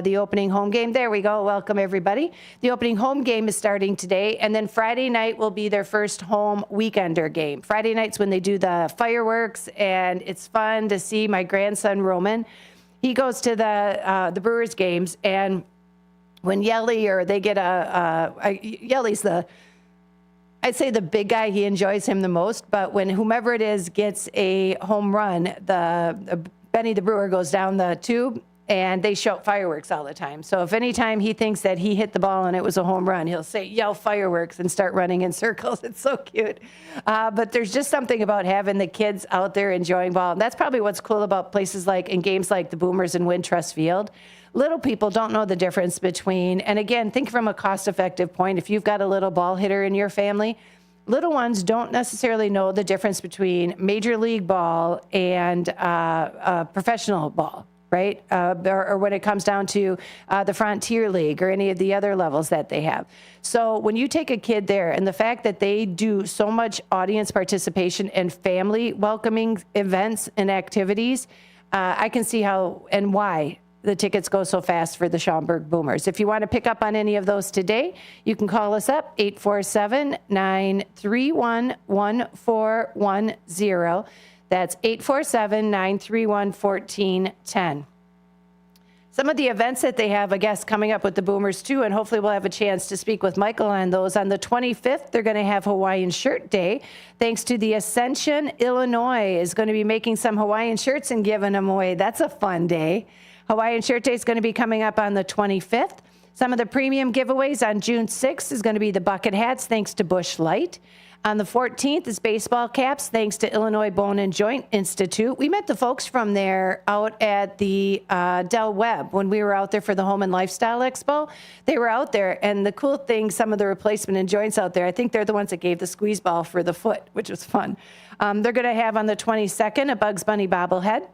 the opening home game. There we go. Welcome, everybody. The opening home game is starting today, and then Friday night will be their first home weekender game. Friday night's when they do the fireworks, and it's fun to see my grandson, Wrmn. He goes to the Brewers games, and when Yelly or they get Yelly's I'd say the big guy, he enjoys him the most, but when whomever it is gets a home run, Benny the Brewer goes down the tube and they shout fireworks all the time. So if anytime he thinks that he hit the ball and it was a home run, he'll say, yell fireworks and start running in circles. It's so cute. But there's just something about having the kids out there enjoying ball. And that's probably what's cool about places like, and games like the Boomers and Wintrust Field. Little people don't know the difference between, and again, think from a cost-effective point. If you've got a little ball hitter in your family, little ones don't necessarily know the difference between major league ball and professional ball, right? Or when it comes down to the Frontier League or any of the other levels that they have. So when you take a kid there, and the fact that they do so much audience participation and family welcoming events and activities, I can see how and why the tickets go so fast for the Schaumburg Boomers. If you want to pick up on any of those today, you can call us up, 847-931-1410. That's 847-931-1410. Some of the events that they have, I guess, coming up with the Boomers too, and hopefully we'll have a chance to speak with Michael on those. On the 25th, they're going to have Hawaiian Shirt Day. Thanks to the Ascension, Illinois is going to be making some Hawaiian shirts and giving them away. That's a fun day. Hawaiian Shirt Day is going to be coming up on the 25th. Some of the premium giveaways on June 6th is going to be the bucket hats, thanks to Busch Light. On the 14th is baseball caps, thanks to Illinois Bone and Joint Institute. We met the folks from there out at the Del Webb when we were out there for the Home and Lifestyle Expo. They were out there, and the cool thing, some of the replacement and joints out there, I think they're the ones that gave the squeeze ball for the foot, which was fun. They're going to have on the 22nd a Bugs Bunny bobblehead.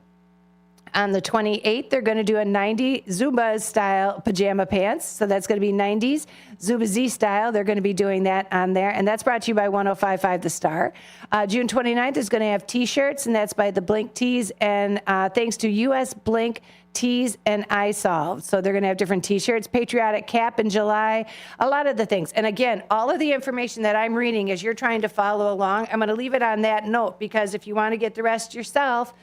On the 28th, they're going to do a 90s Zumba-style pajama pants. So that's going to be 90s Zumba Z style. They're going to be doing that on there. And that's brought to you by 105.5 The Star. June 29th is going to have T-shirts, and that's by the Blink Tees. And thanks to U.S. Blink Tees and iSolve. So they're going to have different T-shirts, patriotic cap in July, a lot of the things. And again, all of the information that I'm reading as you're trying to follow along, I'm going to leave it on that note, because if you want to get the rest yourself,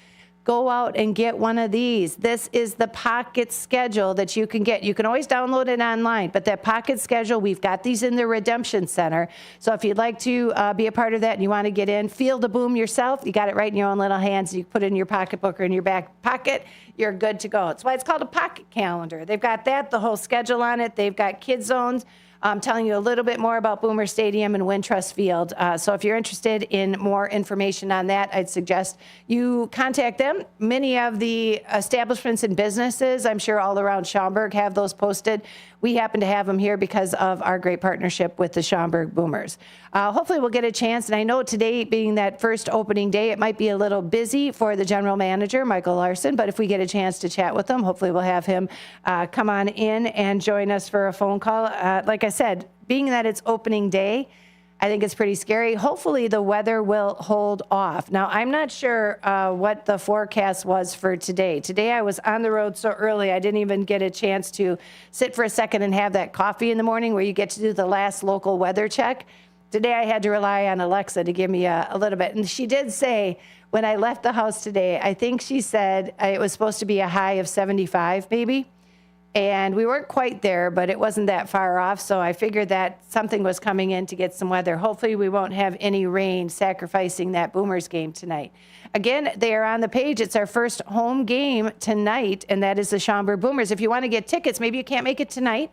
go out and get one of these. This is the pocket schedule that you can get. You can always download it online, but that pocket schedule, we've got these in the Redemption Center. So if you'd like to be a part of that and you want to get in, feel the boom yourself, you got it right in your own little hands. You put it in your pocketbook or in your back pocket, you're good to go. That's why it's called a pocket calendar. They've got that, the whole schedule on it. They've got kid zones. Telling you a little bit more about Boomer Stadium and Wintrust Field. So if you're interested in more information on that, I'd suggest you contact them. Many of the establishments and businesses, I'm sure all around Schaumburg, have those posted. We happen to have them here because of our great partnership with the Schaumburg Boomers. Hopefully we'll get a chance, and I know today being that first opening day, it might be a little busy for the general manager, Michael Larson, but if we get a chance to chat with him, hopefully we'll have him come on in and join us for a phone call. Like I said, being that it's opening day, I think it's pretty scary. Hopefully the weather will hold off. Now, I'm not sure what the forecast was for today. Today I was on the road so early, I didn't even get a chance to sit for a second and have that coffee in the morning where you get to do the last local weather check. Today I had to rely on Alexa to give me a little bit. And she did say, when I left the house today, I think she said it was supposed to be a high of 75 maybe. And we weren't quite there, but it wasn't that far off. So I figured that something was coming in to get some weather. Hopefully we won't have any rain sacrificing that Boomers game tonight. Again, they are on the page. It's our first home game tonight, and that is the Schaumburg Boomers. If you want to get tickets, maybe you can't make it tonight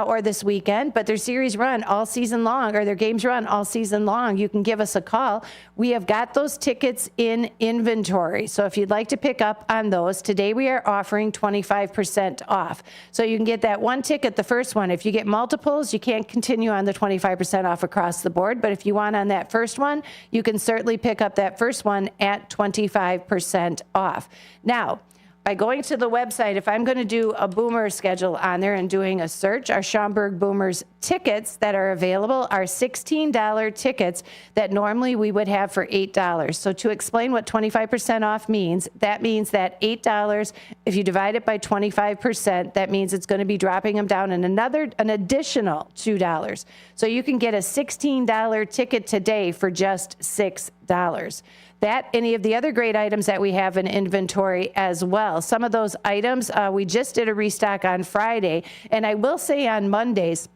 or this weekend, but their series run all season long, or their games run all season long. You can give us a call. We have got those tickets in inventory. So if you'd like to pick up on those, today we are offering 25% off. So you can get that one ticket, the first one. If you get multiples, you can't continue on the 25% off across the board. But if you want on that first one, you can certainly pick up that first one at 25% off. Now, by going to the website, if I'm going to do a Boomer schedule on there and doing a search, our Schaumburg Boomers tickets that are available are $16 tickets that normally we would have for $8. So to explain what 25% off means, that means that $8, if you divide it by 25%, that means it's going to be dropping them down an additional $2. So you can get a $16 ticket today for just $6. That, any of the other great items that we have in inventory as well. Some of those items, we just did a restock on Friday. And I will say on Mondays,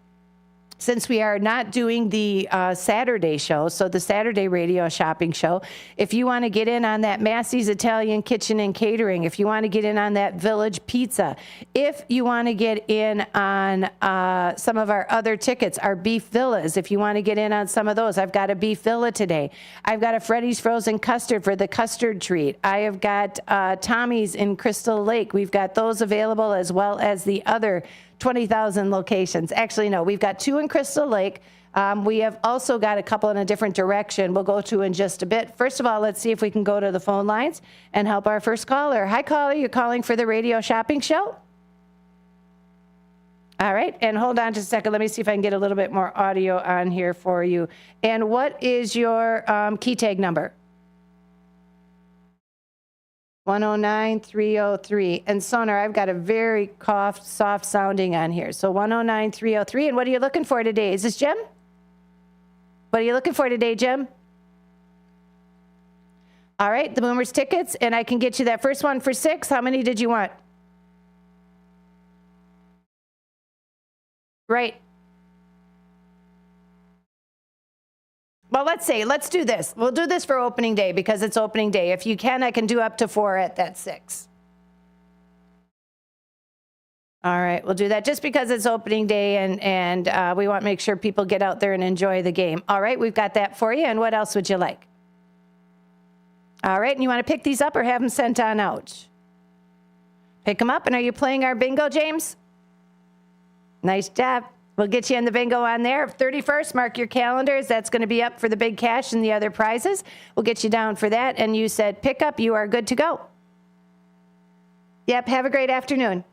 since we are not doing the Saturday show, so the Saturday radio shopping show, if you want to get in on that Massey's Italian Kitchen and Catering, if you want to get in on that Village Pizza, if you want to get in on some of our other tickets, our beef villas, if you want to get in on some of those, I've got a beef villa today. I've got a Freddy's Frozen Custard for the custard treat. I have got Tommy's in Crystal Lake. We've got those available as well as the other 20,000 locations. Actually, no, we've got 2 in Crystal Lake. We have also got a couple in a different direction we'll go to in just a bit. First of all, let's see if we can go to the phone lines and help our first caller. Hi, caller. You're calling for the radio shopping show? All right. And hold on just a second. Let me see if I can get a little bit more audio on here for you. And what is your key tag number? 109303. And Sonar, I've got a very soft sounding on here. So 109303. And what are you looking for today? Is this Jim? What are you looking for today, Jim? All right, the Boomers tickets, and I can get you that first one for $6. How many did you want? Right. Well, let's do this. We'll do this for opening day because it's opening day. If you can, I can do up to 4 at that 6. All right, we'll do that just because it's opening day and we want to make sure people get out there and enjoy the game. All right, we've got that for you. And what else would you like? All right, and you want to pick these up or have them sent on out? Pick them up. And are you playing our bingo, James? Nice job. We'll get you in the bingo on there. 31st, mark your calendars. That's going to be up for the big cash and the other prizes. We'll get you down for that. And you said pick up. You are good to go. Yep. Have a great afternoon.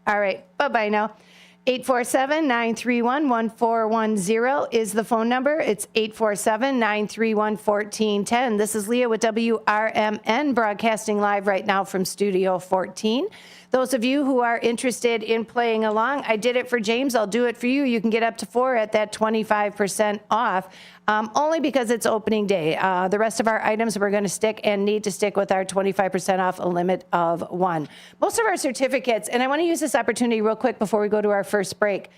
All right. Bye-bye now. 847-931-1410 is the phone number. It's 847-931-1410. This is Leah with WRMN broadcasting live right now from Studio 14. Those of you who are interested in playing along, I did it for James. I'll do it for you. You can get up to 4 at that 25% off, only because it's opening day. The rest of our items we're going to stick and need to stick with our 25% off, a limit of 1. Most of our certificates, and I want to use this opportunity real quick before we go to our first break.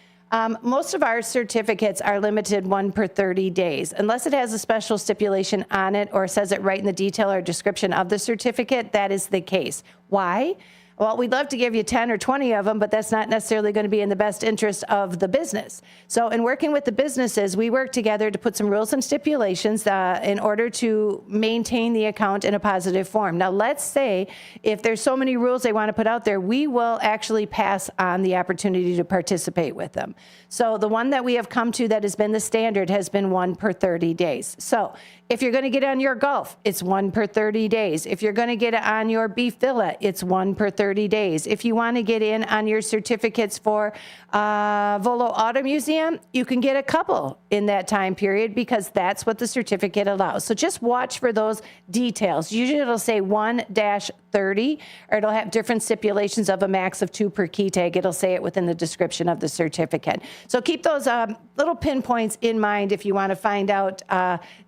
Most of our certificates are limited 1 per 30 days, unless it has a special stipulation on it or says it right in the detail or description of the certificate. That is the case. Why? Well, we'd love to give you 10 or 20 of them, but that's not necessarily going to be in the best interest of the business. So in working with the businesses, we work together to put some rules and stipulations in order to maintain the account in a positive form. Now, let's say if there's so many rules they want to put out there, we will actually pass on the opportunity to participate with them. So the one that we have come to that has been the standard has been 1 per 30 days. So if you're going to get on your golf, it's 1 per 30 days. If you're going to get on your beef villa, it's 1 per 30 days. If you want to get in on your certificates for Volo Auto Museum, you can get a couple in that time period because that's what the certificate allows. So just watch for those details. Usually it'll say 1-30, or it'll have different stipulations of a max of 2 per key tag. It'll say it within the description of the certificate. So keep those little pinpoints in mind if you want to find out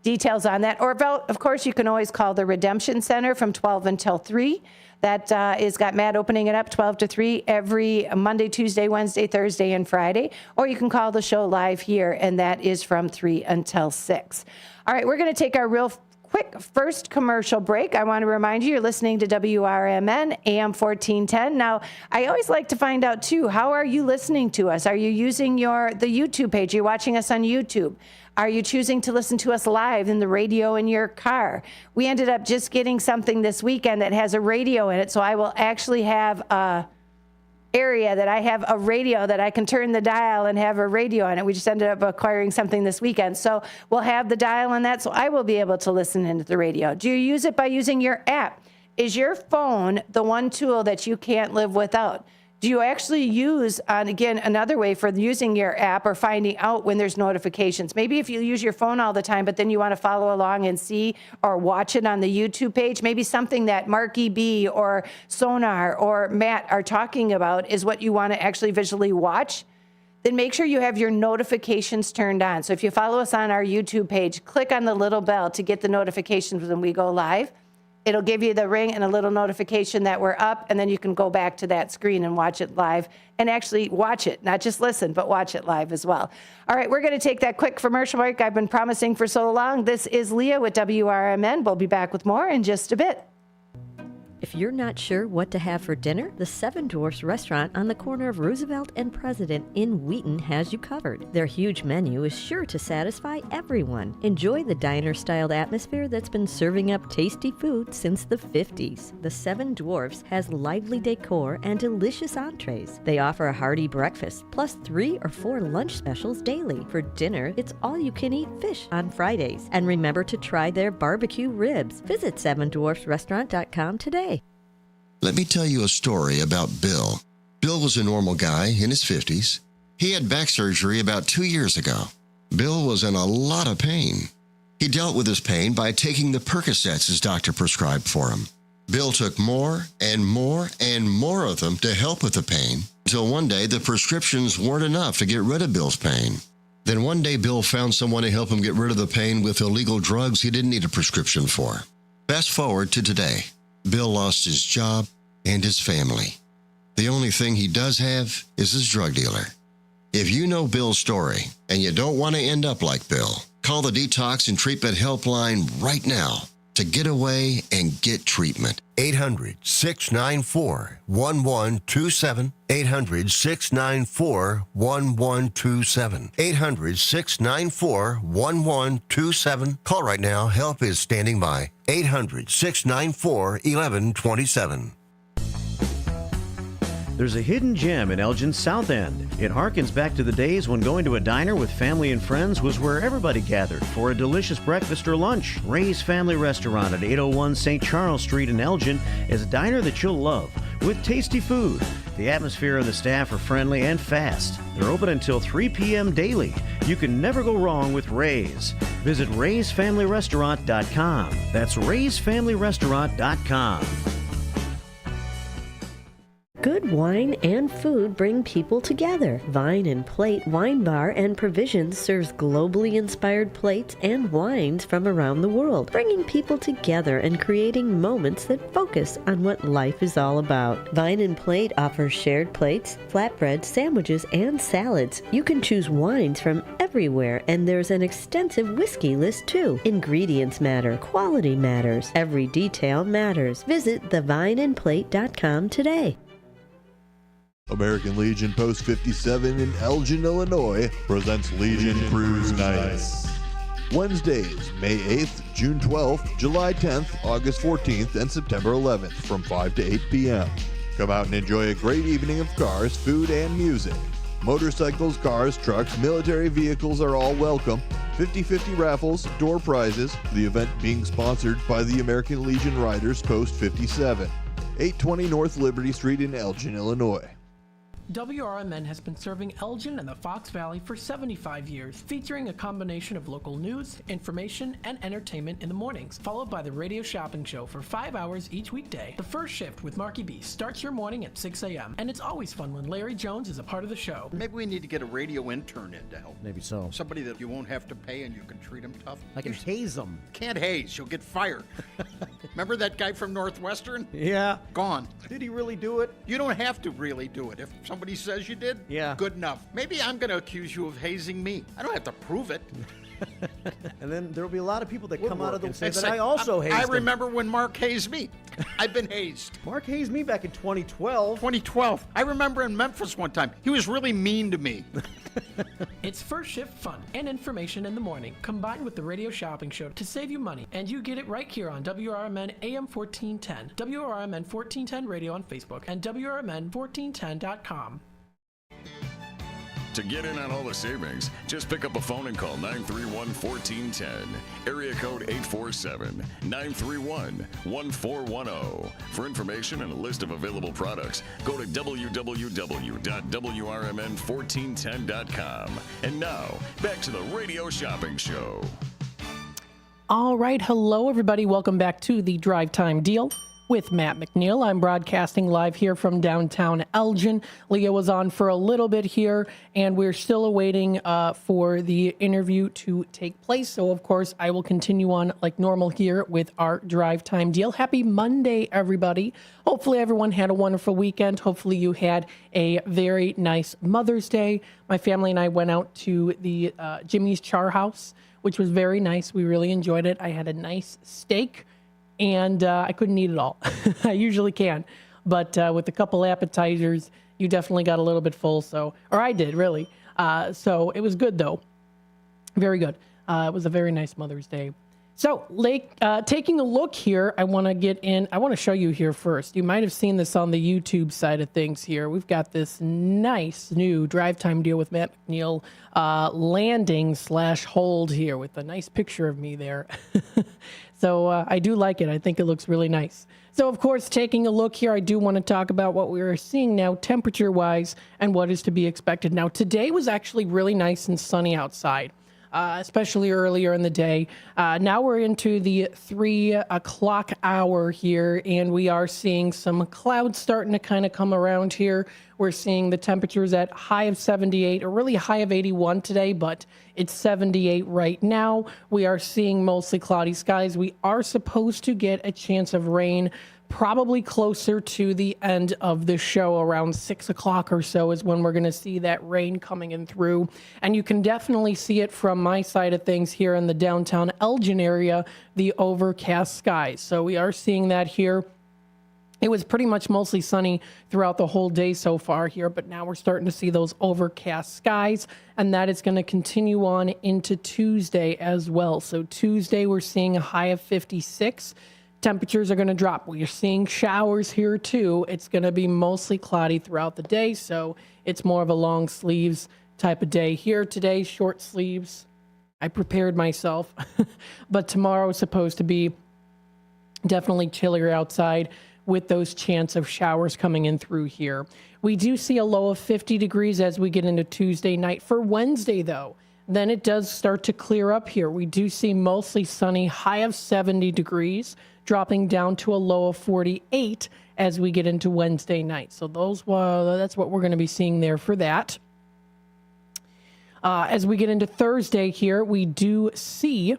details on that. Or, of course, you can always call the Redemption Center from 12 until 3. That is got Matt opening it up 12 to 3 every Monday, Tuesday, Wednesday, Thursday, and Friday. Or you can call the show live here, and that is from 3 until 6. All right, we're going to take our real quick first commercial break. I want to remind you, you're listening to WRMN, AM 1410. Now, I always like to find out, too, how are you listening to us? Are you using the YouTube page? Are you watching us on YouTube? Are you choosing to listen to us live in the radio in your car? We ended up just getting something this weekend that has a radio in it, so I will actually have a area that I have a radio that I can turn the dial and have a radio on it. We just ended up acquiring something this weekend. So we'll have the dial on that, so I will be able to listen into the radio. Do you use it by using your app? Is your phone the one tool that you can't live without? Do you actually use, again, another way for using your app or finding out when there's notifications? Maybe if you use your phone all the time, but then you want to follow along and see or watch it on the YouTube page, maybe something that Marky B or Sonar or Matt are talking about is what you want to actually visually watch. Then make sure you have your notifications turned on. So if you follow us on our YouTube page, click on the little bell to get the notifications when we go live. It'll give you the ring and a little notification that we're up, and then you can go back to that screen and watch it live and actually watch it, not just listen, but watch it live as well. All right, we're going to take that quick commercial break I've been promising for so long. This is Leah with WRMN. We'll be back with more in just a bit. If you're not sure what to have for dinner, the Seven Dwarfs restaurant on the corner of Roosevelt and President in Wheaton has you covered. Their huge menu is sure to satisfy everyone. Enjoy the diner-styled atmosphere that's been serving up tasty food since the 50s. The Seven Dwarfs has lively decor and delicious entrees. They offer a hearty breakfast, plus 3 or 4 lunch specials daily. For dinner, it's all-you-can-eat fish on Fridays. And remember to try their barbecue ribs. Visit sevendwarfsrestaurant.com today. Let me tell you a story about Bill. Bill was a normal guy in his 50s. He had back surgery about 2 years ago. Bill was in a lot of pain. He dealt with his pain by taking the Percocets his doctor prescribed for him. Bill took more and more and more of them to help with the pain, until one day the prescriptions weren't enough to get rid of Bill's pain. Then one day Bill found someone to help him get rid of the pain with illegal drugs he didn't need a prescription for. Fast forward to today. Bill lost his job and his family. The only thing he does have is his drug dealer. If you know Bill's story and you don't want to end up like Bill, call the Detox and Treatment Helpline right now to get away and get treatment. 800-694-1127. 800-694-1127. 800-694-1127. Call right now. Help is standing by. 800-694-1127. There's a hidden gem in Elgin's South End. It harkens back to the days when going to a diner with family and friends was where everybody gathered for a delicious breakfast or lunch. Ray's Family Restaurant at 801 St. Charles Street in Elgin is a diner that you'll love with tasty food. The atmosphere and the staff are friendly and fast. They're open until 3 p.m. daily. You can never go wrong with Ray's. Visit raysfamilyrestaurant.com. That's raysfamilyrestaurant.com. Good wine and food bring people together. Vine and Plate Wine Bar and Provisions serves globally inspired plates and wines from around the world, bringing people together and creating moments that focus on what life is all about. Vine and Plate offers shared plates, flatbreads, sandwiches, and salads. You can choose wines from everywhere, and there's an extensive whiskey list too. Ingredients matter. Quality matters. Every detail matters. Visit thevineandplate.com today. American Legion Post 57 in Elgin, Illinois presents Legion Cruise Nights. Wednesdays, May 8th, June 12th, July 10th, August 14th, and September 11th from 5 to 8 p.m. Come out and enjoy a great evening of cars, food, and music. Motorcycles, cars, trucks, military vehicles are all welcome. 50-50 raffles, door prizes. The event being sponsored by the American Legion Riders Post 57. 820 North Liberty Street in Elgin, Illinois. WRMN has been serving Elgin and the Fox Valley for 75 years, featuring a combination of local news, information, and entertainment in the mornings, followed by the radio shopping show for 5 hours each weekday. The first shift with Marky B starts your morning at 6 a.m., and it's always fun when Larry Jones is a part of the show. Maybe we need to get a radio intern in to help. Maybe so. Somebody that you won't have to pay and you can treat them tough. I can haze them. Can't haze, you'll get fired. Remember that guy from Northwestern? Yeah. Gone. Did he really do it? You don't have to really do it. If somebody says you did, yeah, good enough. Maybe I'm going to accuse you of hazing me. I don't have to prove it. And then there'll be a lot of people that come out of the and say that I also hazed I him. remember when Mark hazed me. I've been hazed. Mark hazed me back in 2012. 2012. I remember in Memphis one time. He was really mean to me. It's first shift fun and information in the morning, combined with the radio shopping show to save you money. And you get it right here on WRMN AM 1410, WRMN 1410 Radio on Facebook, and WRMN1410.com. To get in on all the savings, just pick up a phone and call 931-1410. Area code 847-931-1410. For information and a list of available products, go to www.wrmn1410.com. And now, back to the Radio Shopping Show. All right. Hello, everybody. Welcome back to the Drive Time Deal with Matt McNeil. I'm broadcasting live here from downtown Elgin. Leah was on for a little bit here, and we're still awaiting for the interview to take place. So, of course, I will continue on like normal here with our Drive Time Deal. Happy Monday, everybody. Hopefully, everyone had a wonderful weekend. Hopefully, you had a very nice Mother's Day. My family and I went out to the Jimmy's Char House, which was very nice. We really enjoyed it. I had a nice steak. And I couldn't eat it all. I usually can. But with a couple appetizers, you definitely got a little bit full. Or I did, really. So it was good, though. Very good. It was a very nice Mother's Day. So, taking a look here, I want to show you here first. You might have seen this on the YouTube side of things here. We've got this nice new Drive Time Deal with Matt McNeil landing/hold here with a nice picture of me there. So I do like it. I think it looks really nice. So, of course, taking a look here, I do want to talk about what we are seeing now temperature-wise and what is to be expected. Now, today was actually really nice and sunny outside. Especially earlier in the day. Now we're into the 3 o'clock hour here, and we are seeing some clouds starting to kind of come around here. We're seeing the temperatures at high of 78, or really high of 81 today, but it's 78 right now. We are seeing mostly cloudy skies. We are supposed to get a chance of rain probably closer to the end of the show, around 6 o'clock or so is when we're going to see that rain coming in through. And you can definitely see it from my side of things here in the downtown Elgin area, the overcast skies. So we are seeing that here. It was pretty much mostly sunny throughout the whole day so far here, but now we're starting to see those overcast skies, and that is going to continue on into Tuesday as well. So Tuesday, we're seeing a high of 56. Temperatures are going to drop. We are seeing showers here too. It's going to be mostly cloudy throughout the day, so it's more of a long sleeves type of day here today. Short sleeves. I prepared myself, but tomorrow is supposed to be definitely chillier outside with those chance of showers coming in through here. We do see a low of 50 degrees as we get into Tuesday night. For Wednesday, though, then it does start to clear up here. We do see mostly sunny, high of 70 degrees, dropping down to a low of 48 as we get into Wednesday night. So that's what we're going to be seeing there for that. As we get into Thursday here, we do see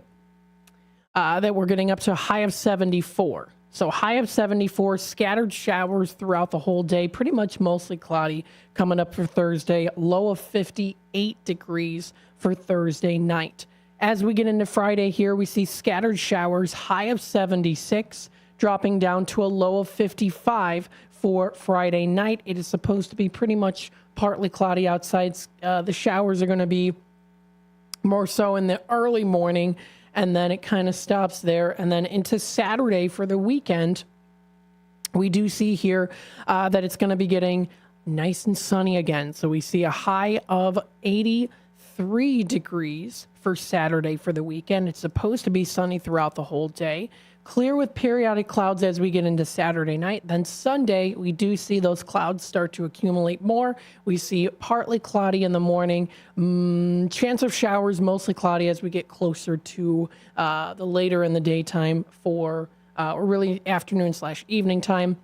that we're getting up to a high of 74. So high of 74, scattered showers throughout the whole day, pretty much mostly cloudy coming up for Thursday, low of 58 degrees for Thursday night. As we get into Friday here, we see scattered showers, high of 76, dropping down to a low of 55 for Friday night. It is supposed to be pretty much partly cloudy outside. The showers are going to be more so in the early morning, and then it kind of stops there. And then into Saturday for the weekend, we do see here that it's going to be getting nice and sunny again. So we see a high of 83 degrees for Saturday for the weekend. It's supposed to be sunny throughout the whole day. Clear with periodic clouds as we get into Saturday night. Then Sunday, we do see those clouds start to accumulate more. We see partly cloudy in the morning. Chance of showers, mostly cloudy as we get closer to the later in the daytime or really afternoon/evening time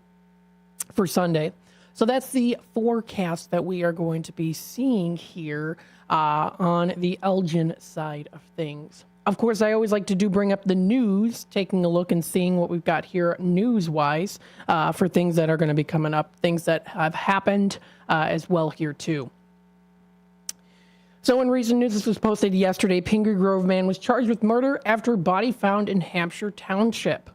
for Sunday. So that's the forecast that we are going to be seeing here on the Elgin side of things. Of course, I always like to bring up the news, taking a look and seeing what we've got here news-wise for things that are going to be coming up, things that have happened as well here too. So in recent news, this was posted yesterday, Pingree Grove man was charged with murder after body found in Hampshire Township.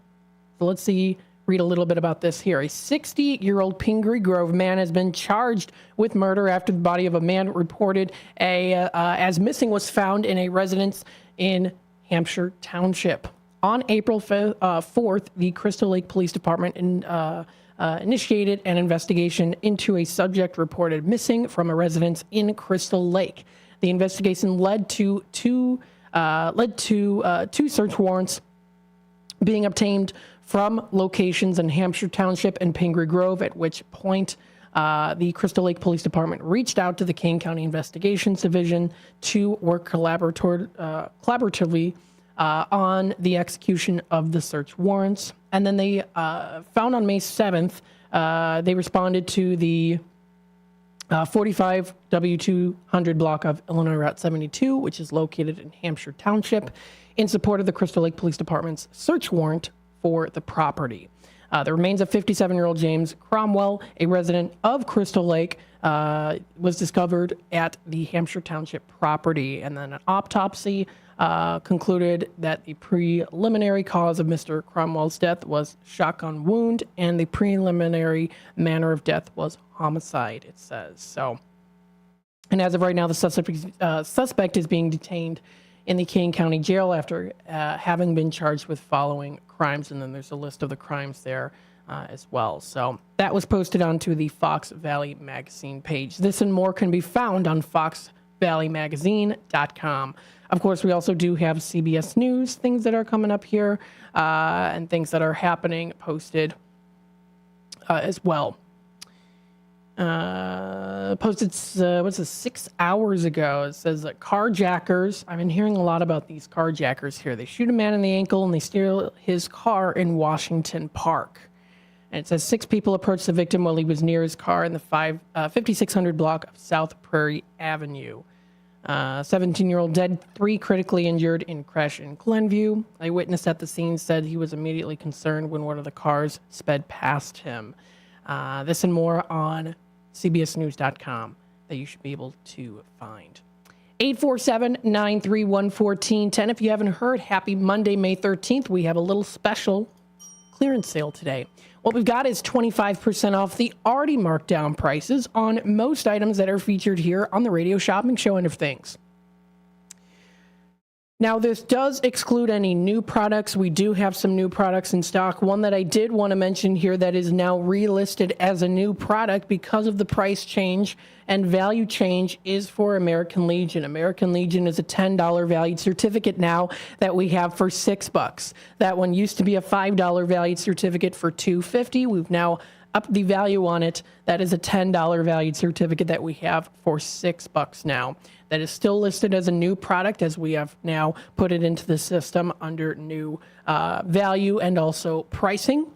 So let's read a little bit about this here. A 60-year-old Pingree Grove man has been charged with murder after the body of a man reported as missing was found in a residence in Hampshire Township. On April 4th, the Crystal Lake Police Department initiated an investigation into a subject reported missing from a residence in Crystal Lake. The investigation led to two search warrants being obtained from locations in Hampshire Township and Pingree Grove, at which point the Crystal Lake Police Department reached out to the Kane County Investigations Division to work collaboratively on the execution of the search warrants. And then they found on May 7th, they responded to the 45 W200 block of Illinois Route 72, which is located in Hampshire Township, in support of the Crystal Lake Police Department's search warrant for the property. The remains of 57-year-old James Cromwell, a resident of Crystal Lake, was discovered at the Hampshire Township property. And then an autopsy concluded that the preliminary cause of Mr. Cromwell's death was shotgun wound, and the preliminary manner of death was homicide, it says. So, and as of right now, the suspect is being detained in the Kane County Jail after having been charged with following crimes, and then there's a list of the crimes there as well. So that was posted onto the Fox Valley Magazine page. This and more can be found on foxvalleymagazine.com. Of course, we also do have CBS News, things that are coming up here, and things that are happening posted as well. Posted, 6 hours ago. It says that carjackers, I've been hearing a lot about these carjackers here. They shoot a man in the ankle and they steal his car in Washington Park. And it says 6 people approached the victim while he was near his car in the 5600 block of South Prairie Avenue. 17-year-old dead, 3 critically injured in crash in Glenview. A witness at the scene said he was immediately concerned when one of the cars sped past him. This and more on CBSNews.com that you should be able to find. 847-931-1410. If you haven't heard, happy Monday, May 13th. We have a little special clearance sale today. What we've got is 25% off the already marked down prices on most items that are featured here on the Radio Shopping Show end of things. Now, this does exclude any new products. We do have some new products in stock. One that I did want to mention here that is now relisted as a new product because of the price change and value change is for American Legion. American Legion is a $10 valued certificate now that we have for $6. That one used to be a $5 valued certificate for $2.50. We've now upped the value on it. That is a $10 valued certificate that we have for $6 now. That is still listed as a new product, as we have now put it into the system under new value and also pricing.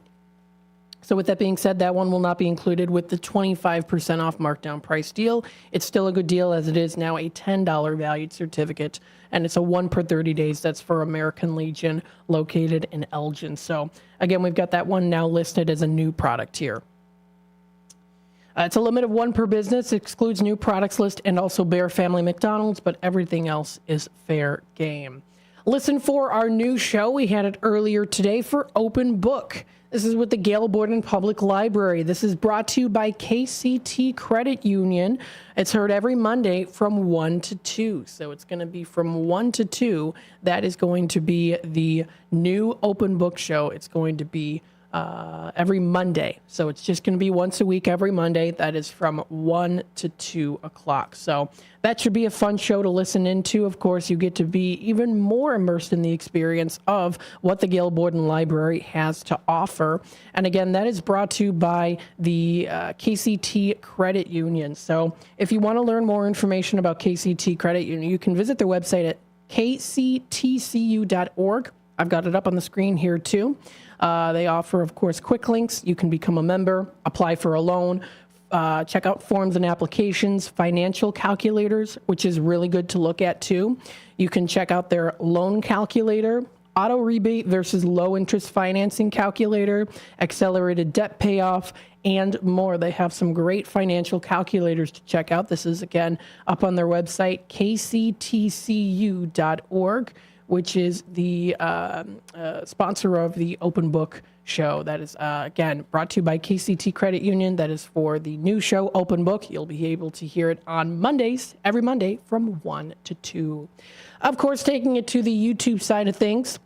So with that being said, that one will not be included with the 25% off markdown price deal. It's still a good deal, as it is now a $10 valued certificate, and it's a 1 per 30 days. That's for American Legion, located in Elgin. So again, we've got that one now listed as a new product here. It's a limit of 1 per business, excludes new products list and also Bear Family McDonald's, but everything else is fair game. Listen for our new show. We had it earlier today for Open Book. This is with the Gale Borden Public Library. This is brought to you by KCT Credit Union. It's heard every Monday from 1 to 2. So it's going to be from 1 to 2. That is going to be the new Open Book show. It's going to be every Monday. So it's just going to be once a week every Monday. That is from 1 to 2 o'clock. So that should be a fun show to listen into. Of course, you get to be even more immersed in the experience of what the Gale Borden Library has to offer. And again, that is brought to you by the KCT Credit Union. So if you want to learn more information about KCT Credit Union, you can visit their website at kctcu.org. I've got it up on the screen here too. They offer, of course, quick links. You can become a member, apply for a loan, check out forms and applications, financial calculators, which is really good to look at too. You can check out their loan calculator, auto rebate versus low interest financing calculator, accelerated debt payoff, and more. They have some great financial calculators to check out. This is, again, up on their website, kctcu.org. which is the sponsor of the Open Book show. That is, again, brought to you by KCT Credit Union. That is for the new show, Open Book. You'll be able to hear it on Mondays, every Monday from 1 to 2. Of course, taking it to the YouTube side of things,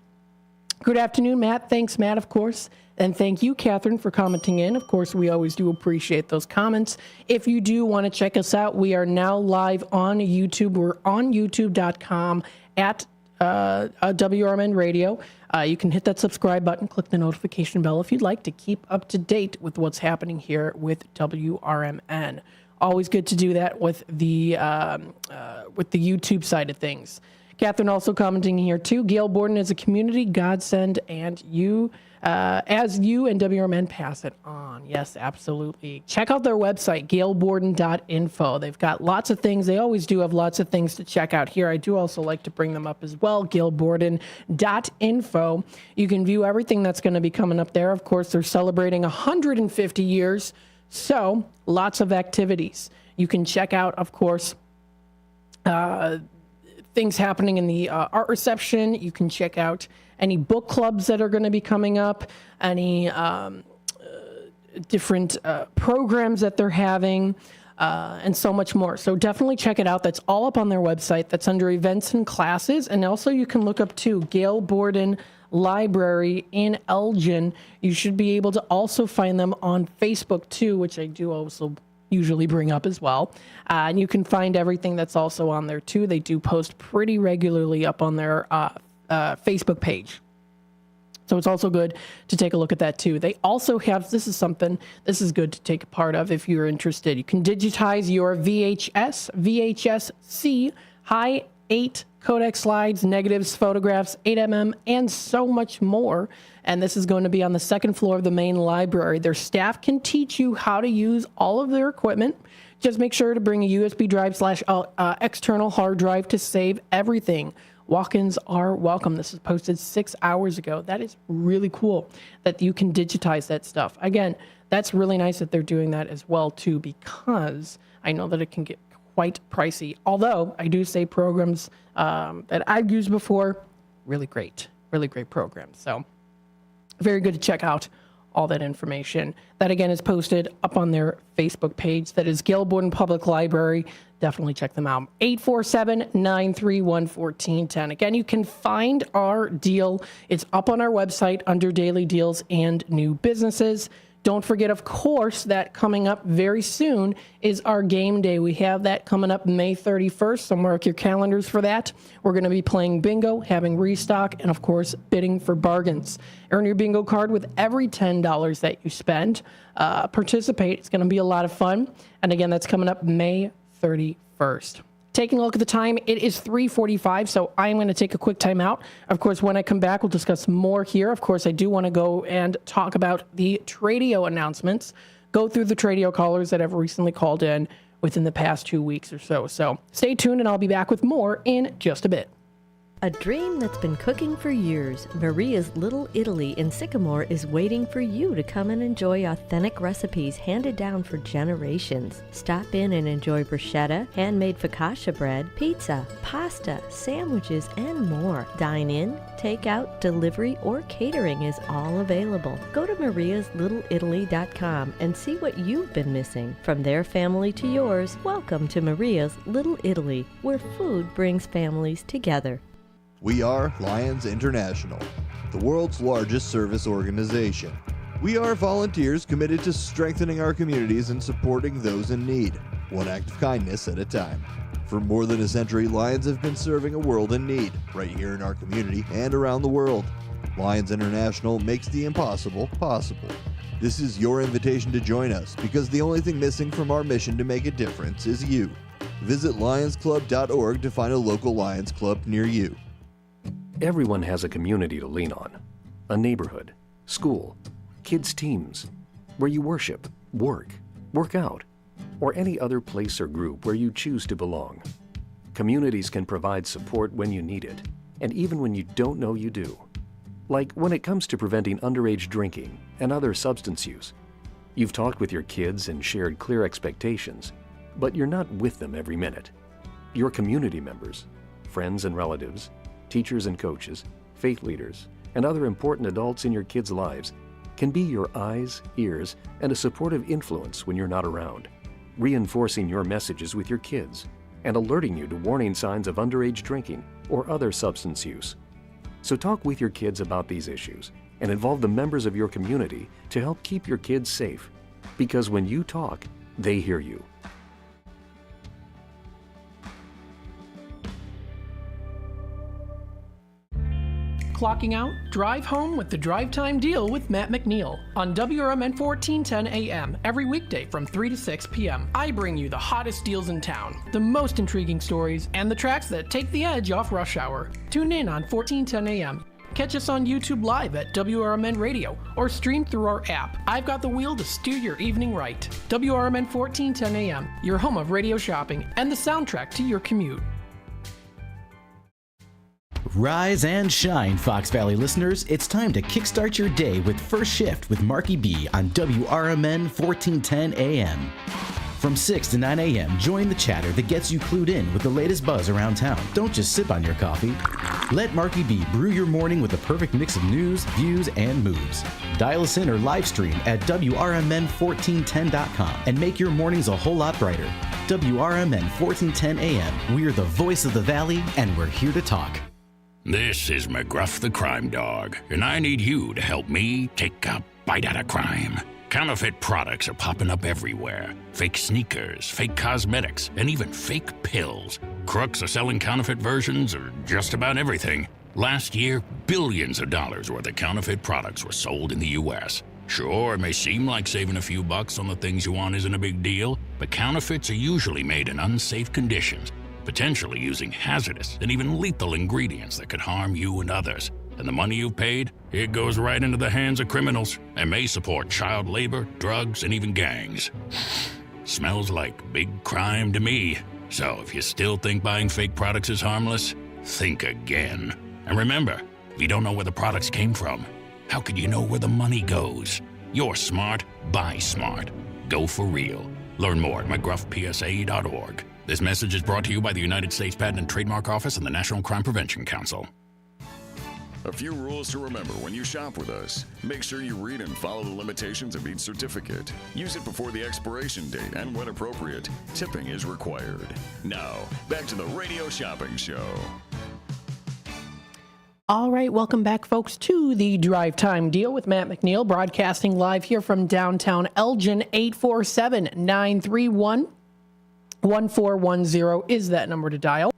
Good afternoon, Matt. Thanks, Matt, of course. And thank you, Catherine, for commenting in. Of course, we always do appreciate those comments. If you do want to check us out, we are now live on YouTube. We're on youtube.com at WRMN Radio. You can hit that subscribe button, click the notification bell if you'd like to keep up to date with what's happening here with WRMN. Always good to do that with the YouTube side of things. Catherine also commenting here too. Gail Borden is a community godsend, and you, as you and WRMN pass it on. Yes, absolutely. Check out their website, gailborden.info. They've got lots of things. They always do have lots of things to check out here. I do also like to bring them up as well, gailborden.info. You can view everything that's going to be coming up there. Of course, they're celebrating 150 years, so lots of activities. You can check out, of course, things happening in the art reception. You can check out any book clubs that are going to be coming up, any different programs that they're having, and so much more. So definitely check it out. That's all up on their website. That's under events and classes. And also you can look up too, Gail Borden Library in Elgin. You should be able to also find them on Facebook too, which I do also usually bring up as well. And you can find everything that's also on there too. They do post pretty regularly up on their Facebook page. So it's also good to take a look at that too. They also have, this is good to take a part of if you're interested. You can digitize your VHS-C, high 8 codec slides, negatives, photographs, 8mm, and so much more. And this is going to be on the second floor of the main library. Their staff can teach you how to use all of their equipment. Just make sure to bring a USB drive / external hard drive to save everything. Walk-ins are welcome. This was posted 6 hours ago. That is really cool that you can digitize that stuff. Again, that's really nice that they're doing that as well too, because I know that it can get quite pricey. Although I do say programs that I've used before, really great programs. So very good to check out all that information. That again is posted up on their Facebook page. That is Gail Borden Public Library. Definitely check them out. 847-931-1410. Again, you can find our deal. It's up on our website under Daily Deals and New Businesses. Don't forget, of course, that coming up very soon is our game day. We have that coming up May 31st, so mark your calendars for that. We're going to be playing bingo, having restock, and, of course, bidding for bargains. Earn your bingo card with every $10 that you spend. Participate. It's going to be a lot of fun. And, again, that's coming up May 31st. Taking a look at the time, it is 3:45, so I'm going to take a quick time out. Of course, when I come back, we'll discuss more here. Of course, I do want to go and talk about the Tradio announcements, go through the Tradio callers that have recently called in within the past 2 weeks or so. So stay tuned, and I'll be back with more in just a bit. A dream that's been cooking for years, Maria's Little Italy in Sycamore is waiting for you to come and enjoy authentic recipes handed down for generations. Stop in and enjoy bruschetta, handmade focaccia bread, pizza, pasta, sandwiches, and more. Dine in, take out, delivery, or catering is all available. Go to mariaslittle.italy.com and see what you've been missing. From their family to yours, welcome to Maria's Little Italy, where food brings families together. We are Lions International, the world's largest service organization. We are volunteers committed to strengthening our communities and supporting those in need, one act of kindness at a time. For more than a century, Lions have been serving a world in need, right here in our community and around the world. Lions International makes the impossible possible. This is your invitation to join us, because the only thing missing from our mission to make a difference is you. Visit lionsclub.org to find a local Lions Club near you. Everyone has a community to lean on. A neighborhood, school, kids' teams, where you worship, work out, or any other place or group where you choose to belong. Communities can provide support when you need it, and even when you don't know you do. Like when it comes to preventing underage drinking and other substance use. You've talked with your kids and shared clear expectations, but you're not with them every minute. Your community members, friends and relatives, teachers and coaches, faith leaders, and other important adults in your kids' lives can be your eyes, ears, and a supportive influence when you're not around, reinforcing your messages with your kids and alerting you to warning signs of underage drinking or other substance use. So talk with your kids about these issues and involve the members of your community to help keep your kids safe. Because when you talk, they hear you. Clocking out, drive home with the Drive Time Deal with Matt McNeil on WRMN 1410 AM every weekday from 3 to 6 p.m. I bring you the hottest deals in town, the most intriguing stories, and the tracks that take the edge off rush hour. Tune in on 1410 AM. Catch us on YouTube Live at WRMN Radio or stream through our app. I've got the wheel to steer your evening right. WRMN 1410 AM, your home of radio shopping and the soundtrack to your commute. Rise and shine, Fox Valley listeners. It's time to kickstart your day with First Shift with Marky B on WRMN 1410 AM. From 6 to 9 a.m., join the chatter that gets you clued in with the latest buzz around town. Don't just sip on your coffee. Let Marky B brew your morning with the perfect mix of news, views, and moves. Dial us in or live stream at WRMN1410.com and make your mornings a whole lot brighter. WRMN 1410 AM. We're the voice of the Valley, and we're here to talk. This is McGruff the Crime Dog, and I need you to help me take a bite out of crime. Counterfeit products are popping up everywhere. Fake sneakers, fake cosmetics, and even fake pills. Crooks are selling counterfeit versions of just about everything. Last year, billions of dollars worth of counterfeit products were sold in the U.S. Sure, it may seem like saving a few bucks on the things you want isn't a big deal, but counterfeits are usually made in unsafe conditions, potentially using hazardous and even lethal ingredients that could harm you and others. And the money you've paid, it goes right into the hands of criminals and may support child labor, drugs, and even gangs. Smells like big crime to me. So if you still think buying fake products is harmless, think again. And remember, if you don't know where the products came from, how could you know where the money goes? You're smart, buy smart. Go for real. Learn more at mcgruffpsa.org. This message is brought to you by the United States Patent and Trademark Office and the National Crime Prevention Council. A few rules to remember when you shop with us. Make sure you read and follow the limitations of each certificate. Use it before the expiration date, and when appropriate, tipping is required. Now, back to the Radio Shopping Show. All right, welcome back, folks, to the Drive Time Deal with Matt McNeil, broadcasting live here from downtown Elgin. 847-931-1410 is that number to dial.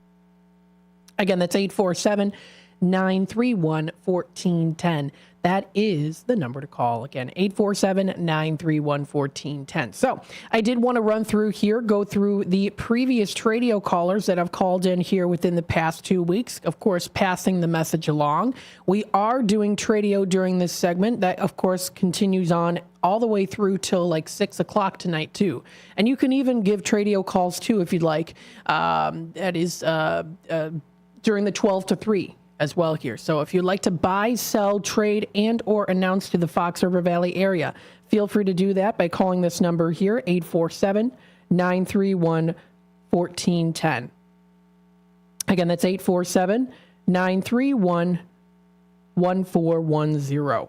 Again, that's 847-931-1410. That is the number to call. Again, 847-931-1410. So I did want to run through here, go through the previous Tradio callers that have called in here within the past 2 weeks, of course, passing the message along. We are doing Tradio during this segment. That, of course, continues on all the way through till like 6 o'clock tonight, too. And you can even give Tradio calls, too, if you'd like. That is during the 12 to 3. As well here. So if you'd like to buy, sell, trade, and or announce to the Fox River Valley area, feel free to do that by calling this number here, 847-931-1410. Again, that's 847-931-1410.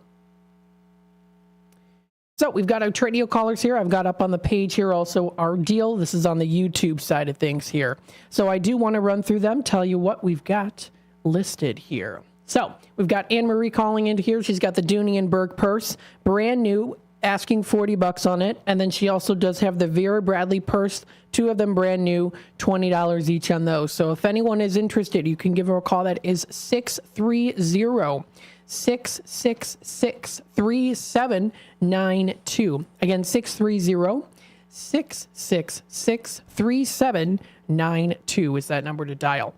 So we've got our Tradio callers here. I've got up on the page here also our deal. This is on the YouTube side of things here. So I do want to run through them, tell you what we've got listed here. So we've got Anne Marie calling into here. She's got the Dooney and Burke purse, brand new, asking $40 on it. And then she also does have the Vera Bradley purse, 2 of them brand new, $20 each on those. So if anyone is interested, you can give her a call. That is 630-666-3792. Again, 630-666-3792 is that number to dial.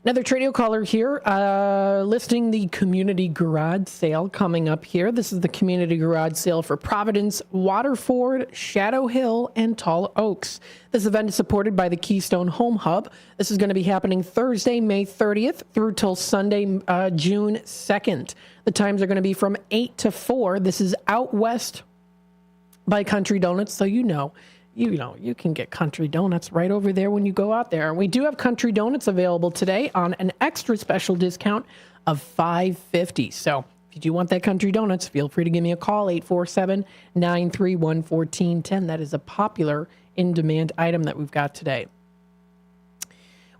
Another Tradio caller here, listing the community garage sale coming up here. This is the community garage sale for Providence, Waterford, Shadow Hill, and Tall Oaks. This event is supported by the Keystone Home Hub. This is going to be happening Thursday, May 30th through till Sunday, June 2nd. The times are going to be from 8 to 4. This is out west by Country Donuts, so you know, you can get Country Donuts right over there when you go out there. And we do have Country Donuts available today on an extra special discount of $5.50. So if you do want that Country Donuts, feel free to give me a call, 847-931-1410. That is a popular in-demand item that we've got today.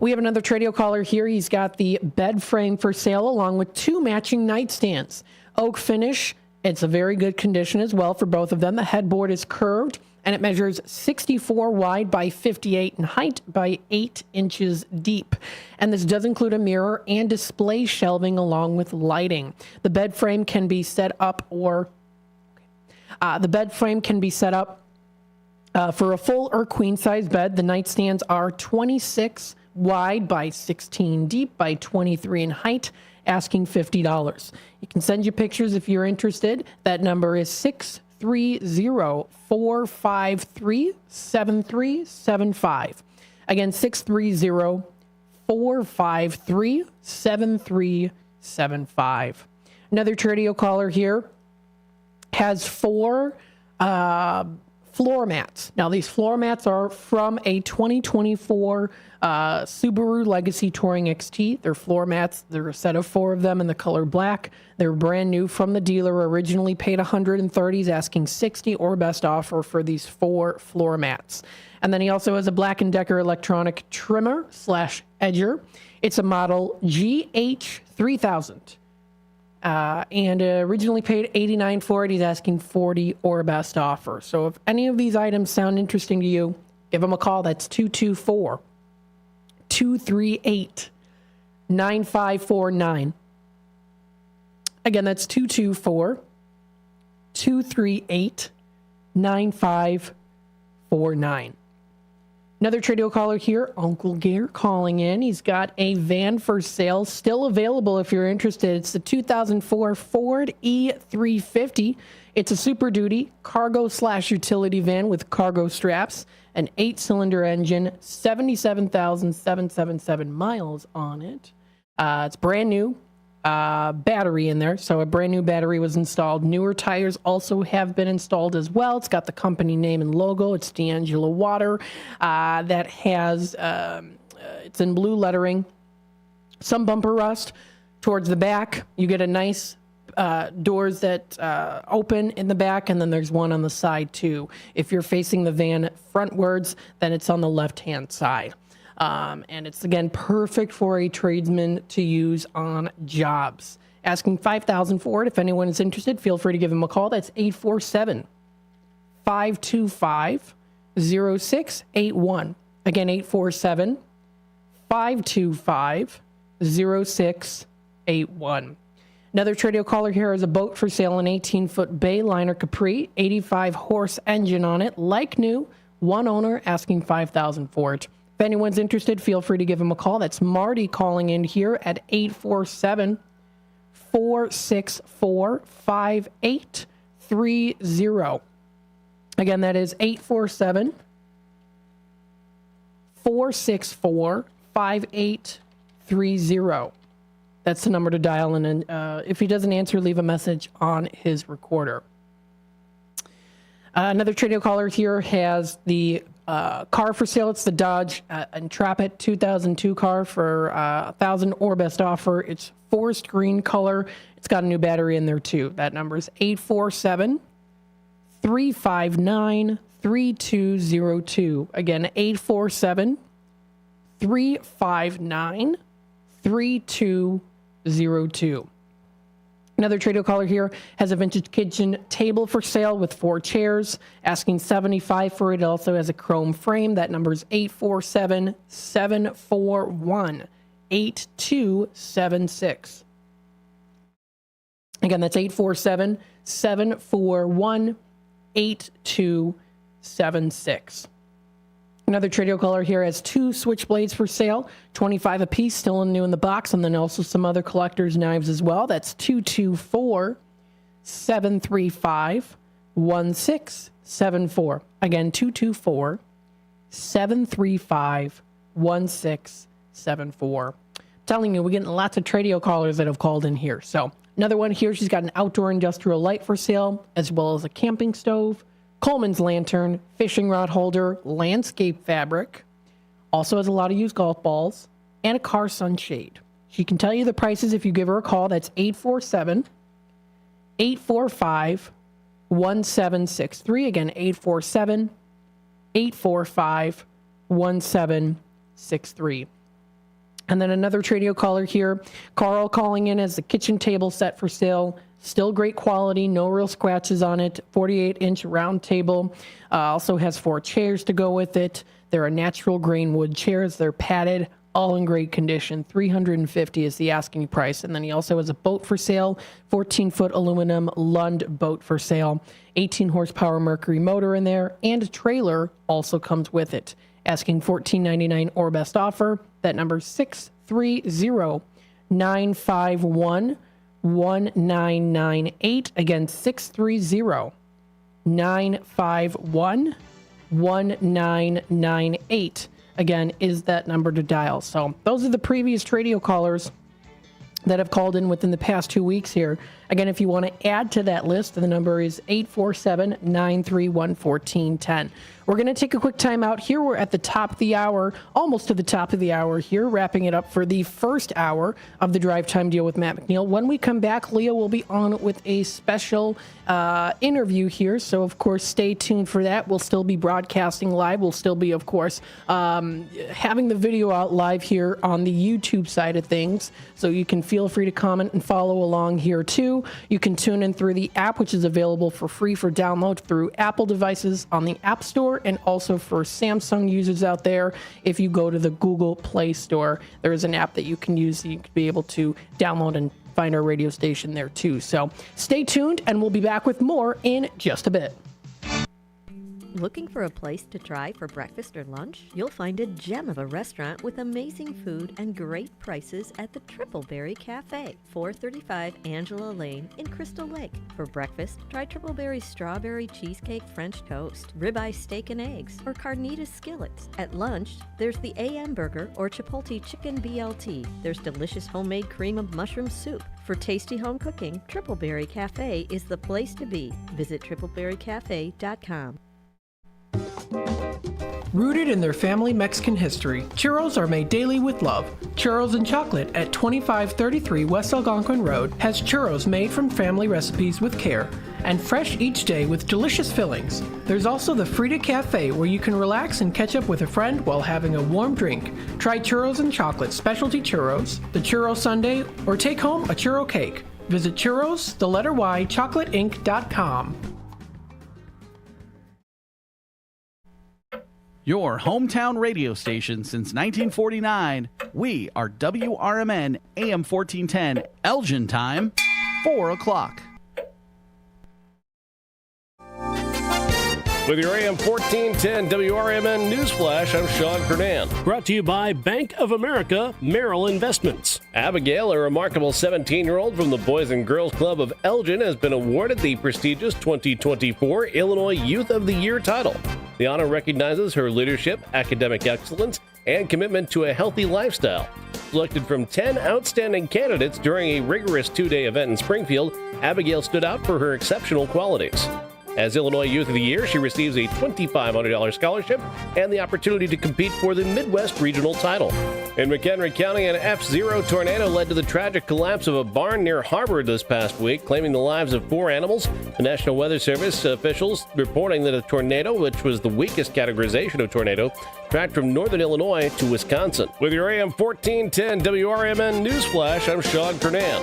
We have another Tradio caller here. He's got the bed frame for sale along with 2 matching nightstands. Oak finish. It's a very good condition as well for both of them. The headboard is curved and it measures 64 wide by 58 in height by 8 inches deep. And this does include a mirror and display shelving along with lighting. The bed frame can be set up for a full or queen size bed. The nightstands are 26 wide by 16 deep by 23 in height, asking $50. You can send you pictures if you're interested. That number is 630-453-7375. Again, 630-453-7375. Another Tradio caller here has 4 floor mats. Now, these floor mats are from a 2024 Subaru Legacy Touring XT. They're floor mats. They're a set of 4 of them in the color black. They're brand new from the dealer. Originally paid $130. He's asking $60 or best offer for these 4 floor mats. And then he also has a Black & Decker electronic trimmer / edger. It's a model GH3000. And originally paid $89 for it. He's asking $40 or best offer. So if any of these items sound interesting to you, give him a call. That's 224-238-9549. Again, that's 224-238-9549. Another Tradio caller here, Uncle Gare calling in. He's got a van for sale, still available if you're interested. It's the 2004 Ford E350. It's a Super Duty cargo / utility van with cargo straps, an 8-cylinder engine, 77,777 miles on it. It's brand new. Battery in there, so a brand new battery was installed. Newer tires also have been installed as well. It's got the company name and logo. It's D'Angelo Water. That has it's in blue lettering. Some bumper rust towards the back. You get a nice doors that open in the back, and then there's one on the side too. If you're facing the van frontwards, then it's on the left-hand side. And it's, again, perfect for a tradesman to use on jobs. Asking $5,000 for it. If anyone is interested, feel free to give him a call. That's 847-525-0681. Again, 847-525-0681. Another Tradio caller here has a boat for sale, an 18-foot Bayliner Capri, 85-horse engine on it, like new, one owner, asking $5,000 for it. If anyone's interested, feel free to give him a call. That's Marty calling in here at 847-464-5830. Again, that is 847-464-5830. That's the number to dial in. And if he doesn't answer, leave a message on his recorder. Another Tradio caller here has the car for sale. It's the Dodge Intrepid 2002 car for $1,000 or best offer. It's forest green color. It's got a new battery in there too. That number is 847-359-3202. Again, 847-359-3202. Another Tradio caller here has a vintage kitchen table for sale with 4 chairs, asking $75 for it. It also has a chrome frame. That number is 847-741-8276. Again, that's 847-741-8276. Another Tradio caller here has 2 switchblades for sale, $25 a piece, still new in the box, and then also some other collector's knives as well. That's 224-735-1674. Again, 224-735-1674. Telling you, we're getting lots of Tradio callers that have called in here. So another one here, she's got an outdoor industrial light for sale, as well as a camping stove, Coleman's lantern, fishing rod holder, landscape fabric, also has a lot of used golf balls, and a car sunshade. She can tell you the prices if you give her a call. That's 847-845-1763. Again, 847-845-1763. And then another Tradio caller here, Carl calling in as the kitchen table set for sale. Still great quality, no real scratches on it. 48-inch round table. Also has 4 chairs to go with it. They're a natural grain wood chairs. They're padded, all in great condition. $350 is the asking price. And then he also has a boat for sale, 14-foot aluminum Lund boat for sale. 18 horsepower Mercury motor in there, and a trailer also comes with it. Asking $14.99 or best offer. That number is 630-951-1998. Again, 630-951-1998. Again, is that number to dial. So those are the previous Tradio callers that have called in within the past 2 weeks here. Again, if you want to add to that list, the number is 847-931-1410. We're going to take a quick time out here. We're at the top of the hour, almost to the top of the hour here, wrapping it up for the first hour of the Drive Time Deal with Matt McNeil. When we come back, Leo will be on with a special interview here. So, of course, stay tuned for that. We'll still be broadcasting live. We'll still be, of course, having the video out live here on the YouTube side of things. So you can feel free to comment and follow along here, too. You can tune in through the app, which is available for free for download through Apple devices on the App Store, and also for Samsung users out there. If you go to the Google Play Store, there is an app that you can use. You can be able to download and find our radio station there too. So stay tuned, and we'll be back with more in just a bit. Looking for a place to try for breakfast or lunch? You'll find a gem of a restaurant with amazing food and great prices at the Tripleberry Cafe, 435 Angela Lane in Crystal Lake. For breakfast, try Tripleberry's strawberry cheesecake French toast, ribeye steak and eggs, or carnitas skillets. At lunch, there's the AM burger or Chipotle chicken BLT. There's delicious homemade cream of mushroom soup. For tasty home cooking, Tripleberry Cafe is the place to be. Visit tripleberrycafe.com. Rooted in their family Mexican history, churros are made daily with love. Churros and Chocolate at 2533 West Algonquin Road has churros made from family recipes with care and fresh each day with delicious fillings. There's also the Frida Cafe, where you can relax and catch up with a friend while having a warm drink. Try Churros and Chocolate specialty churros, the churro sundae, or take home a churro cake. Visit churros, the letter Y, chocolateinc.com. Your hometown radio station since 1949. We are WRMN AM 1410, Elgin time, 4 o'clock. With your AM 1410 WRMN Newsflash, I'm Sean Kernan. Brought to you by Bank of America Merrill Investments. Abigail, a remarkable 17-year-old from the Boys and Girls Club of Elgin, has been awarded the prestigious 2024 Illinois Youth of the Year title. The honor recognizes her leadership, academic excellence, and commitment to a healthy lifestyle. Selected from 10 outstanding candidates during a rigorous 2-day event in Springfield, Abigail stood out for her exceptional qualities. As Illinois Youth of the Year, she receives a $2,500 scholarship and the opportunity to compete for the Midwest Regional title. In McHenry County, an F0 tornado led to the tragic collapse of a barn near Harvard this past week, claiming the lives of 4 animals. The National Weather Service officials reporting that a tornado, which was the weakest categorization of tornado, tracked from northern Illinois to Wisconsin. With your AM 1410 WRMN Newsflash, I'm Sean Kernan.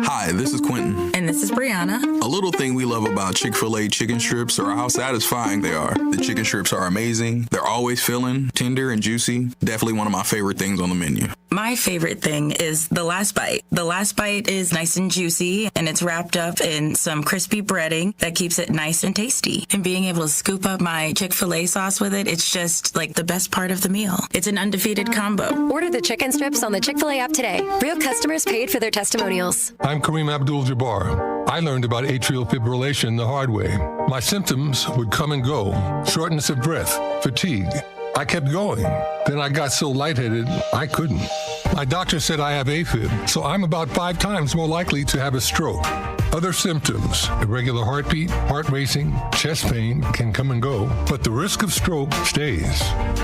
Hi, this is Quentin. And this is Brianna. A little thing we love about Chick-fil-A chicken strips are how satisfying they are. The chicken strips are amazing. They're always filling, tender, and juicy. Definitely one of my favorite things on the menu. My favorite thing is the last bite. The last bite is nice and juicy, and it's wrapped up in some crispy breading that keeps it nice and tasty. And being able to scoop up my Chick-fil-A sauce with it, it's just like the best part of the meal. It's an undefeated combo. Order the chicken strips on the Chick-fil-A app today. Real customers paid for their testimonials. I'm Kareem Abdul-Jabbar. I learned about atrial fibrillation the hard way. My symptoms would come and go. Shortness of breath, fatigue. I kept going. Then I got so lightheaded, I couldn't. My doctor said I have AFib, so I'm about 5 times more likely to have a stroke. Other symptoms, irregular heartbeat, heart racing, chest pain can come and go, but the risk of stroke stays.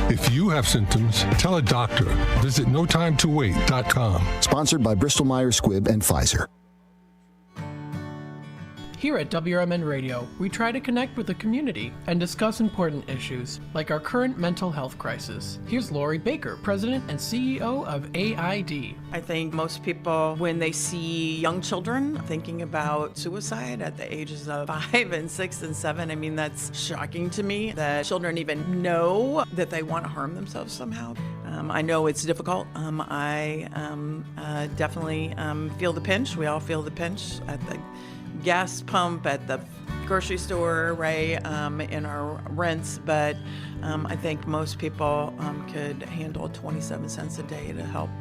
If you have symptoms, tell a doctor. Visit notimetowait.com. Sponsored by Bristol Myers Squibb and Pfizer. Here at WRMN Radio, we try to connect with the community and discuss important issues, like our current mental health crisis. Here's Lori Baker, President and CEO of AID. I think most people, when they see young children thinking about suicide at the ages of 5 and 6 and 7, I mean, that's shocking to me that children even know that they want to harm themselves somehow. I know it's difficult. I definitely feel the pinch. We all feel the pinch at the gas pump, at the grocery store, right, in our rents, but I think most people could handle 27 cents a day to help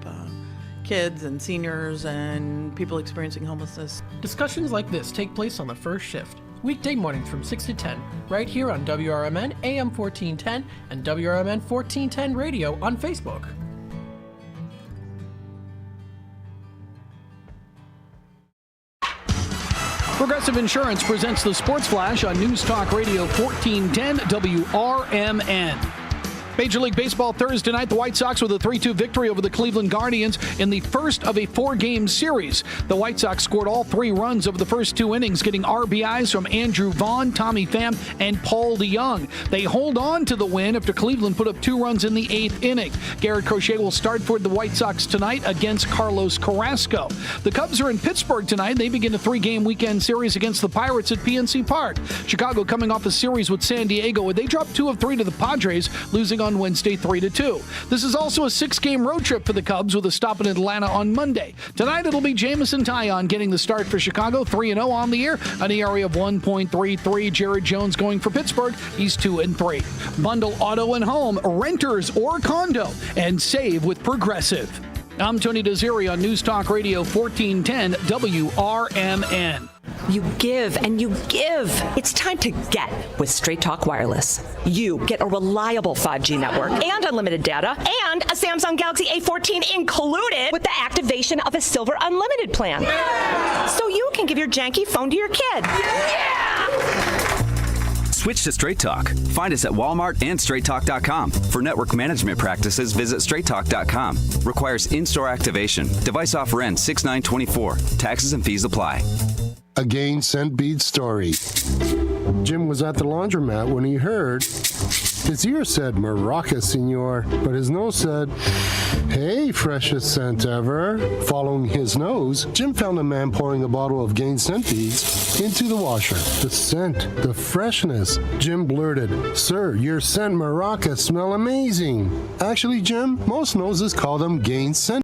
kids and seniors and people experiencing homelessness. Discussions like this take place on the first shift, weekday mornings from 6 to 10, right here on WRMN AM 1410 and WRMN 1410 Radio on Facebook. Progressive Insurance presents the Sports Flash on News Talk Radio 1410 WRMN. Major League Baseball Thursday night, the White Sox with a 3-2 victory over the Cleveland Guardians in the first of a 4-game series. The White Sox scored all 3 runs over the first 2 innings, getting RBIs from Andrew Vaughn, Tommy Pham, and Paul DeJong. They hold on to the win after Cleveland put up 2 runs in the 8th inning. Garrett Crochet will start for the White Sox tonight against Carlos Carrasco. The Cubs are in Pittsburgh tonight. They begin a 3-game weekend series against the Pirates at PNC Park. Chicago coming off a series with San Diego, where they dropped 2 of 3 to the Padres, losing on Wednesday 3-2. This is also a 6-game road trip for the Cubs with a stop in Atlanta on Monday. Tonight it'll be Jamison Taillon getting the start for Chicago, 3-0 on the year, an ERA of 1.33. Jared Jones going for Pittsburgh, he's 2-3. Bundle auto and home, renters or condo, and save with Progressive. I'm Tony Desiri on News Talk Radio 1410 WRMN. You give and you give. It's time to get with Straight Talk Wireless. You get a reliable 5G network and unlimited data and a Samsung Galaxy A14 included with the activation of a Silver Unlimited plan. Yeah! So you can give your janky phone to your kid. Yeah! Switch to Straight Talk. Find us at Walmart and StraightTalk.com. For network management practices, visit StraightTalk.com. Requires in-store activation. Device off Wrmn 6924. Taxes and fees apply. A Gain Scent Bead story. Jim was at the laundromat when he heard his ear said Maraca, senor, but his nose said, hey, freshest scent ever. Following his nose, Jim found a man pouring a bottle of Gain Scent Beads into the washer. The scent, the freshness. Jim blurted, sir, your scent Maraca smell amazing. Actually, Jim, most noses call them Gain Scent.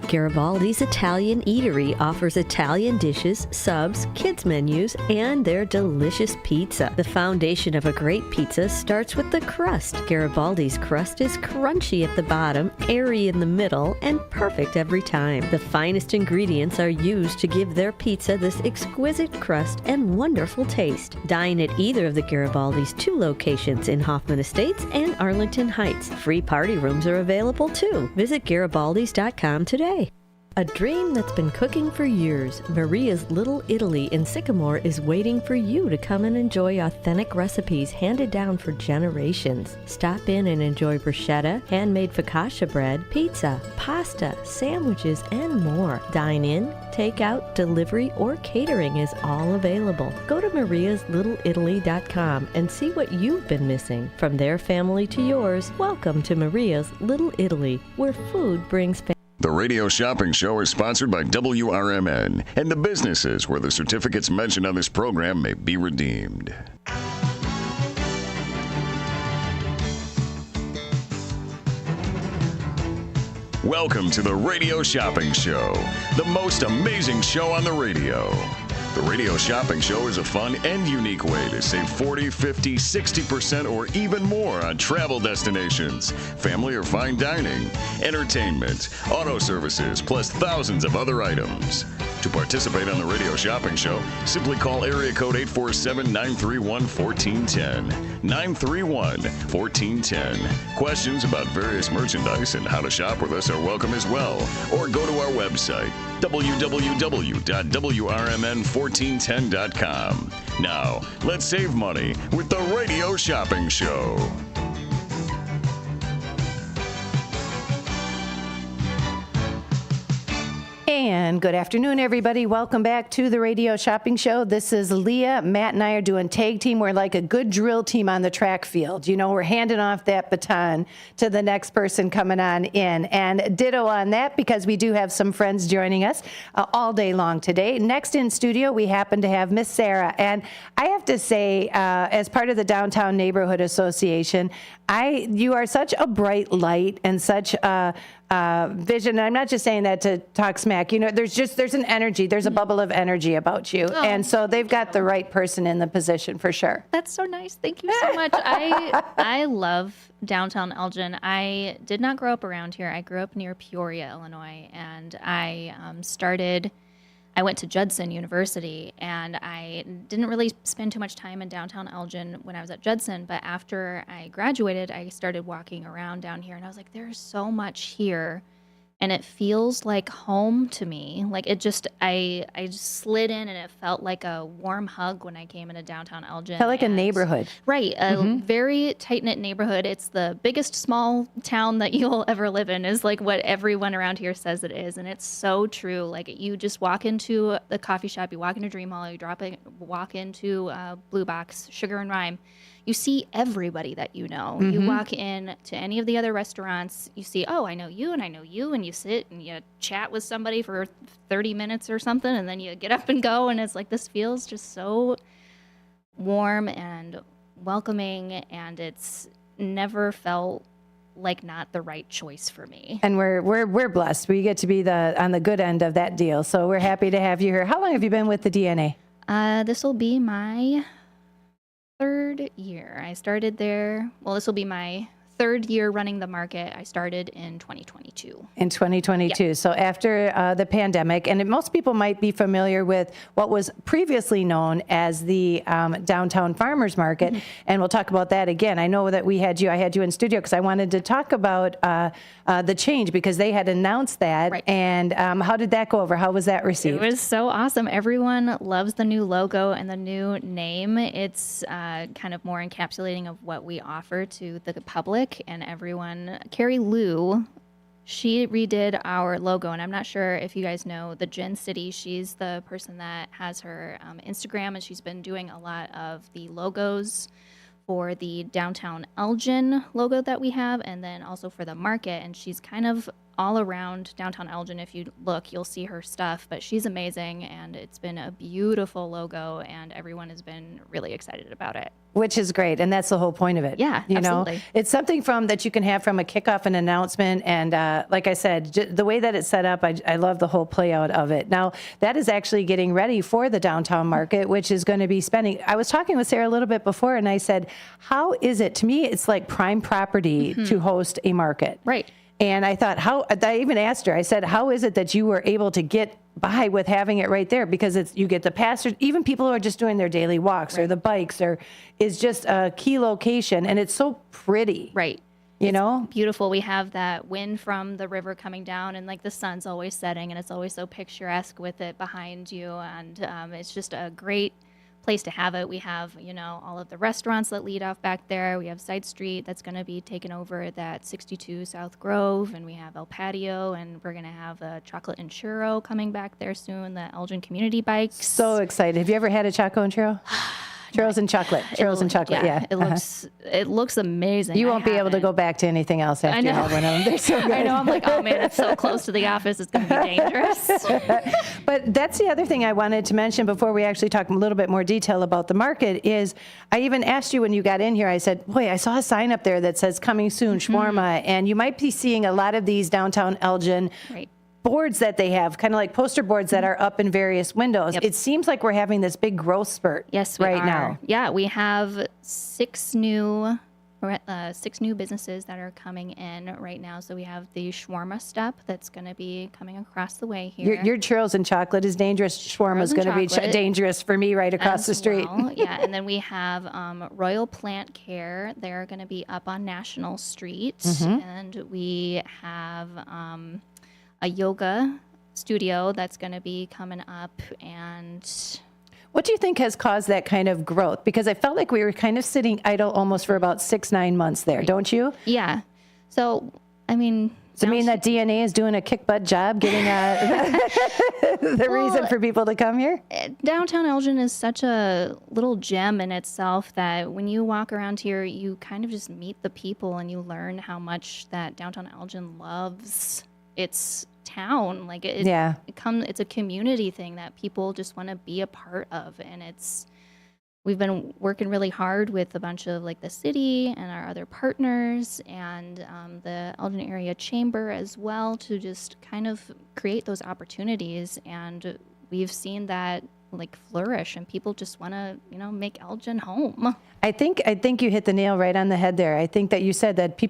Garibaldi's Italian Eatery offers Italian dishes, subs, kids menus, and their delicious pizza. The foundation of a great pizza starts with the crust. Garibaldi's crust is crunchy at the bottom, airy in the middle, and perfect every time. The finest ingredients are used to give their pizza this exquisite crust and wonderful taste. Dine at either of the Garibaldi's 2 locations in Hoffman Estates and Arlington Heights. Free party rooms are available too. Visit Garibaldis.com today. A dream that's been cooking for years, Maria's Little Italy in Sycamore is waiting for you to come and enjoy authentic recipes handed down for generations. Stop in and enjoy bruschetta, handmade focaccia bread, pizza, pasta, sandwiches, and more. Dine in, take out, delivery, or catering is all available. Go to mariaslittle.italy.com and see what you've been missing. From their family to yours, welcome to Maria's Little Italy, where food brings family. The Radio Shopping Show is sponsored by WRMN and the businesses where the certificates mentioned on this program may be redeemed. Welcome to the Radio Shopping Show, the most amazing show on the radio. The Radio Shopping Show is a fun and unique way to save 40, 50, 60% or even more on travel destinations, family or fine dining, entertainment, auto services, plus thousands of other items. To participate on the Radio Shopping Show, simply call area code 847-931-1410. 931-1410. Questions about various merchandise and how to shop with us are welcome as well. Or go to our website, www.WRMN1410.com. Now, let's save money with the Radio Shopping Show. And And good afternoon, everybody. Welcome back to the Radio Shopping Show. This is Leah. Matt and I are doing tag team. We're like a good drill team on the track field. You know, we're handing off that baton to the next person coming on in. And ditto on that, because we do have some friends joining us all day long today. Next in studio, we happen to have Miss Sarah. And I have to say, as part of the Downtown Neighborhood Association, you are such a bright light and such a vision. And I'm not just saying that to talk smack. You know, there's an energy. There's a bubble of energy about you. Oh, and so they've got the right person in the position for sure. That's so nice. Thank you so much. I love downtown Elgin. I did not grow up around here. I grew up near Peoria, Illinois, and I went to Judson University, and I didn't really spend too much time in downtown Elgin when I was at Judson, but after I graduated, I started walking around down here, and I was like, there's so much here, and it feels like home to me. Like, I just slid in, and it felt like a warm hug when I came into downtown Elgin. Felt like a neighborhood. Right, a very tight-knit neighborhood. It's the biggest small town that you'll ever live in, is like what everyone around here says it is, and it's so true. Like, you just walk into the coffee shop, you walk into Dream Hall, you walk into Blue Box, Sugar and Rhyme, you see everybody that you know. You walk in to any of the other restaurants, you see, oh, I know you, and you sit and you chat with somebody for 30 minutes or something, and then you get up and go, and it's like, this feels just so warm and welcoming, and it's never felt like not the right choice for me. And we're blessed. We get to be on the good end of that deal. So we're happy to have you here. How long have you been with the DNA? This will be my third year. I started there. Well, this will be my third year running the market. I started in 2022. In 2022. Yeah. So after the pandemic, and most people might be familiar with what was previously known as the Downtown Farmers Market, and we'll talk about that again. I know that I had you in studio because I wanted to talk about the change, because they had announced that. Right. And how did that go over? How was that received? It was so awesome. Everyone loves the new logo and the new name. It's kind of more encapsulating of what we offer to the public and everyone. Carrie Lou, she redid our logo, and I'm not sure if you guys know the Gin City. She's the person that has her Instagram, and she's been doing a lot of the logos for the Downtown Elgin logo that we have, and then also for the market. And she's kind of all around Downtown Elgin. If you look, you'll see her stuff, but she's amazing, and it's been a beautiful logo, and everyone has been really excited about it. Which is great, and that's the whole point of it. Yeah, you absolutely. know, it's something that you can have from a kickoff and announcement, and like I said, the way that it's set up, I love the whole play out of it. Now, that is actually getting ready for the downtown market, which is going to be spending. I was talking with Sarah a little bit before, and I said, how is it? To me, it's like prime property to host a market. Right. And I thought, I even asked her, I said, how is it that you were able to get by with having it right there? Because you get the passers, even people who are just doing their daily walks or the bikes, is just a key location, and it's so pretty. Right. You know? Beautiful. We have that wind from the river coming down, and like the sun's always setting, and it's always so picturesque with it behind you, and it's just a great place to have it. We have, all of the restaurants that lead off back there. We have Side Street that's going to be taken over, that 62 South Grove, and we have El Patio, and we're going to have a chocolate and churro coming back there soon, the Elgin Community Bikes. So excited. Have you ever had a choco and churro? Churros and chocolate. Churros and chocolate, yeah. It looks amazing. You won't be able to go back to anything else after you have one of them. They're so good. I know. I'm like, oh man, it's so close to the office. It's going to be dangerous. But that's the other thing I wanted to mention before we actually talk a little bit more detail about the market is I even asked you when you got in here, I said, boy, I saw a sign up there that says coming soon, shawarma. And you might be seeing a lot of these downtown Elgin boards that they have, kind of like poster boards that are up in various windows. It seems like we're having this big growth spurt right now. Yeah, we have six new businesses that are coming in right now. So we have the shawarma step that's going to be coming across the way here. Your churros and chocolate is dangerous. Shawarma is going to be dangerous for me right across the street. Well. Yeah, and then we have Royal Plant Care. They're going to be up on National Street. And we have a yoga studio that's going to be coming up. And what do you think has caused that kind of growth? Because I felt like we were kind of sitting idle almost for about 6-9 months there, don't you? Yeah. So, I mean, Does it mean that DNA is doing a kick butt job getting the reason for people to come here? Downtown Elgin is such a little gem in itself that when you walk around here, you kind of just meet the people and you learn how much that downtown Elgin loves its town. Like it's a community thing that people just want to be a part of, and we've been working really hard with a bunch of like the city and our other partners and the Elgin Area Chamber as well to just kind of create those opportunities. And we've seen that like flourish, and people just want to, make Elgin home. I think you hit the nail right on the head there. I think that you said that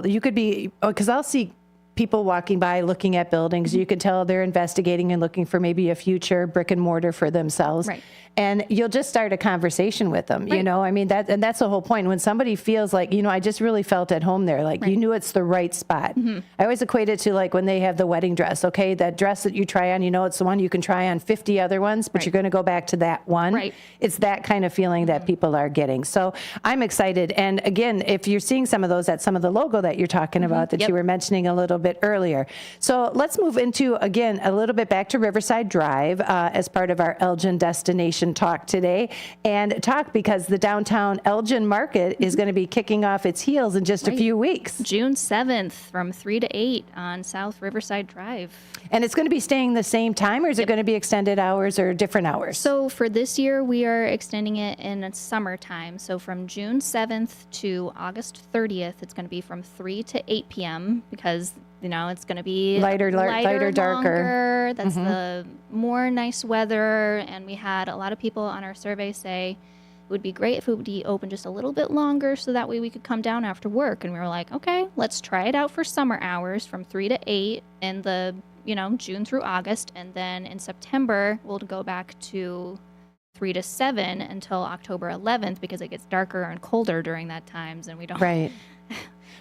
you could be, because I'll see people walking by looking at buildings. You can tell they're investigating and looking for maybe a future brick and mortar for themselves. Right. And you'll just start a conversation with them, I mean, that's the whole point. When somebody feels like, I just really felt at home there, like you knew it's the right spot. I always equate it to like when they have the wedding dress, okay, that dress that you try on, it's the one you can try on 50 other ones, but you're going to go back to that one. Right. It's that kind of feeling that people are getting. So I'm excited. And again, if you're seeing some of those, that's some of the logo that you're talking about that you were mentioning a little bit earlier. So let's move into, again, a little bit back to Riverside Drive as part of our Elgin Destination Talk today, and talk because the downtown Elgin Market is going to be kicking off its heels in just a few weeks. June 7th from 3 to 8 on South Riverside Drive. And it's going to be staying the same time, or is it going to be extended hours or different hours? So for this year, we are extending it in summertime. So from June 7th to August 30th, it's going to be from 3 to 8 p.m. because it's going to be lighter, darker. Longer. That's the more nice weather. And we had a lot of people on our survey say it would be great if it would be open just a little bit longer so that way we could come down after work. And we were like, okay, let's try it out for summer hours from 3 to 8 in the, June through August. And then in September, we'll go back to 3 to 7 until October 11th because it gets darker and colder during that times and we don't. Right.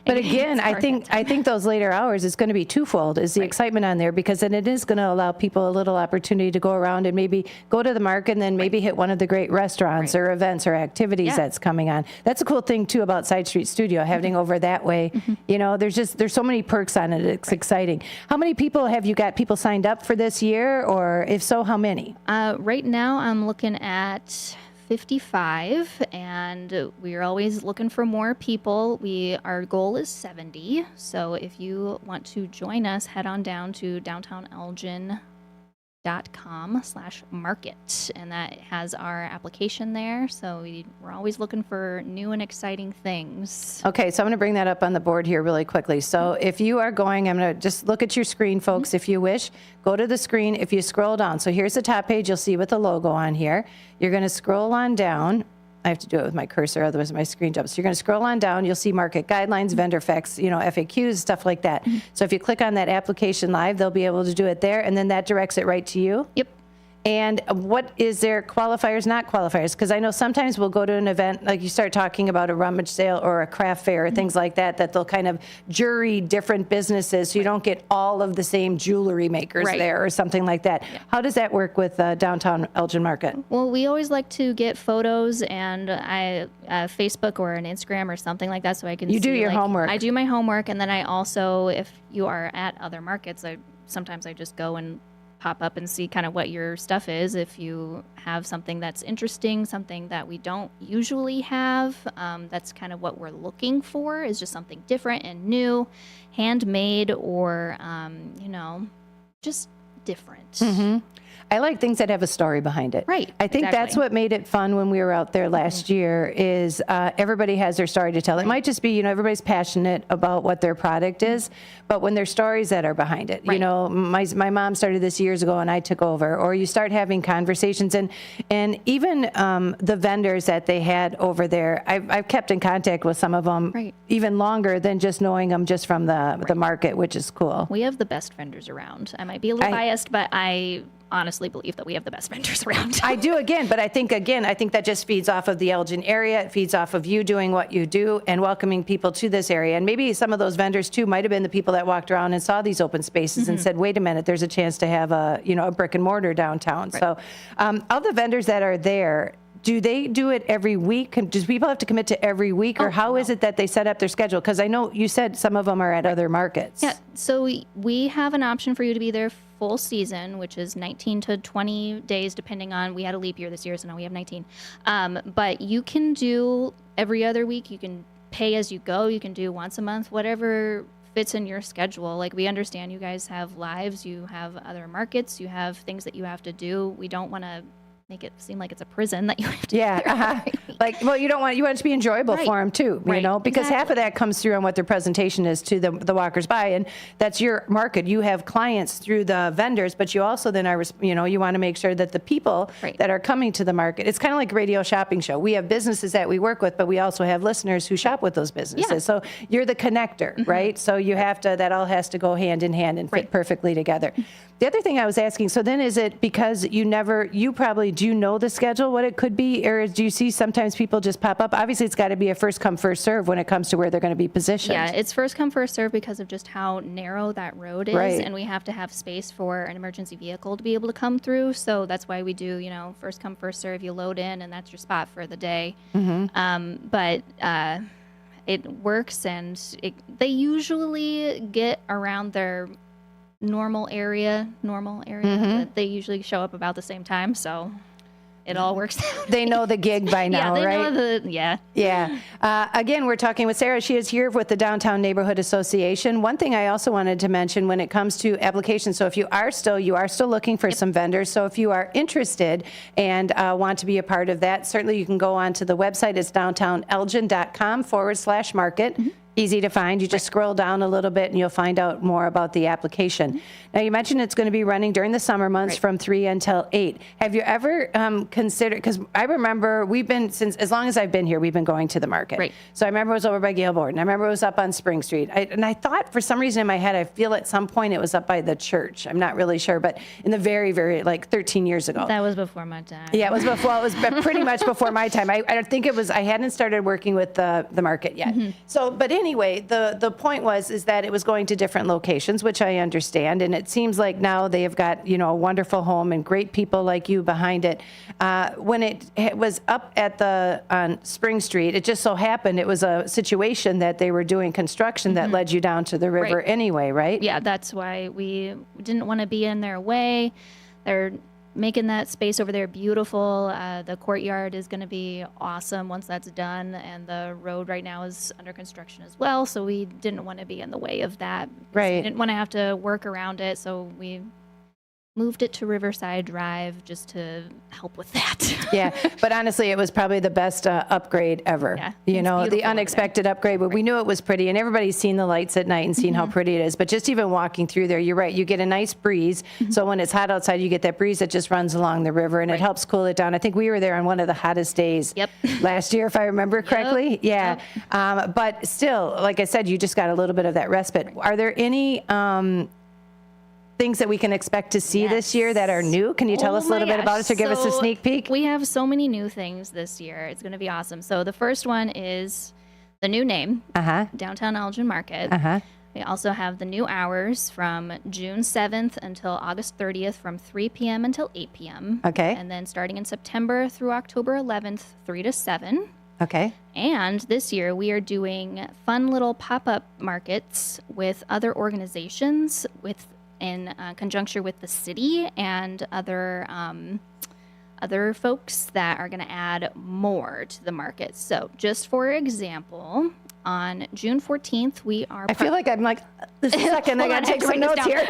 But again, I think those later hours is going to be twofold is the excitement on there, because then it is going to allow people a little opportunity to go around and maybe go to the market and then maybe hit one of the great restaurants or events or activities that's coming on. That's a cool thing too about Side Street Studio, having over that way. There's so many perks on it. It's exciting. How many people have you got people signed up for this year, or if so, how many? Right now I'm looking at 55, and we're always looking for more people. Our goal is 70. So if you want to join us, head on down to downtownelgin.com/market, and that has our application there. So we're always looking for new and exciting things. Okay, so I'm going to bring that up on the board here really quickly. So if you are going, I'm going to just look at your screen, folks, if you wish. Go to the screen. If you scroll down, so here's the top page, you'll see with the logo on here. You're going to scroll on down. I have to do it with my cursor, otherwise my screen jumps. So you're going to scroll on down. You'll see market guidelines, vendor facts, FAQs, stuff like that. So if you click on that application live, they'll be able to do it there, and then that directs it right to you. Yep. And what is there qualifiers, not qualifiers? Because I know sometimes we'll go to an event, like you start talking about a rummage sale or a craft fair or things like that, that they'll kind of jury different businesses so you don't get all of the same jewelry makers there or something like that. Yeah. How does that work with downtown Elgin Market? Well, we always like to get photos and Facebook or an Instagram or something like that so I can You do your homework. I do my homework, and then I also, if you are at other markets, sometimes I just go and pop up and see kind of what your stuff is. If you have something that's interesting, something that we don't usually have, that's kind of what we're looking for, is just something different and new, handmade, or, just different. Mm-hmm. I like things that have a story behind it. Right. I think that's what made it fun when we were out there last year is everybody has their story to tell. It might just be, everybody's passionate about what their product is, but when there's stories that are behind it, my mom started this years ago and I took over, or you start having conversations and even the vendors that they had over there, I've kept in contact with some of them even longer than just knowing them just from the market, which is cool. We have the best vendors around. I might be a little biased, but I honestly believe that we have the best vendors around. I do but I think that just feeds off of the Elgin area. It feeds off of you doing what you do and welcoming people to this area. And maybe some of those vendors too might have been the people that walked around and saw these open spaces and said, wait a minute, there's a chance to have a brick and mortar downtown. So all the vendors that are there, do they do it every week? Do people have to commit to every week, or how is it that they set up their schedule? Because I know you said some of them are at other markets. Yeah, so we have an option for you to be there full season, which is 19 to 20 days, depending on, we had a leap year this year, so now we have 19. But you can do every other week. You can pay as you go. You can do once a month, whatever fits in your schedule. Like, we understand you guys have lives, you have other markets, you have things that you have to do. We don't want to make it seem like it's a prison that you have to Like, well, you want it to be enjoyable Right. for them too, you Right. know, because half of that comes through on what their presentation is to the walkers by, and that's your market. You have clients through the vendors, but you also then are, you want to make sure that the people that are coming to the market, it's kind of like a radio shopping show. We have businesses that we work with, but we also have listeners who shop with those businesses. Yeah. So you're the connector, right? So you have to, that all has to go hand in hand and fit perfectly together. The other thing I was asking, so then is it because you probably do know the schedule, what it could be, or do you see sometimes people just pop up? Obviously, it's got to be a first come, first serve when it comes to where they're going to be positioned. Yeah, it's first come, first serve because of just how narrow that road is, Right. and we have to have space for an emergency vehicle to be able to come through. So that's why we do, first come, first serve. You load in, and that's your spot for the day. But it works, and they usually get around their normal area. They usually show up about the same time, so it all works out. They know the gig by now, yeah, they right? know Yeah. Again, we're talking with Sarah. She is here with the Downtown Neighborhood Association. One thing I also wanted to mention when it comes to applications, so if you are still looking for some vendors, so if you are interested and want to be a part of that, certainly you can go on to the website. It's downtownelgin.com/market. Easy to find. You just scroll down a little bit and you'll find out more about the application. Now, you mentioned it's going to be running during the summer months from 3 until 8. Have you ever considered, because I remember since as long as I've been here, we've been going to the market. Right. So I remember it was over by Gale Borden. I remember it was up on Spring Street. And I thought for some reason in my head, I feel at some point it was up by the church. I'm not really sure, but in the very, very, 13 years ago. That was before my time. Yeah, it was pretty much before my time. I think I hadn't started working with the market yet. So, but anyway, the point is that it was going to different locations, which I understand. And it seems like now they have got, a wonderful home and great people like you behind it. When it was up on Spring Street, it just so happened it was a situation that they were doing construction that led you down to the river anyway, right? Yeah, that's why we didn't want to be in their way. They're making that space over there beautiful. The courtyard is going to be awesome once that's done, and the road right now is under construction as well, so we didn't want to be in the way of that. Right. We didn't want to have to work around it, so we moved it to Riverside Drive just to help with that. Yeah, but honestly, it was probably the best upgrade ever. Yeah, the unexpected upgrade, but we knew it was pretty, and everybody's seen the lights at night and seen how pretty it is. But just even walking through there, you're right, you get a nice breeze. So when it's hot outside, you get that breeze that just runs along the river, and it helps cool it down. I think we were there on one of the hottest days last year, if I remember correctly. Yeah, but still, like I said, you just got a little bit of that respite. Are there any things that we can expect to see this year that are new? Can you tell us a little bit about it or give us a sneak peek? We have so many new things this year. It's going to be awesome. So the first one is the new name, Downtown Elgin Market. We also have the new hours from June 7th until August 30th from 3 p.m. until 8 p.m. Okay. And then starting in September through October 11th, 3 to 7. Okay. And this year we are doing fun little pop-up markets with other organizations in conjunction with the city and other folks that are going to add more to the market. So just for example, on June 14th, we are... I feel like I'm this is a second, I got to take some notes here.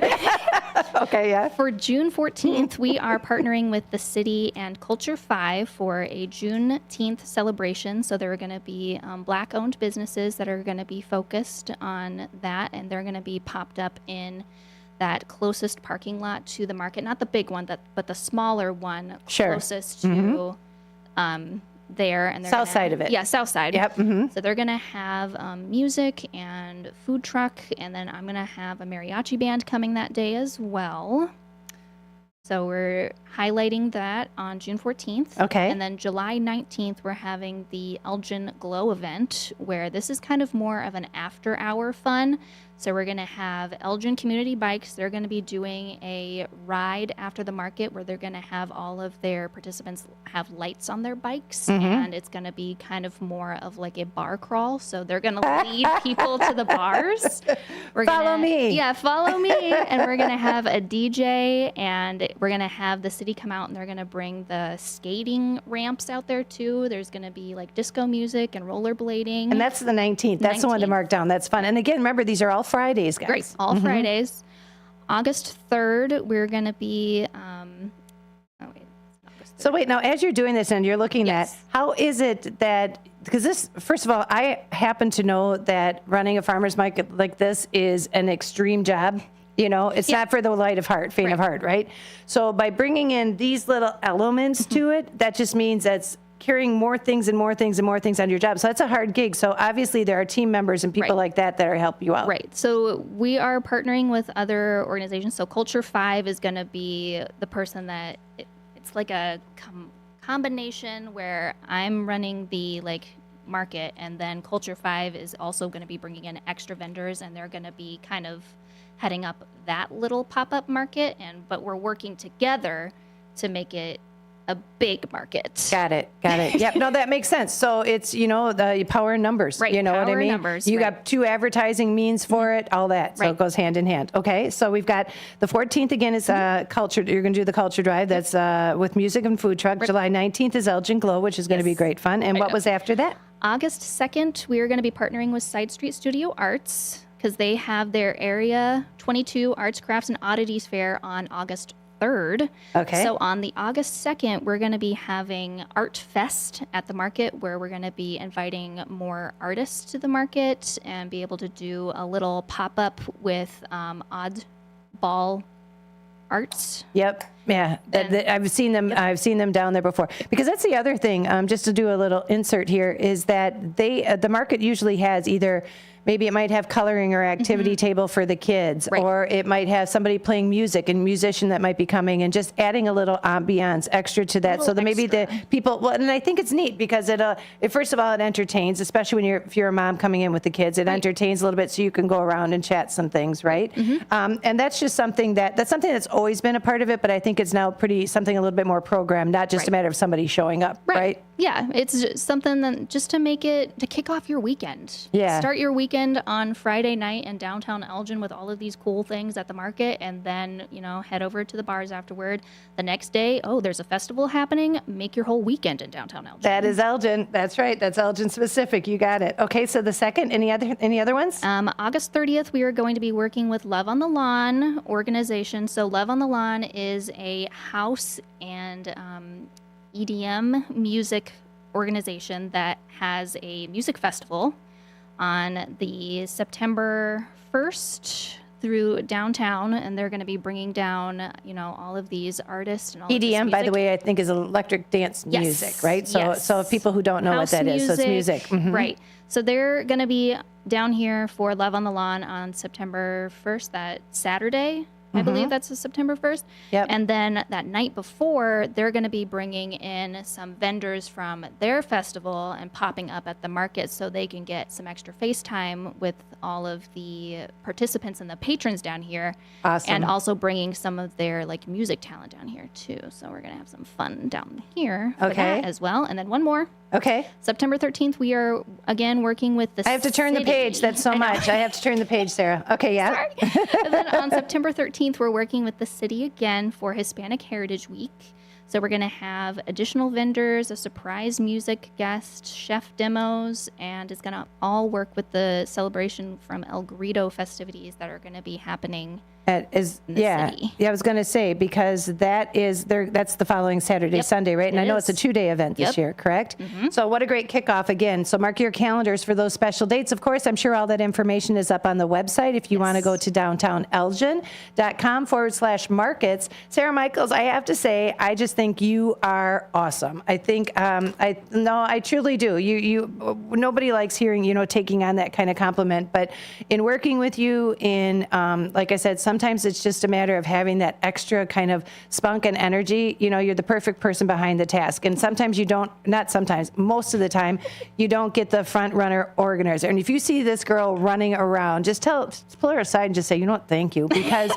Okay, yeah. For June 14th, we are partnering with the city and Culture 5 for a Juneteenth celebration. So there are going to be Black-owned businesses that are going to be focused on that, and they're going to be popped up in that closest parking lot to the market, not the big one, but the smaller one closest to there. And south side of it. Yeah, south side. Yep. So they're going to have music and food truck, and then I'm going to have a mariachi band coming that day as well. So we're highlighting that on June 14th. Okay. And then July 19th, we're having the Elgin Glow event, where this is kind of more of an after-hour fun. So we're going to have Elgin Community Bikes. They're going to be doing a ride after the market where they're going to have all of their participants have lights on their bikes. And it's going to be kind of more of like a bar crawl. So they're going to lead people to the bars. Follow me. Yeah, follow me. And we're going to have a DJ, and we're going to have the city come out, and they're going to bring the skating ramps out there too. There's going to be like disco music and rollerblading. And that's the 19th. That's the one to mark down. That's fun. And again, remember, these are all Fridays, guys. Great. All Fridays. August 3rd, we're going to be, So wait, now as you're doing this and you're looking at, how is it that, because this, first of all, I happen to know that running a farmer's market like this is an extreme job. You know, it's not for the light of heart, faint of heart, right? So by bringing in these little elements to it, that just means that's carrying more things and more things and more things on your job. So that's a hard gig. So obviously there are team members and people like that are helping you out. Right. So we are partnering with other organizations. So Culture 5 is going to be the person that, it's like a combination where I'm running the market, and then Culture 5 is also going to be bringing in extra vendors, and they're going to be kind of heading up that little pop-up market. But we're working together to make it a big market. Got it. Yep. No, that makes sense. So it's, the power in numbers. Right. You know what I Power in mean? numbers, You right. got 2 advertising means for it, all that. So it goes hand in hand. Okay. So we've got the 14th again is culture. You're going to do the culture drive. That's with music and food truck. July 19th is Elgin Glow, which is going to be great fun. And what was after that? August 2nd, we are going to be partnering with Side Street Studio Arts because they have their Area 22 Arts, Crafts, and Oddities Fair on August 3rd. Okay. So on the August 2nd, we're going to be having Art Fest at the market, where we're going to be inviting more artists to the market and be able to do a little pop-up with oddball arts. Yep. Yeah. I've seen them. I've seen them down there before. Because that's the other thing. Just to do a little insert here is that the market usually has either. Maybe it might have coloring or activity table for the kids, or it might have somebody playing music and musician that might be coming, and just adding a little ambiance extra to that, so that maybe the people. Well, and I think it's neat because it first of all it entertains, especially if you're a mom coming in with the kids. It entertains a little bit, so you can go around and chat some things, right? And that's just something that's always been a part of it, but I think it's now something a little bit more programmed, not just a matter of somebody showing up, right? Yeah, it's just something that just to kick off your weekend. Yeah. Start your weekend on Friday night in downtown Elgin with all of these cool things at the market, and then, head over to the bars afterward. The next day, there's a festival happening. Make your whole weekend in downtown Elgin. That is Elgin. That's right. That's Elgin specific. You got it. Okay, so the second, any other ones? August 30th, we are going to be working with Love on the Lawn organization. So Love on the Lawn is a house and EDM music organization that has a music festival on the September 1st through downtown, and they're going to be bringing down, all of these artists and all of this EDM, by the music. way, I think is electric dance music, right? So if people who don't know House what that is, so it's music. Right. So they're going to be down here for Love on the Lawn on September 1st, that Saturday. I believe that's September 1st. Yep. And then that night before, they're going to be bringing in some vendors from their festival and popping up at the market so they can get some extra face time with all of the participants and the patrons down here. Awesome. And also bringing some of their music talent down here too. So we're going to have some fun down here for that as well. And then one more. Okay. September 13th, we are again working with the I have to turn the page. That's so much. I have to turn the page, Sarah. Okay, yeah. Sorry. And then on September 13th, we're working with the city again for Hispanic Heritage Week. So we're going to have additional vendors, a surprise music guest, chef demos, and it's going to all work with the celebration from El Grito festivities that are going to be happening in the city. I was going to say, because that's the following Saturday, Sunday, right? And I know it's a 2-day event this year, correct? So what a great kickoff again. So mark your calendars for those special dates. Of course, I'm sure all that information is up on the website if you want to go to downtownelgin.com/markets. Sarah Michaels, I have to say, I just think you are awesome. I think, I truly do. Nobody likes hearing, taking on that kind of compliment, but in working with you like I said, sometimes sometimes it's just a matter of having that extra kind of spunk and energy. You know, you're the perfect person behind the task. And sometimes you don't, not sometimes, most of the time, you don't get the front runner organizer. And if you see this girl running around, just pull her aside and just say, you know what, thank you, because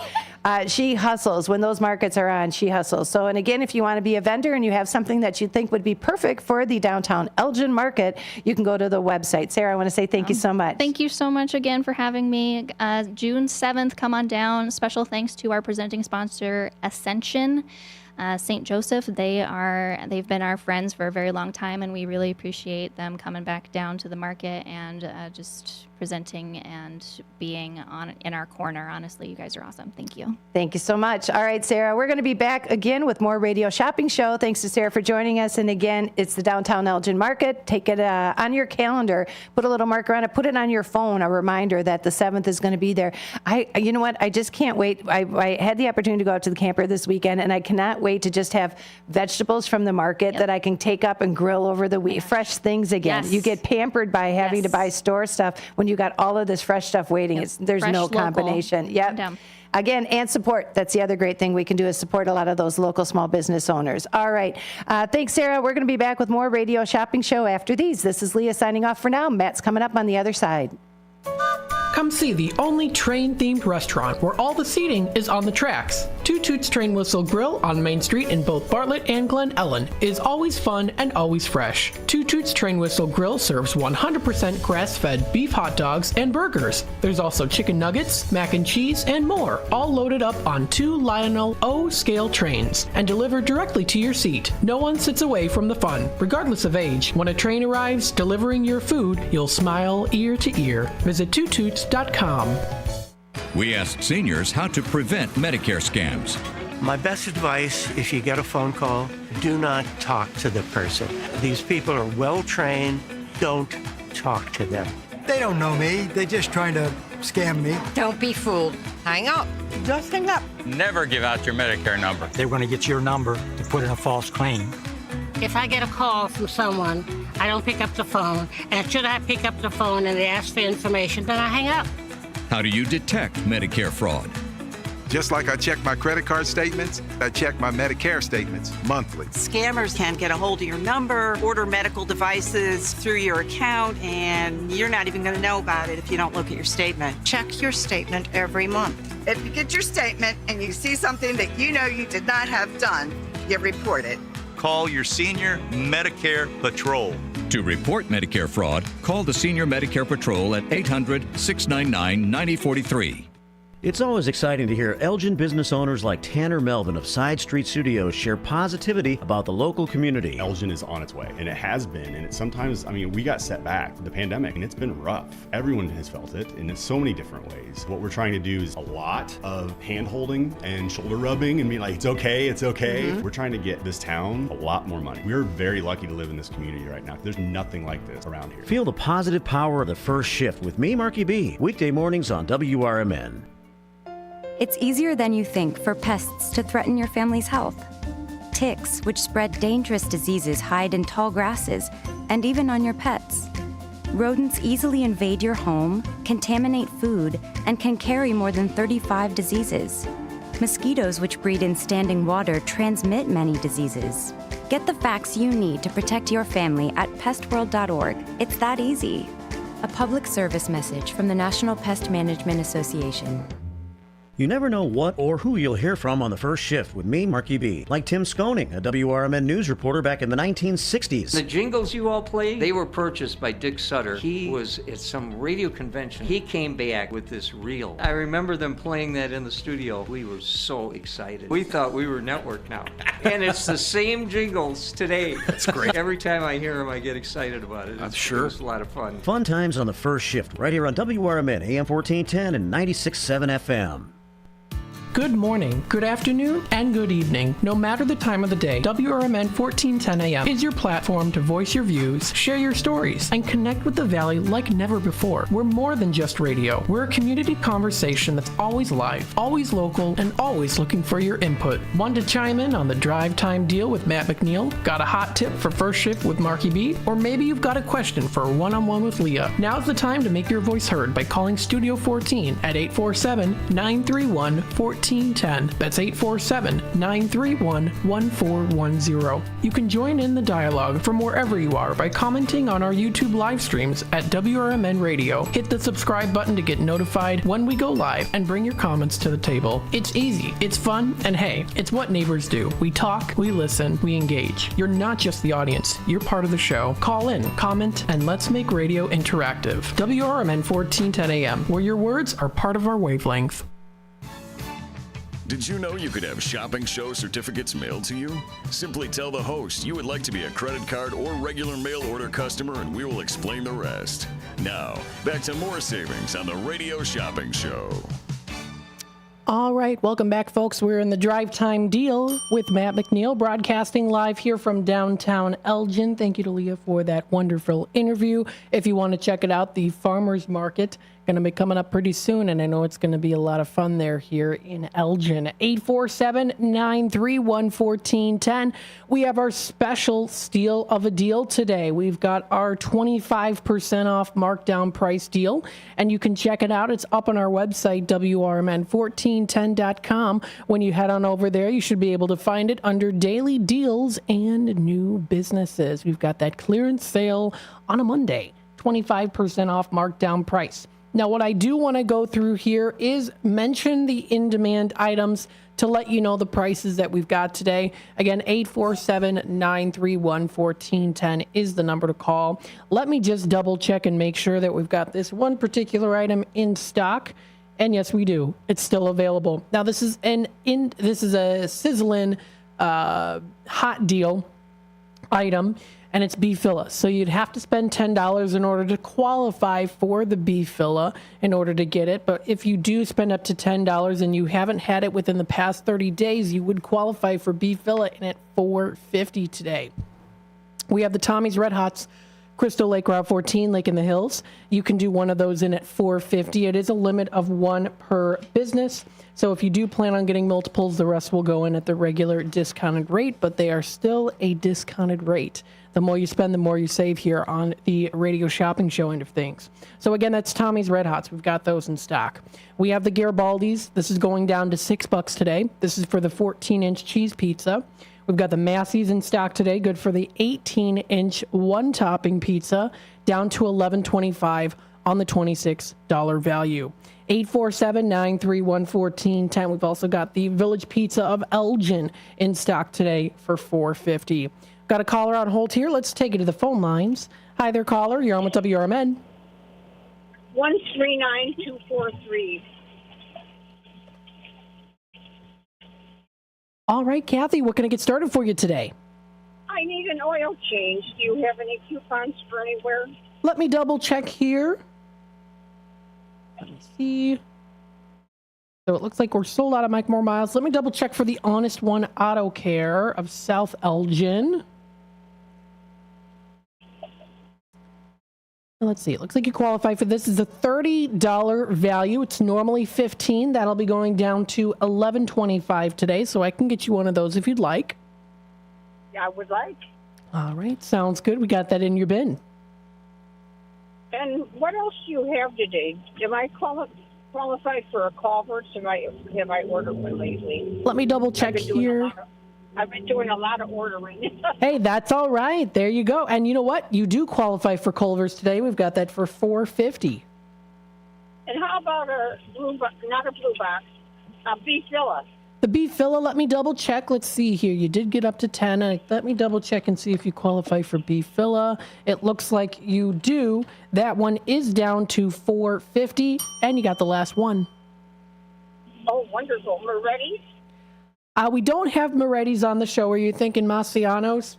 she hustles. When those markets are on, she hustles. So, and again, if you want to be a vendor and you have something that you think would be perfect for the downtown Elgin market, you can go to the website. Sarah, I want to say thank you so much. Thank you so much again for having me. June 7th, come on down. Special thanks to our presenting sponsor, Ascension. St. Joseph, they've been our friends for a very long time, and we really appreciate them coming back down to the market and just presenting and being in our corner. Honestly, you guys are awesome. Thank you. Thank you so much. All right, Sarah, we're going to be back again with more Radio Shopping Show. Thanks to Sarah for joining us. And again, it's the Downtown Elgin Market. Take it on your calendar, put a little marker on it, put it on your phone, a reminder that the 7th is going to be there. You know what? I just can't wait. I had the opportunity to go out to the camper this weekend, and I cannot wait to just have vegetables from the market that I can take up and grill over the week. Fresh things again. Yes. You get pampered by having to buy store stuff when you got all of this fresh stuff waiting. There's Fresh, no local. combination. Yep. Again, and support. That's the other great thing we can do is support a lot of those local small business owners. All right. Thanks, Sarah. We're going to be back with more Radio Shopping Show after these. This is Leah signing off for now. Matt's coming up on the other side. Come see the only train-themed restaurant where all the seating is on the tracks. Two Toots Train Whistle Grill on Main Street in both Bartlett and Glen Ellen is always fun and always fresh. Two Toots Train Whistle Grill serves 100% grass-fed beef hot dogs and burgers. There's also chicken nuggets, mac and cheese, and more, all loaded up on 2 Lionel O scale trains and delivered directly to your seat. No one sits away from the fun, regardless of age. When a train arrives delivering your food, you'll smile ear to ear. Visit twotoots.com. We asked seniors how to prevent Medicare scams. My best advice, if you get a phone call, do not talk to the person. These people are well trained. Don't talk to them. They don't know me. They're just trying to scam me. Don't be fooled. Hang up. Just hang up. Never give out your Medicare number. They're going to get your number to put in a false claim. If I get a call from someone, I don't pick up the phone, and should I pick up the phone and they ask for information, then I hang up. How do you detect Medicare fraud? Just like I check my credit card statements, I check my Medicare statements monthly. Scammers can get a hold of your number, order medical devices through your account, and you're not even going to know about it if you don't look at your statement. Check your statement every month. If you get your statement and you see something that you know you did not have done, you report it. Call your senior Medicare Patrol. To report Medicare fraud, call the Senior Medicare Patrol at 800-699-9043. It's always exciting to hear Elgin business owners like Tanner Melvin of Side Street Studios share positivity about the local community. Elgin is on its way, and it has been, and sometimes, we got set back, the pandemic, and it's been rough. Everyone has felt it, and in so many different ways. What we're trying to do is a lot of hand-holding and shoulder rubbing and being like, it's okay, it's okay. Mm-hmm. We're trying to get this town a lot more money. We're very lucky to live in this community right now. There's nothing like this around here. Feel the positive power of the first shift with me, Marky B, weekday mornings on WRMN. It's easier than you think for pests to threaten your family's health. Ticks, which spread dangerous diseases, hide in tall grasses and even on your pets. Rodents easily invade your home, contaminate food, and can carry more than 35 diseases. Mosquitoes, which breed in standing water, transmit many diseases. Get the facts you need to protect your family at pestworld.org. It's that easy. A public service message from the National Pest Management Association. You never know what or who you'll hear from on the first shift with me, Marky B. Like Tim Skoning, a WRMN news reporter back in the 1960s. The jingles you all play, they were purchased by Dick Sutter. He was at some radio convention. He came back with this reel. I remember them playing that in the studio. We were so excited. We thought we were network now. And it's the same jingles today. That's great. Every time I hear them, I get excited about it. I'm sure. It's a lot of fun. Fun times on the first shift, right here on WRMN, AM 1410 and 96.7 FM. Good morning, good afternoon, and good evening. No matter the time of the day, WRMN 1410 AM is your platform to voice your views, share your stories, and connect with the Valley like never before. We're more than just radio. We're a community conversation that's always live, always local, and always looking for your input. Want to chime in on the drive time deal with Matt McNeil? Got a hot tip for first shift with Marky B? Or maybe you've got a question for a one-on-one with Leah. Now's the time to make your voice heard by calling Studio 14 at 847-931-1410. That's 847-931-1410. You can join in the dialogue from wherever you are by commenting on our YouTube live streams at WRMN Radio. Hit the subscribe button to get notified when we go live and bring your comments to the table. It's easy, it's fun, and hey, it's what neighbors do. We talk, we listen, we engage. You're not just the audience, you're part of the show. Call in, comment, and let's make radio interactive. WRMN 1410 AM, where your words are part of our wavelength. Did you know you could have shopping show certificates mailed to you? Simply tell the host you would like to be a credit card or regular mail order customer and we will explain the rest. Now, back to more savings on the Radio Shopping Show. All right, welcome back, folks. We're in the Drive Time Deal with Matt McNeil, broadcasting live here from downtown Elgin. Thank you to Leah for that wonderful interview. If you want to check it out, the Farmers Market going to be coming up pretty soon, and I know it's going to be a lot of fun there here in Elgin. 847-931-1410. We have our special steal of a deal today. We've got our 25% off markdown price deal, and you can check it out. It's up on our website, WRMN1410.com. When you head on over there, you should be able to find it under Daily Deals and New Businesses. We've got that clearance sale on a Monday, 25% off markdown price. Now, what I do want to go through here is mention the in-demand items to let you know the prices that we've got today. Again, 847-931-1410 is the number to call. Let me just double check and make sure that we've got this one particular item in stock. And yes, we do. It's still available. Now, this is a sizzling hot deal item, and it's beef filla. So you'd have to spend $10 in order to qualify for the beef filla in order to get it. But if you do spend up to $10 and you haven't had it within the past 30 days, you would qualify for beef filla and at $4.50 today. We have the Tommy's Red Hots, Crystal Lake Route 14, Lake in the Hills. You can do one of those in at $4.50. It is a limit of one per business. So if you do plan on getting multiples, the rest will go in at the regular discounted rate, but they are still a discounted rate. The more you spend, the more you save here on the Radio Shopping Show end of things. So again, that's Tommy's Red Hots. We've got those in stock. We have the Garibaldi's. This is going down to $6 today. This is for the 14-inch cheese pizza. We've got the Massey's in stock today, good for the 18-inch one-topping pizza, down to $11.25 on the $26 value. 847-931-1410. We've also got the Village Pizza of Elgin in stock today for $4.50. Got a caller on hold here. Let's take it to the phone lines. Hi there, caller. You're on with WRMN. 139243. All right, Kathy, what can I get started for you today? I need an oil change. Do you have any coupons for anywhere? Let me double check here. Let me see. So it looks like we're sold out of Mike Moore Miles. Let me double check for the Honest One Auto Care of South Elgin. Let's see. It looks like you qualify for this. It's a $30 value. It's normally $15. That'll be going down to $11.25 today. So I can get you one of those if you'd like. Yeah, I would like. All right. Sounds good. We got that in your bin. And what else do you have today? Am I qualified for a culvert? Have I ordered one lately? Let me double check here. I've been doing a lot of ordering. Hey, that's all right. There you go. And you know what? You do qualify for culverts today. We've got that for $4.50. And how about a beef filla? The beef filla, let me double check. Let's see here. You did get up to 10. Let me double check and see if you qualify for beef filla. It looks like you do. That one is down to $4.50, and you got the last one. Oh, wonderful. Moretti's? We don't have Moretti's on the show. Are you thinking Marciano's?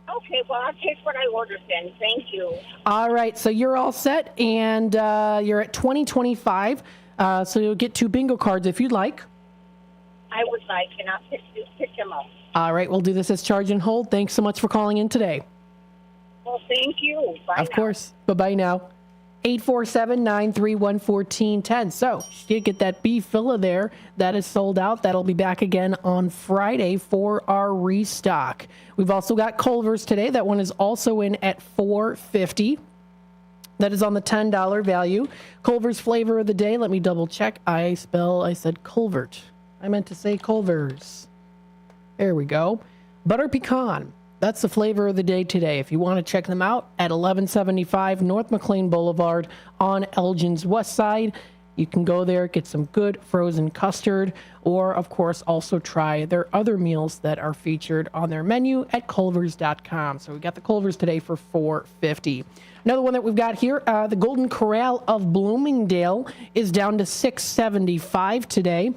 Okay, well, I'll take what I ordered then. Thank you. All right, so you're all set, and you're at $20.25. So you'll get 2 bingo cards if you'd like. I would like, and I'll pick them up. All right, we'll do this as charge and hold. Thanks so much for calling in today. Well, thank you. Bye Of now. course. Bye-bye now. 847-931-1410. So you did get that beef filla there. That is sold out. That'll be back again on Friday for our restock. We've also got Culver's today. That one is also in at $4.50. That is on the $10 value. Culver's flavor of the day. Let me double check. I said Culvert. I meant to say Culver's. There we go. Butter pecan. That's the flavor of the day today. If you want to check them out at 1175 North McLean Boulevard on Elgin's west side, you can go there, get some good frozen custard, or of course also try their other meals that are featured on their menu at culvers.com. So we got the Culvers today for $4.50. Another one that we've got here, the Golden Corral of Bloomingdale is down to $6.75 today.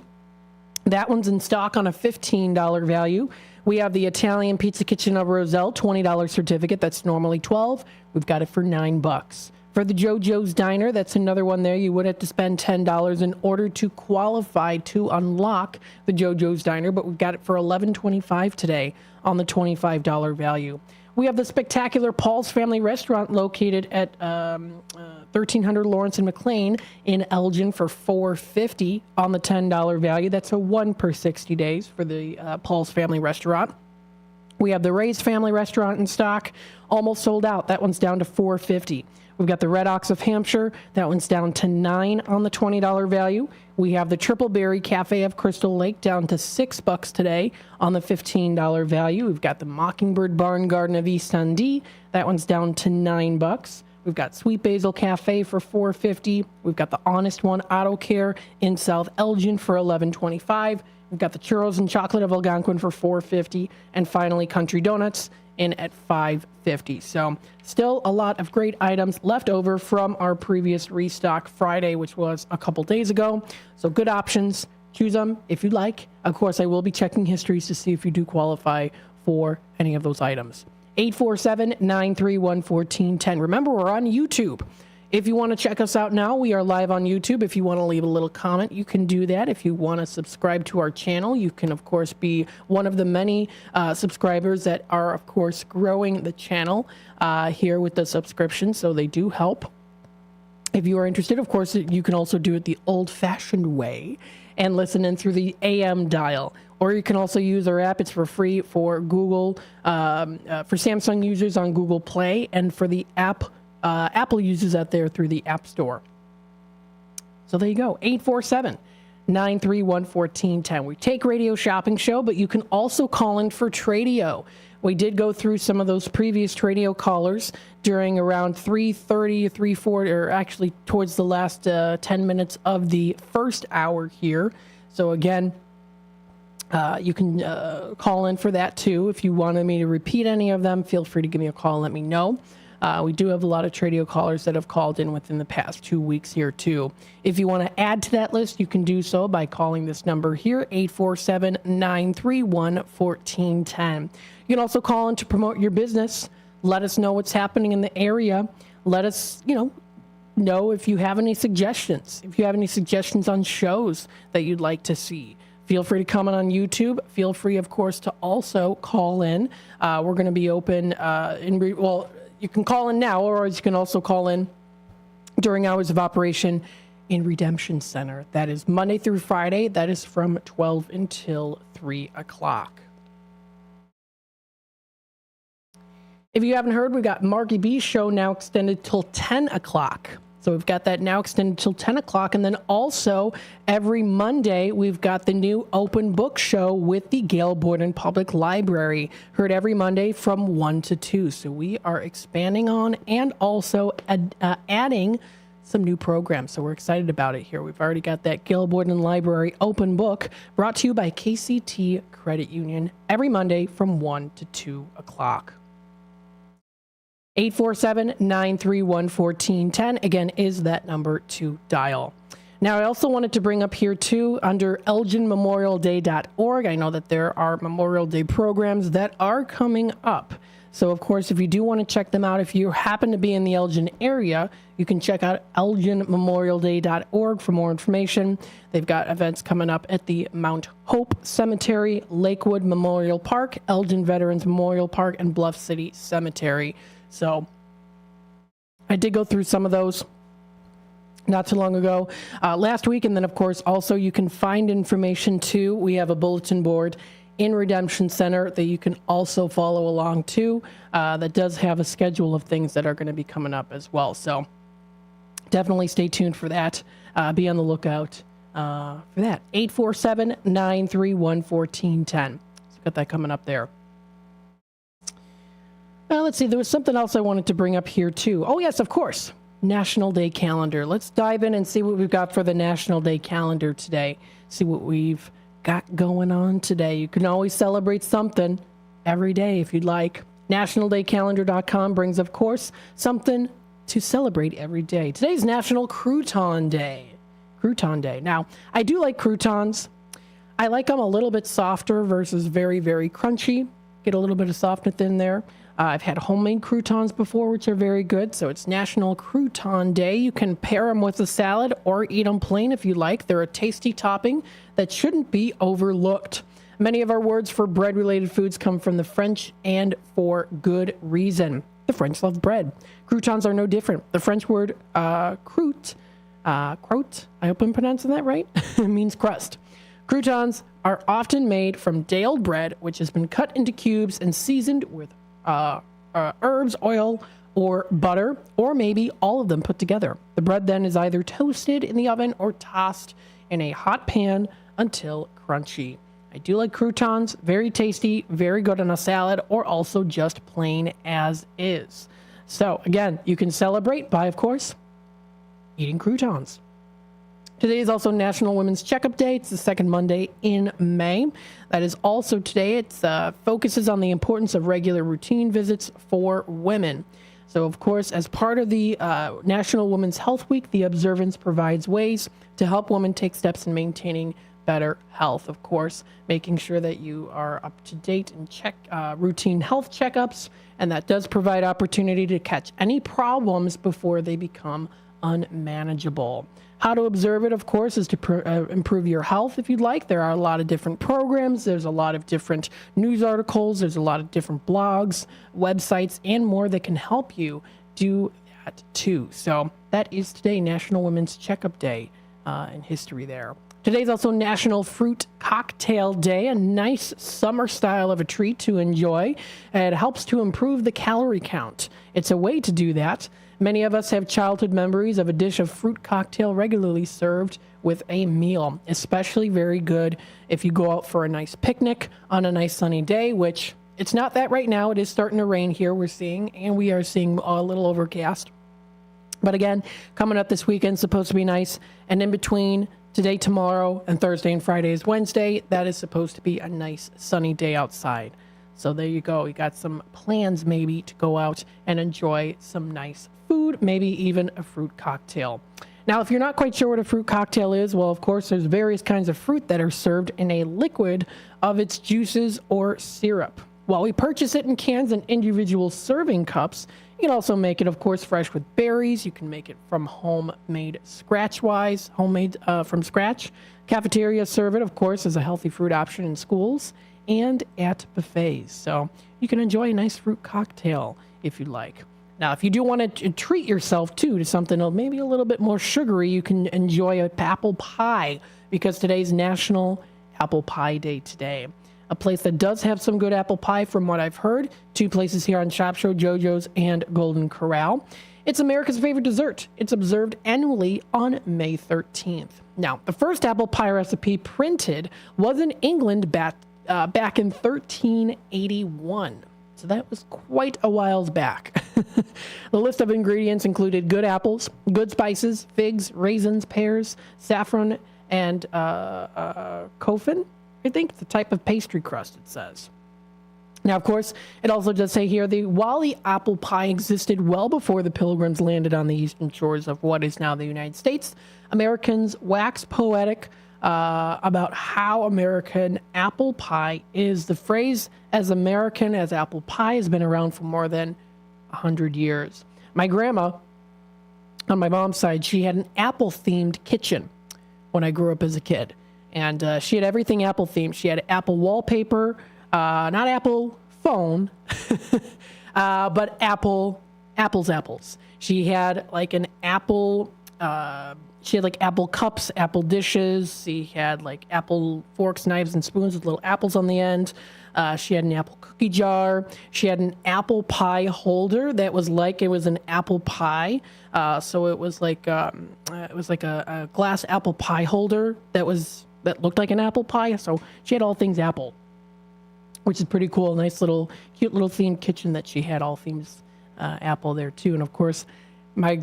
That one's in stock on a $15 value. We have the Italian Pizza Kitchen of Roselle $20 certificate. That's normally $12. We've got it for $9. For the JoJo's Diner, that's another one there. You would have to spend $10 in order to qualify to unlock the JoJo's Diner, but we've got it for $11.25 today on the $25 value. We have the spectacular Paul's Family Restaurant located at 1300 Lawrence and McLean in Elgin for $4.50 on the $10 value. That's a 1 per 60 days for the Paul's Family Restaurant. We have the Ray's Family Restaurant in stock, almost sold out. That one's down to $4.50. We've got the Red Ox of Hampshire. That one's down to $9 on the $20 value. We have the Triple Berry Cafe of Crystal Lake down to $6 today on the $15 value. We've got the Mockingbird Barn Garden of East Dundee. That one's down to $9. We've got Sweet Basil Cafe for $4.50. We've got the Honest One Auto Care in South Elgin for $11.25. We've got the Churros and Chocolate of Algonquin for $4.50. And finally, Country Donuts in at $5.50. So still a lot of great items left over from our previous restock Friday, which was a couple days ago. So good options. Choose them if you'd like. Of course, I will be checking histories to see if you do qualify for any of those items. 847-931-1410. Remember, we're on YouTube. If you want to check us out now, we are live on YouTube. If you want to leave a little comment, you can do that. If you want to subscribe to our channel, you can, of course, be one of the many subscribers that are, of course, growing the channel here with the subscription, so they do help. If you are interested, of course, you can also do it the old-fashioned way and listen in through the AM dial. Or you can also use our app. It's for free for Google, for Samsung users on Google Play, and for the Apple users out there through the App Store. So there you go, 847-931-1410. We take Radio Shopping Show, but you can also call in for Tradio. We did go through some of those previous Tradio callers during around 3:30, 3:40, or actually towards the last 10 minutes of the first hour here. So again, you can call in for that too. If you wanted me to repeat any of them, feel free to give me a call and let me know. We do have a lot of Tradio callers that have called in within the past 2 weeks here too. If you want to add to that list, you can do so by calling this number here, 847-931-1410. You can also call in to promote your business. Let us know what's happening in the area. Let us, know if you have any suggestions. If you have any suggestions on shows that you'd like to see, feel free to comment on YouTube. Feel free, of course, to also call in. We're going to be open you can call in now, or you can also call in during hours of operation in Redemption Center. That is Monday through Friday. That is from 12 until 3 o'clock. If you haven't heard, we've got Marky B's show now extended till 10 o'clock. So we've got that now extended till 10 o'clock. And then also every Monday, we've got the new open book show with the Gale Borden Public Library. Heard every Monday from 1 to 2. So we are expanding on and also adding some new programs. So we're excited about it here. We've already got that Gale Borden Library open book brought to you by KCT Credit Union every Monday from 1 to 2 o'clock. 847-931-1410, again, is that number to dial. Now, I also wanted to bring up here, too, under ElginMemorialDay.org, I know that there are Memorial Day programs that are coming up. So, of course, if you do want to check them out, if you happen to be in the Elgin area, you can check out elginmemorialday.org for more information. They've got events coming up at the Mount Hope Cemetery, Lakewood Memorial Park, Elgin Veterans Memorial Park, and Bluff City Cemetery. So I did go through some of those not too long ago, last week. And then, of course, also you can find information too. We have a bulletin board in Redemption Center that you can also follow along to, that does have a schedule of things that are going to be coming up as well. So definitely stay tuned for that. Be on the lookout for that. 847-931-1410. So got that coming up there. Let's see, there was something else I wanted to bring up here too. Oh yes, of course. National Day calendar. Let's dive in and see what we've got for the National Day calendar today. See what we've got going on today. You can always celebrate something every day if you'd like. NationalDayCalendar.com brings, of course, something to celebrate every day. Today's National Crouton Day. Crouton Day. Now, I do like croutons. I like them a little bit softer versus very, very crunchy. Get a little bit of softness in there. I've had homemade croutons before, which are very good. So it's National Crouton Day. You can pair them with a salad or eat them plain if you like. They're a tasty topping that shouldn't be overlooked. Many of our words for bread-related foods come from the French, and for good reason. The French love bread. Croutons are no different. The French word croûte, I hope I'm pronouncing that right, it means crust. Croutons are often made from day-old bread, which has been cut into cubes and seasoned with herbs, oil, or butter, or maybe all of them put together. The bread then is either toasted in the oven or tossed in a hot pan until crunchy. I do like croutons, very tasty, very good on a salad, or also just plain as is. So again, you can celebrate by, of course, eating croutons. Today is also National Women's Checkup Day. It's the second Monday in May. That is also today. It focuses on the importance of regular routine visits for women. So, of course, as part of the National Women's Health Week, the observance provides ways to help women take steps in maintaining better health. Of course, making sure that you are up to date and check routine health checkups, and that does provide opportunity to catch any problems before they become unmanageable. How to observe it, of course, is to improve your health if you'd like. There are a lot of different programs. There's a lot of different news articles. There's a lot of different blogs, websites, and more that can help you do that too. So that is today, National Women's Checkup Day in history there. Today's also National Fruit Cocktail Day, a nice summer style of a treat to enjoy. It helps to improve the calorie count. It's a way to do that. Many of us have childhood memories of a dish of fruit cocktail regularly served with a meal, especially very good if you go out for a nice picnic on a nice sunny day, which it's not that right now. It is starting to rain here, we're seeing, and we are seeing a little overcast. But again, coming up this weekend, supposed to be nice. And in between today, tomorrow, and Thursday and Friday is Wednesday, that is supposed to be a nice sunny day outside. So there you go. You got some plans maybe to go out and enjoy some nice food, maybe even a fruit cocktail. Now, if you're not quite sure what a fruit cocktail is, well, of course, there's various kinds of fruit that are served in a liquid of its juices or syrup. While we purchase it in cans and individual serving cups, you can also make it, of course, fresh with berries. You can make it from homemade homemade from scratch. Cafeterias serve it, of course, as a healthy fruit option in schools and at buffets. So you can enjoy a nice fruit cocktail if you'd like. Now, if you do want to treat yourself, too, to something maybe a little bit more sugary, you can enjoy an apple pie, because today's National Apple Pie Day today. A place that does have some good apple pie, from what I've heard. Two places here on Shop Show, JoJo's and Golden Corral. It's America's favorite dessert. It's observed annually on May 13th. Now, the first apple pie recipe printed was in England back in 1381. So that was quite a while back. The list of ingredients included good apples, good spices, figs, raisins, pears, saffron, and coffin. I think the type of pastry crust, it says. Now, of course, it also does say here, while the apple pie existed well before the Pilgrims landed on the eastern shores of what is now the United States, Americans waxed poetic about how American apple pie is. The phrase "as American as apple pie" has been around for more than 100 years. My grandma, on my mom's side, she had an apple-themed kitchen when I grew up as a kid. And she had everything apple-themed. She had apple wallpaper, not Apple phone, but apples. She had like an apple, she had like apple cups, apple dishes. She had like apple forks, knives, and spoons with little apples on the end. She had an apple cookie jar. She had an apple pie holder that was like it was an apple pie. So it was like a glass apple pie holder that looked like an apple pie. So she had all things apple, which is pretty cool. Nice little, cute little themed kitchen that she had, all things apple there too. And of course, my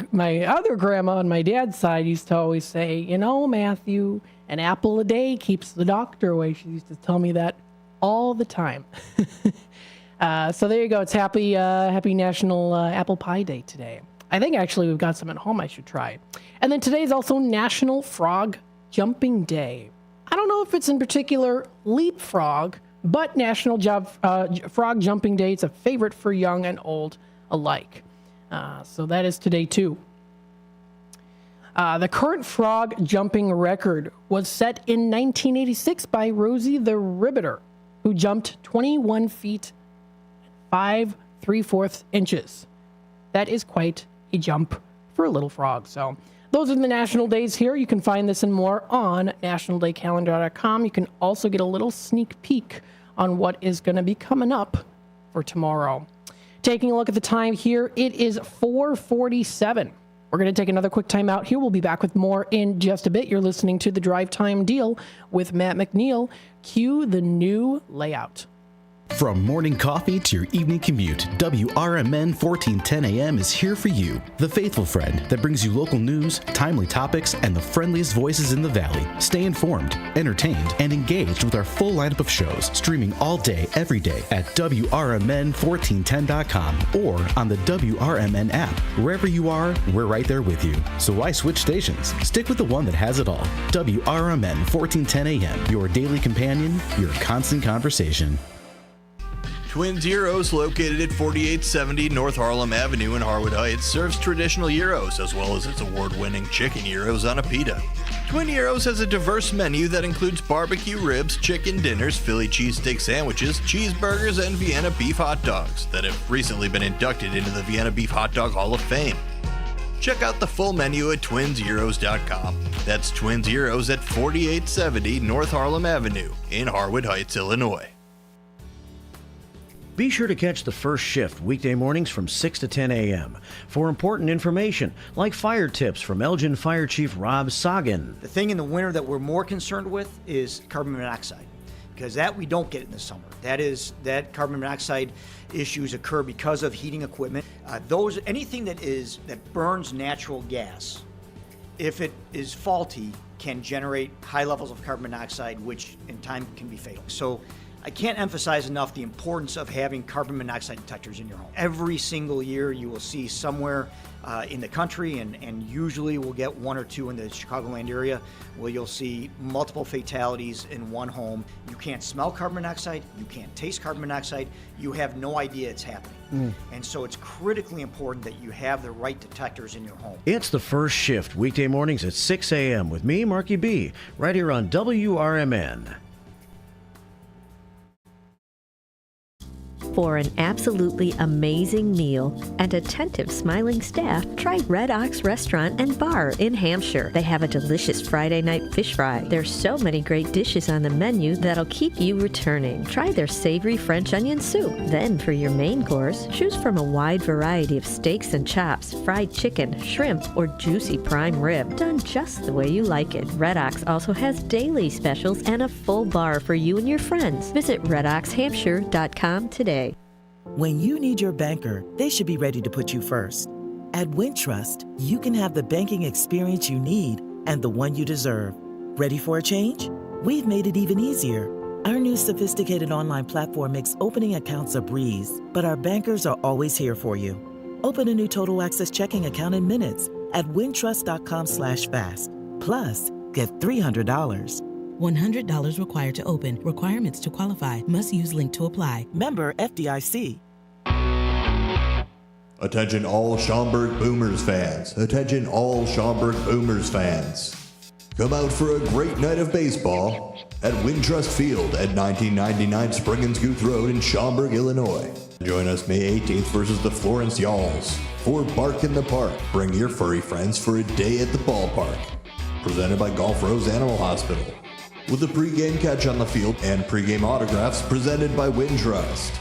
other grandma on my dad's side used to always say, Matthew, an apple a day keeps the doctor away. She used to tell me that all the time. So there you go. It's happy National Apple Pie Day today. I think actually we've got some at home I should try. And then today is also National Frog Jumping Day. I don't know if it's in particular leapfrog, but National Frog Jumping Day. It's a favorite for young and old alike. So that is today too. The current frog jumping record was set in 1986 by Rosie the Riveter, who jumped 21 feet 5 3/4 inches. That is quite a jump for a little frog. So those are the national days here. You can find this and more on nationaldaycalendar.com. You can also get a little sneak peek on what is going to be coming up for tomorrow. Taking a look at the time here, it is 4:47. We're going to take another quick time out here. We'll be back with more in just a bit. You're listening to the Drive Time Deal with Matt McNeil. Cue the new layout. From morning coffee to your evening commute, WRMN 1410 AM is here for you. The faithful friend that brings you local news, timely topics, and the friendliest voices in the Valley. Stay informed, entertained, and engaged with our full lineup of shows, streaming all day, every day at WRMN1410.com or on the WRMN app. Wherever you are, we're right there with you. So why switch stations? Stick with the one that has it all. WRMN 1410 AM, your daily companion, your constant conversation. Twin Zeros, located at 4870 North Harlem Avenue in Harwood Heights, serves traditional gyros as well as its award-winning chicken gyros on a pita. Twin Gyros has a diverse menu that includes barbecue ribs, chicken dinners, Philly cheesesteak sandwiches, cheeseburgers, and Vienna beef hot dogs that have recently been inducted into the Vienna Beef Hot Dog Hall of Fame. Check out the full menu at twinzeros.com. That's Twin Zeros at 4870 North Harlem Avenue in Harwood Heights, Illinois. Be sure to catch the first shift weekday mornings from 6 to 10 a.m. for important information like fire tips from Elgin Fire Chief Rob Sagan. The thing in the winter that we're more concerned with is carbon monoxide, because that we don't get in the summer. That carbon monoxide issues occur because of heating equipment. Anything that burns natural gas, if it is faulty, can generate high levels of carbon monoxide, which in time can be fatal. So I can't emphasize enough the importance of having carbon monoxide detectors in your home. Every single year you will see somewhere in the country, and usually we'll get one or two in the Chicagoland area, where you'll see multiple fatalities in one home. You can't smell carbon monoxide, you can't taste carbon monoxide, you have no idea it's happening. And so it's critically important that you have the right detectors in your home. It's the first shift weekday mornings at 6 a.m. with me, Marky B, right here on WRMN. For an absolutely amazing meal and attentive smiling staff, try Red Ox Restaurant and Bar in Hampshire. They have a delicious Friday night fish fry. There's so many great dishes on the menu that'll keep you returning. Try their savory French onion soup. Then for your main course, choose from a wide variety of steaks and chops, fried chicken, shrimp, or juicy prime rib, done just the way you like it. Red Ox also has daily specials and a full bar for you and your friends. Visit redoxhampshire.com today. When you need your banker, they should be ready to put you first. At Wintrust, you can have the banking experience you need and the one you deserve. Ready for a change? We've made it even easier. Our new sophisticated online platform makes opening accounts a breeze, but our bankers are always here for you. Open a new Total Access checking account in minutes at wintrust.com/fast. Plus, get $300. $100 required to open. Requirements to qualify. Must use link to apply. Member FDIC. Attention all Schaumburg Boomers fans. Attention all Schaumburg Boomers fans. Come out for a great night of baseball at Wintrust Field at 1999 Spring and Scoot Road in Schaumburg, Illinois. Join us May 18th versus the Florence Yalls for Bark in the Park. Bring your furry friends for a day at the ballpark. Presented by Golf Rose Animal Hospital. With a pregame catch on the field and pregame autographs presented by Wintrust.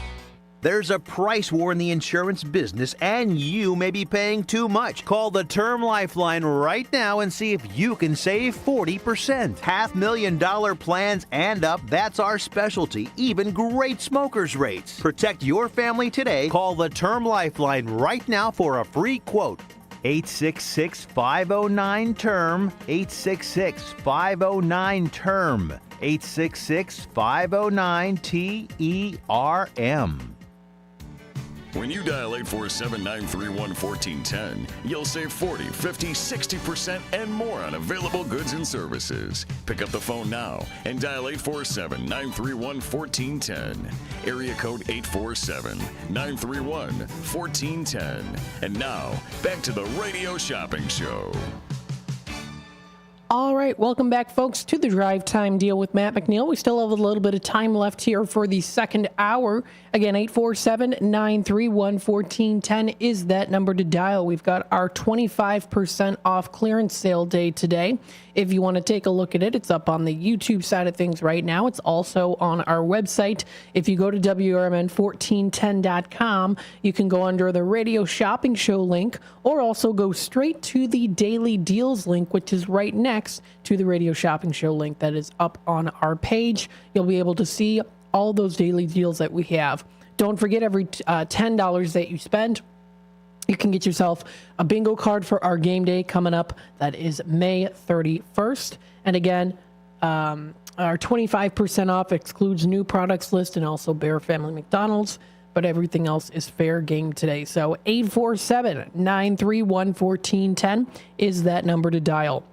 There's a price war in the insurance business, and you may be paying too much. Call the Term Lifeline right now and see if you can save 40%. $500,000 plans and up, that's our specialty. Even great smokers' rates. Protect your family today. Call the Term Lifeline right now for a free quote. 866-509-TERM. 866-509-TERM. 866-509-TERM. When you dial 847-931-1410, you'll save 40, 50, 60% and more on available goods and services. Pick up the phone now and dial 847-931-1410. Area code 847-931-1410. And now, back to the Radio Shopping Show. All right, welcome back, folks, to the Drive Time Deal with Matt McNeil. We still have a little bit of time left here for the second hour. Again, 847-931-1410 is that number to dial. We've got our 25% off clearance sale day today. If you want to take a look at it, it's up on the YouTube side of things right now. It's also on our website. If you go to WRMN1410.com, you can go under the Radio Shopping Show link, or also go straight to the Daily Deals link, which is right next to the Radio Shopping Show link that is up on our page. You'll be able to see all those daily deals that we have. Don't forget, every $10 that you spend, you can get yourself a bingo card for our game day coming up. That is May 31st. And again, our 25% off excludes new products list and also Bear Family McDonald's, but everything else is fair game today. So 847-931-1410 is that number to dial.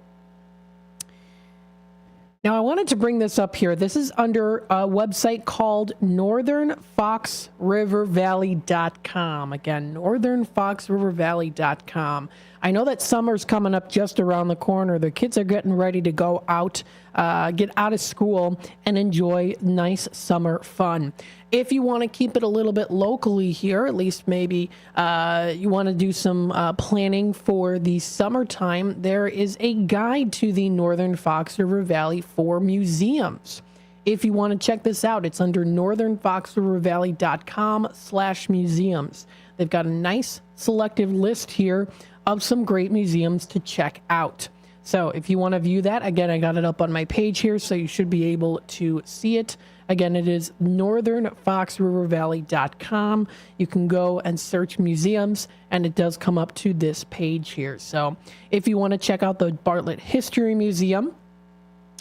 Now, I wanted to bring this up here. This is under a website called northernfoxrivervalley.com. Again, northernfoxrivervalley.com. I know that summer's coming up just around the corner. The kids are getting ready to go out, get out of school, and enjoy nice summer fun. If you want to keep it a little bit locally here, at least maybe you want to do some planning for the summertime, there is a guide to the Northern Fox River Valley for museums. If you want to check this out, it's under northernfoxrivervalley.com/museums. They've got a nice selective list here of some great museums to check out. So if you want to view that, again, I got it up on my page here, so you should be able to see it. Again, it is northernfoxrivervalley.com. You can go and search museums, and it does come up to this page here. So if you want to check out the Bartlett History Museum,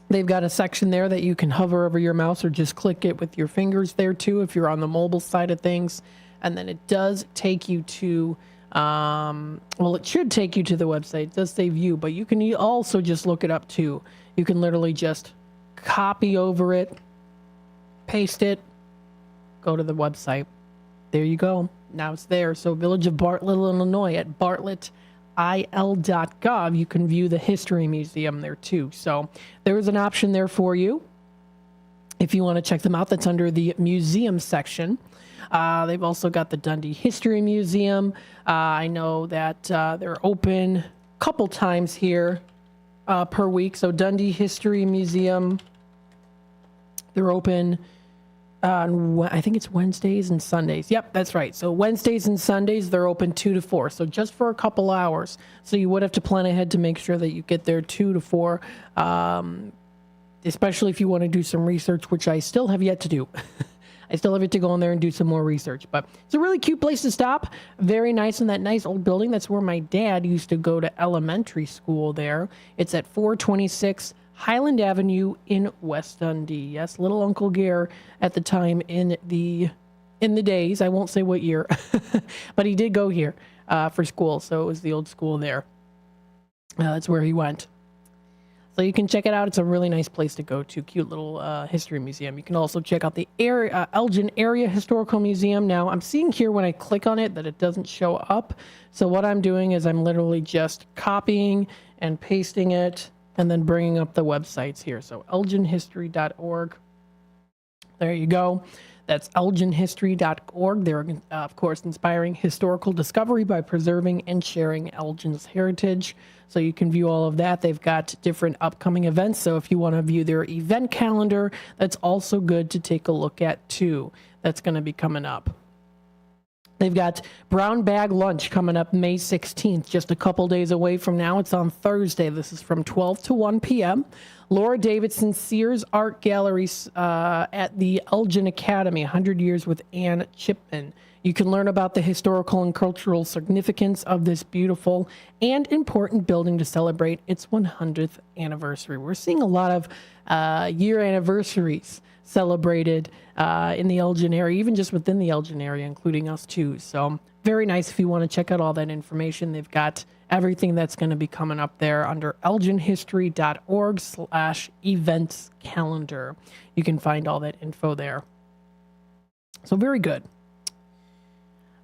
they've got a section there that you can hover over your mouse or just click it with your fingers there too if you're on the mobile side of things. And then it does take you to, it should take you to the website. It does say view, but you can also just look it up too. You can literally just copy over it, paste it, go to the website. There you go. Now it's there. So Village of Bartlett, Illinois at bartlettil.gov. You can view the History Museum there too. So there is an option there for you. If you want to check them out, that's under the museum section. They've also got the Dundee History Museum. I know that they're open a couple times here per week. So Dundee History Museum, they're open I think it's Wednesdays and Sundays. Yep, that's right. So Wednesdays and Sundays, they're open 2 to 4. So just for a couple hours. So you would have to plan ahead to make sure that you get there 2 to 4, especially if you want to do some research, which I still have yet to do. I still have yet to go in there and do some more research. But it's a really cute place to stop. Very nice in that nice old building. That's where my dad used to go to elementary school there. It's at 426 Highland Avenue in West Dundee. Yes, little Uncle Gare at the time in the days. I won't say what year, but he did go here for school. So it was the old school there. That's where he went. So you can check it out. It's a really nice place to go to. Cute little history museum. You can also check out the Elgin Area Historical Museum. Now, I'm seeing here when I click on it that it doesn't show up. So what I'm doing is I'm literally just copying and pasting it and then bringing up the websites here. So elginhistory.org. There you go. That's elginhistory.org. They're, of course, inspiring historical discovery by preserving and sharing Elgin's heritage. So you can view all of that. They've got different upcoming events. So if you want to view their event calendar, that's also good to take a look at, too. That's going to be coming up. They've got Brown Bag Lunch coming up May 16th, just a couple days away from now. It's on Thursday. This is from 12 to 1 p.m. Laura Davidson Sears Art Gallery at the Elgin Academy, 100 Years with Ann Chipman. You can learn about the historical and cultural significance of this beautiful and important building to celebrate its 100th anniversary. We're seeing a lot of year anniversaries celebrated in the Elgin area, even just within the Elgin area, including us too. So very nice if you want to check out all that information. They've got everything that's going to be coming up there under elginhistory.org/events calendar. You can find all that info there. So very good.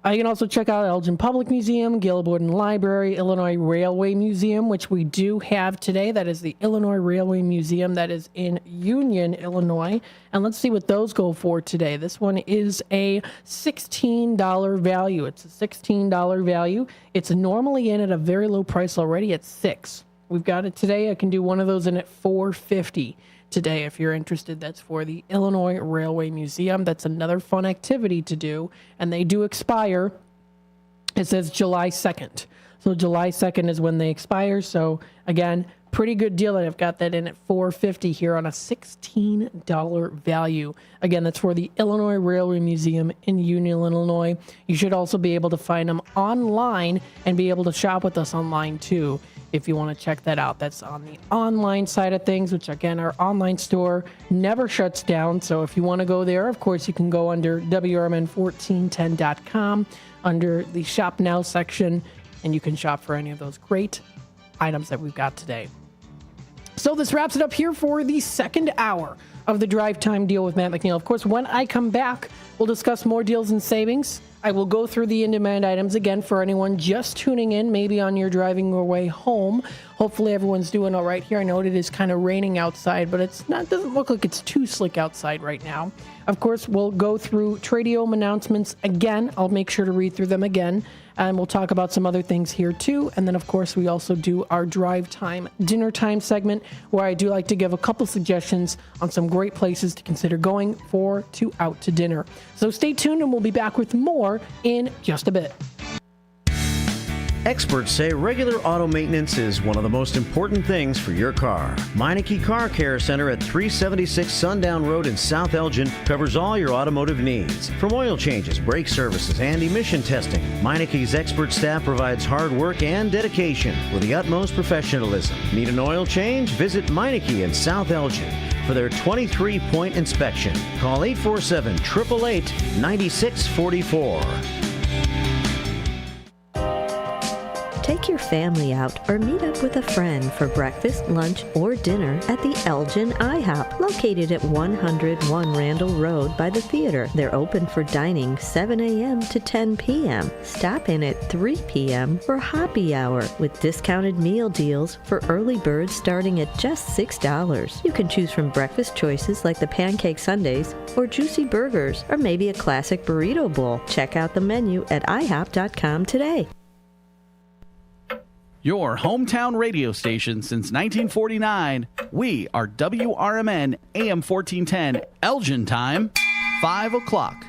You can also check out Elgin Public Museum, Gail Borden Library, Illinois Railway Museum, which we do have today. That is the Illinois Railway Museum that is in Union, Illinois. And let's see what those go for today. This one is a $16 value. It's a $16 value. It's normally in at a very low price already at $6. We've got it today. I can do one of those in at $4.50. Today, if you're interested. That's for the Illinois Railway Museum. That's another fun activity to do, and they do expire. It says July 2nd. So July 2nd is when they expire. So again, pretty good deal. And I've got that in at $4.50 here on a $16 value. Again, that's for the Illinois Railway Museum in Union, Illinois. You should also be able to find them online and be able to shop with us online too, if you want to check that out. That's on the online side of things, which again, our online store never shuts down. So if you want to go there, of course, you can go under WRMN1410.com under the Shop Now section, and you can shop for any of those great items that we've got today. So this wraps it up here for the second hour of the Drive Time Deal with Matt McNeil. Of course, when I come back, we'll discuss more deals and savings. I will go through the in-demand items again for anyone just tuning in, maybe on your driving your way home. Hopefully everyone's doing all right here. I know it is kind of raining outside, but it's not, doesn't look like it's too slick outside right now. Of course, we'll go through Tradiome announcements again. I'll make sure to read through them again. And we'll talk about some other things here too. And then, of course, we also do our Drive Time Dinner Time segment, where I do like to give a couple suggestions on some great places to consider going out to dinner. So stay tuned, and we'll be back with more in just a bit. Experts say regular auto maintenance is one of the most important things for your car. Meineke Car Care Center at 376 Sundown Road in South Elgin covers all your automotive needs. From oil changes, brake services, and emission testing, Meineke's expert staff provides hard work and dedication with the utmost professionalism. Need an oil change? Visit Meineke in South Elgin for their 23-point inspection. Call 847-888-9644. Take your family out or meet up with a friend for breakfast, lunch, or dinner at the Elgin IHOP, located at 101 Randall Road by the theater. They're open for dining 7 a.m. to 10 p.m. Stop in at 3 p.m. for happy hour with discounted meal deals for early birds starting at just $6. You can choose from breakfast choices like the pancake sundaes or juicy burgers or maybe a classic burrito bowl. Check out the menu at ihop.com today. Your hometown radio station since 1949. We are WRMN AM 1410, Elgin time, 5 o'clock.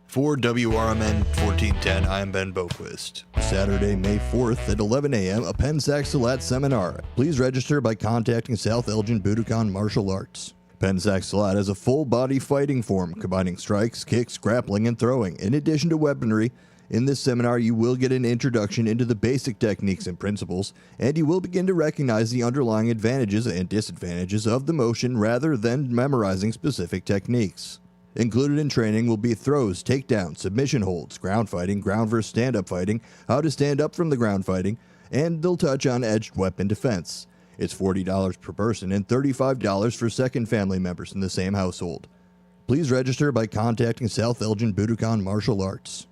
For WRMN 1410, I am Ben Boquist. Saturday, May 4th at 11 a.m., a Pensac Salat seminar. Please register by contacting South Elgin Budokan Martial Arts. Pensac Salat is a full-body fighting form combining strikes, kicks, grappling, and throwing, in addition to weaponry. In this seminar, you will get an introduction into the basic techniques and principles, and you will begin to recognize the underlying advantages and disadvantages of the motion rather than memorizing specific techniques. Included in training will be throws, takedowns, submission holds, ground fighting, ground versus stand-up fighting, how to stand up from the ground fighting, and they'll touch on edged weapon defense. It's $40 per person and $35 for second family members in the same household. Please register by contacting South Elgin Budokan Martial Arts.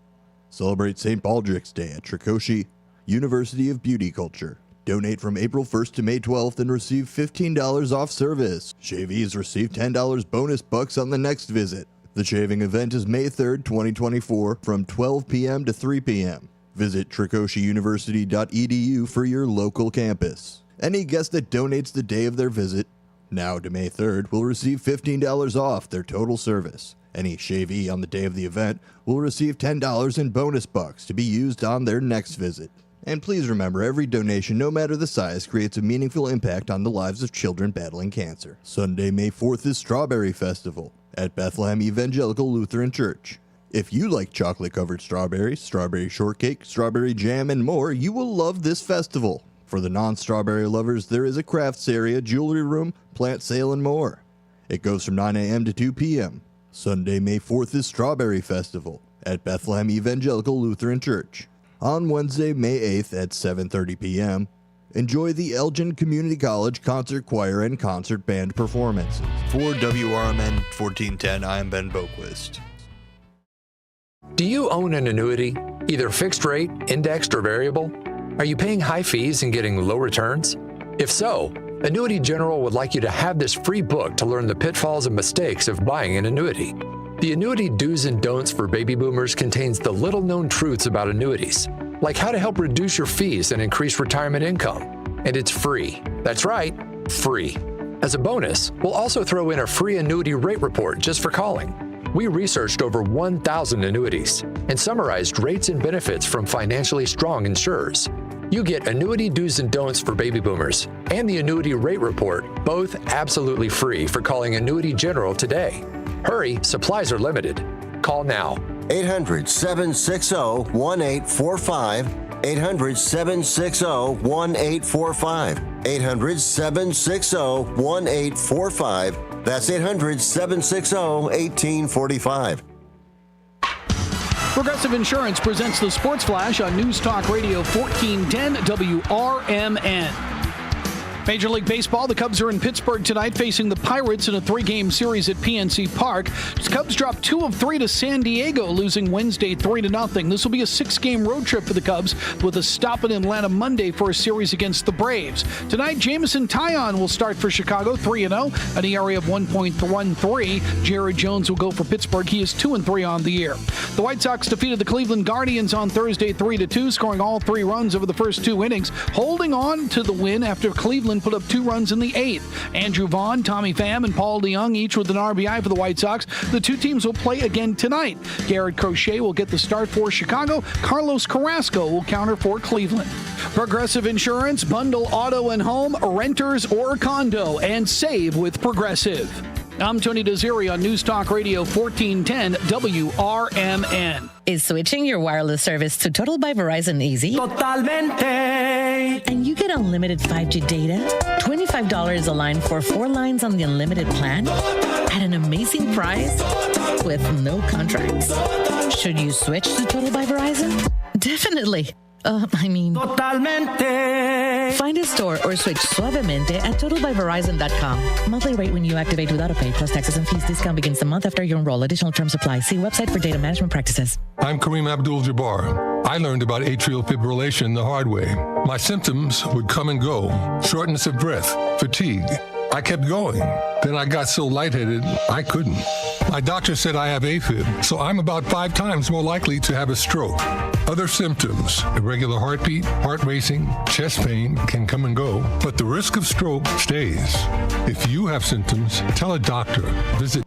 Celebrate St. Baldrick's Day at Trikoshi University of Beauty Culture. Donate from April 1st to May 12th and receive $15 off service. Shavees receive $10 bonus bucks on the next visit. The shaving event is May 3rd, 2024 from 12 p.m. to 3 p.m. Visit trikoshiuniversity.edu for your local campus. Any guest that donates the day of their visit, now to May 3rd, will receive $15 off their total service. Any shavee on the day of the event will receive $10 in bonus bucks to be used on their next visit. And please remember, every donation, no matter the size, creates a meaningful impact on the lives of children battling cancer. Sunday, May 4th is Strawberry Festival at Bethlehem Evangelical Lutheran Church. If you like chocolate-covered strawberries, strawberry shortcake, strawberry jam, and more, you will love this festival. For the non-strawberry lovers, there is a crafts area, jewelry room, plant sale, and more. It goes from 9 a.m. to 2 p.m. Sunday, May 4th is Strawberry Festival at Bethlehem Evangelical Lutheran Church. On Wednesday, May 8th at 7:30 p.m., enjoy the Elgin Community College Concert Choir and Concert Band performances. For WRMN 1410, I am Ben Boquist. Do you own an annuity, either fixed rate, indexed, or variable? Are you paying high fees and getting low returns? If so, Annuity General would like you to have this free book to learn the pitfalls and mistakes of buying an annuity. The Annuity Do's and Don'ts for Baby Boomers contains the little-known truths about annuities, like how to help reduce your fees and increase retirement income. And it's free. That's right, free. As a bonus, we'll also throw in a free annuity rate report just for calling. We researched over 1,000 annuities and summarized rates and benefits from financially strong insurers. You get Annuity Do's and Don'ts for Baby Boomers and the Annuity Rate Report, both absolutely free for calling Annuity General today. Hurry, supplies are limited. Call now. 800-760-1845. 800-760-1845. 800-760-1845. That's 800-760-1845. Progressive Insurance presents the Sports Flash on News Talk Radio 1410 WRMN. Major League Baseball, the Cubs are in Pittsburgh tonight facing the Pirates in a 3-game series at PNC Park. The Cubs dropped 2 of 3 to San Diego, losing Wednesday 3-0. This will be a 6-game road trip for the Cubs with a stop in Atlanta Monday for a series against the Braves. Tonight, Jameson Taillon will start for Chicago, 3-0, an ERA of 1.13. Jared Jones will go for Pittsburgh. He is 2-3 on the year. The White Sox defeated the Cleveland Guardians on Thursday 3-2, scoring all 3 runs over the first 2 innings, holding on to the win after Cleveland put up 2 runs in the 8th. Andrew Vaughn, Tommy Pham, and Paul DeJong each with an RBI for the White Sox. The 2 teams will play again tonight. Garrett Crochet will get the start for Chicago. Carlos Carrasco will counter for Cleveland. Progressive Insurance, bundle auto and home, renters or condo, and save with Progressive. I'm Tony Desiri on News Talk Radio 1410 WRMN. Is switching your wireless service to Total by Verizon easy? Totalmente. And you get unlimited 5G data, $25 a line for 4 lines on the unlimited plan, at an amazing price with no contracts. Should you switch to Total by Verizon? Definitely. Totalmente. Find a store or switch suavemente at totalbyverizon.com. Monthly rate when you activate without a pay plus taxes and fees. Discount begins the month after you enroll. Additional terms apply. See website for data management practices. I'm Kareem Abdul-Jabbar. I learned about atrial fibrillation the hard way. My symptoms would come and go. Shortness of breath, fatigue. I kept going. Then I got so lightheaded, I couldn't. My doctor said I have AFib, so I'm about 5 times more likely to have a stroke. Other symptoms, irregular heartbeat, heart racing, chest pain can come and go, but the risk of stroke stays. If you have symptoms, tell a doctor. Visit.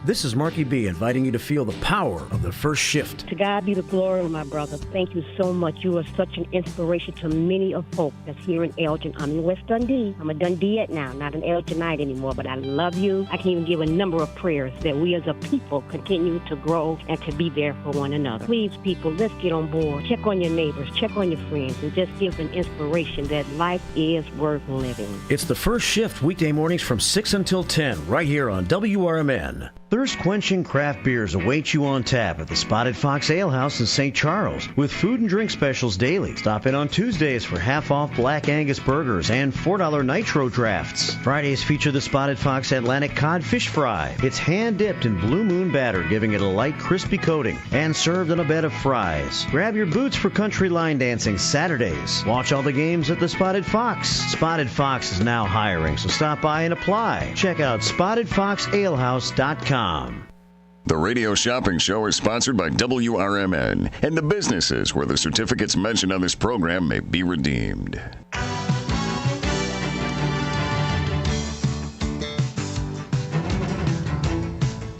This is Marky B inviting you to feel the power of the first shift. To God be the glory, my brother. Thank you so much. You are such an inspiration to many of folk that's here in Elgin. I'm in West Dundee. I'm a Dundeeite now, not an Elginite anymore, but I love you. I can even give a number of prayers that we as a people continue to grow and to be there for one another. Please, people, let's get on board. Check on your neighbors, check on your friends, and just give an inspiration that life is worth living. It's the first shift weekday mornings from 6 until 10, right here on WRMN. Thirst-quenching craft beers await you on tap at the Spotted Fox Ale House in St. Charles with food and drink specials daily. Stop in on Tuesdays for half-off Black Angus burgers and $4 nitro drafts. Fridays feature the Spotted Fox Atlantic Cod Fish Fry. It's hand-dipped in Blue Moon batter, giving it a light, crispy coating, and served on a bed of fries. Grab your boots for country line dancing Saturdays. Watch all the games at the Spotted Fox. Spotted Fox is now hiring, so stop by and apply. Check out SpottedFoxAlehouse.com. The Radio Shopping Show is sponsored by WRMN and the businesses where the certificates mentioned on this program may be redeemed.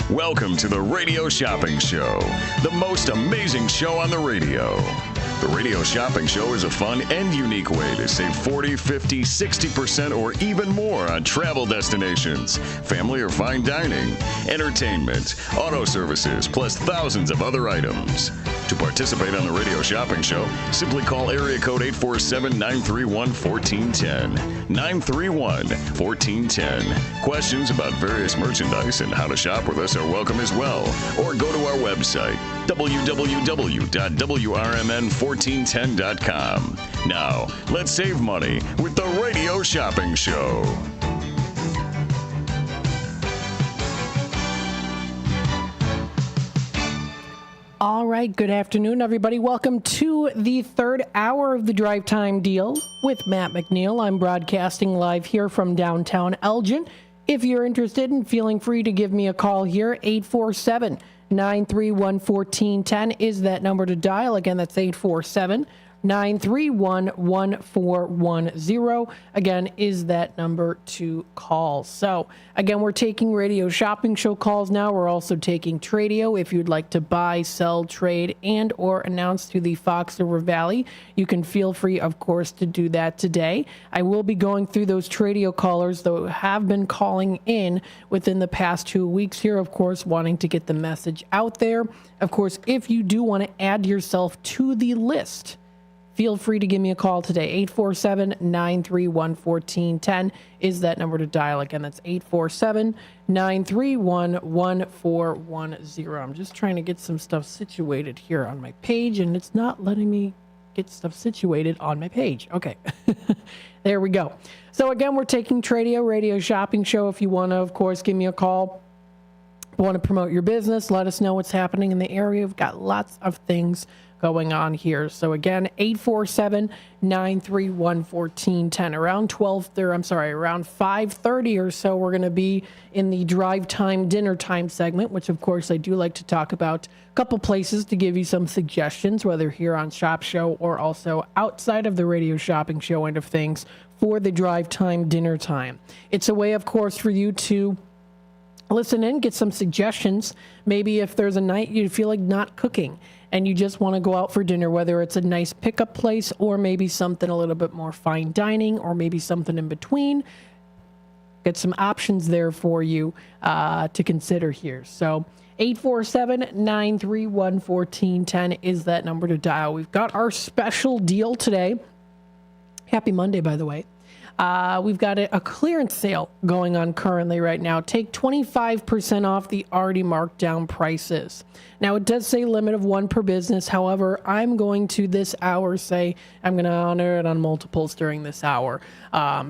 Welcome to the Radio Shopping Show, the most amazing show on the radio. The Radio Shopping Show is a fun and unique way to save 40, 50, 60% or even more on travel destinations, family or fine dining, entertainment, auto services, plus thousands of other items. To participate on the Radio Shopping Show, simply call area code 847-931-1410. 931-1410. Questions about various merchandise and how to shop with us are welcome as well. Or go to our website, www.WRMN1410.com. Now, let's save money with the Radio Shopping Show. All right, good afternoon, everybody. Welcome to the third hour of the Drive Time Deal with Matt McNeil. I'm broadcasting live here from downtown Elgin. If you're interested in feeling free to give me a call here, 847-931-1410 is that number to dial. Again, that's 847-931-1410. Again, is that number to call. So, again, we're taking Radio Shopping Show calls now. We're also taking Tradio. If you'd like to buy, sell, trade, and or announce to the Fox River Valley, you can feel free, of course, to do that today. I will be going through those Tradio callers that have been calling in within the past 2 weeks here, of course, wanting to get the message out there. Of course, if you do want to add yourself to the list, feel free to give me a call today. 847-931-1410 is that number to dial. Again, that's 847-931-1410. I'm just trying to get some stuff situated here on my page, and it's not letting me get stuff situated on my page. Okay. There we go. So, again, we're taking Tradio, Radio Shopping Show. If you want to, of course, give me a call. Want to promote your business, let us know what's happening in the area. We've got lots of things going on here. So again, 847-931-1410. Around 5:30 or so, we're going to be in the drive time, dinner time segment, which of course I do like to talk about a couple places to give you some suggestions, whether here on Shop Show or also outside of the Radio Shopping Show end of things for the drive time, dinner time. It's a way, of course, for you to listen in, get some suggestions. Maybe if there's a night you feel like not cooking and you just want to go out for dinner, whether it's a nice pickup place or maybe something a little bit more fine dining or maybe something in between, get some options there for you to consider here. So 847-931-1410 is that number to dial. We've got our special deal today. Happy Monday, by the way. We've got a clearance sale going on currently right now. Take 25% off the already marked down prices. Now, it does say limit of one per business. However, I'm going to this hour say I'm going to honor it on multiples during this hour.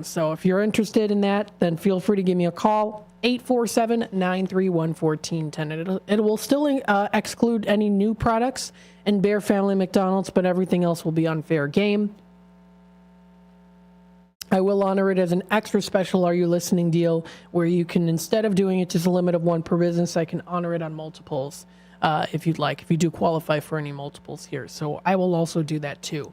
So if you're interested in that, then feel free to give me a call. 847-931-1410. It will still exclude any new products and Bear Family McDonald's, but everything else will be on fair game. I will honor it as an extra special Are You Listening deal where you can, instead of doing it just a limit of one per business, I can honor it on multiples if you'd like, if you do qualify for any multiples here. So I will also do that too.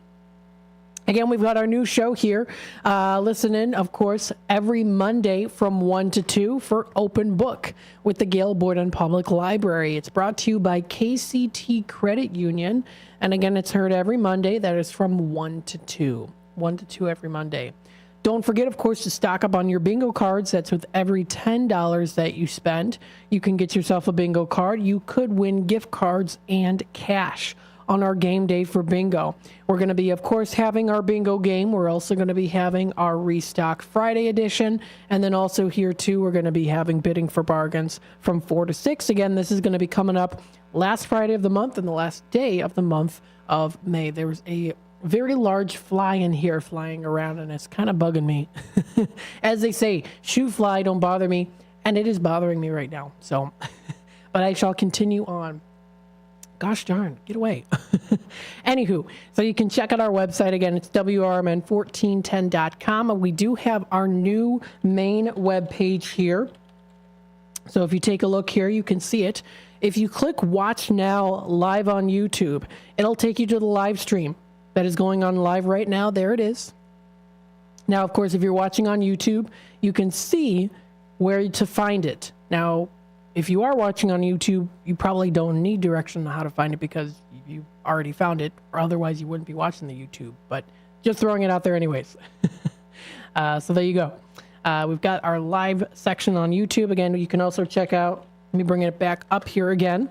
Again, we've got our new show here. Listen in, of course, every Monday from 1 to 2 for Open Book with the Gale Boyden Public Library. It's brought to you by KCT Credit Union. And again, it's heard every Monday. That is from 1 to 2. 1 to 2 every Monday. Don't forget, of course, to stock up on your bingo cards. That's with every $10 that you spend. You can get yourself a bingo card. You could win gift cards and cash. on our game day for bingo. We're going to be, of course, having our bingo game. We're also going to be having our Restock Friday edition. And then also here, too, we're going to be having bidding for bargains from 4 to 6. Again, this is going to be coming up last Friday of the month and the last day of the month of May. There was a very large fly in here flying around, and it's kind of bugging me. As they say, shoo fly, don't bother me. And it is bothering me right now. So, but I shall continue on. Gosh darn, get away. Anywho, so you can check out our website again. It's WRMN1410.com. We do have our new main web page here. So if you take a look here, you can see it. If you click Watch Now live on YouTube, it'll take you to the live stream that is going on live right now. There it is. Now, of course, if you're watching on YouTube, you can see where to find it. Now, if you are watching on YouTube, you probably don't need direction on how to find it because you already found it, or otherwise you wouldn't be watching the YouTube. But just throwing it out there anyways. So there you go. We've got our live section on YouTube. Again, you can also check out, let me bring it back up here again.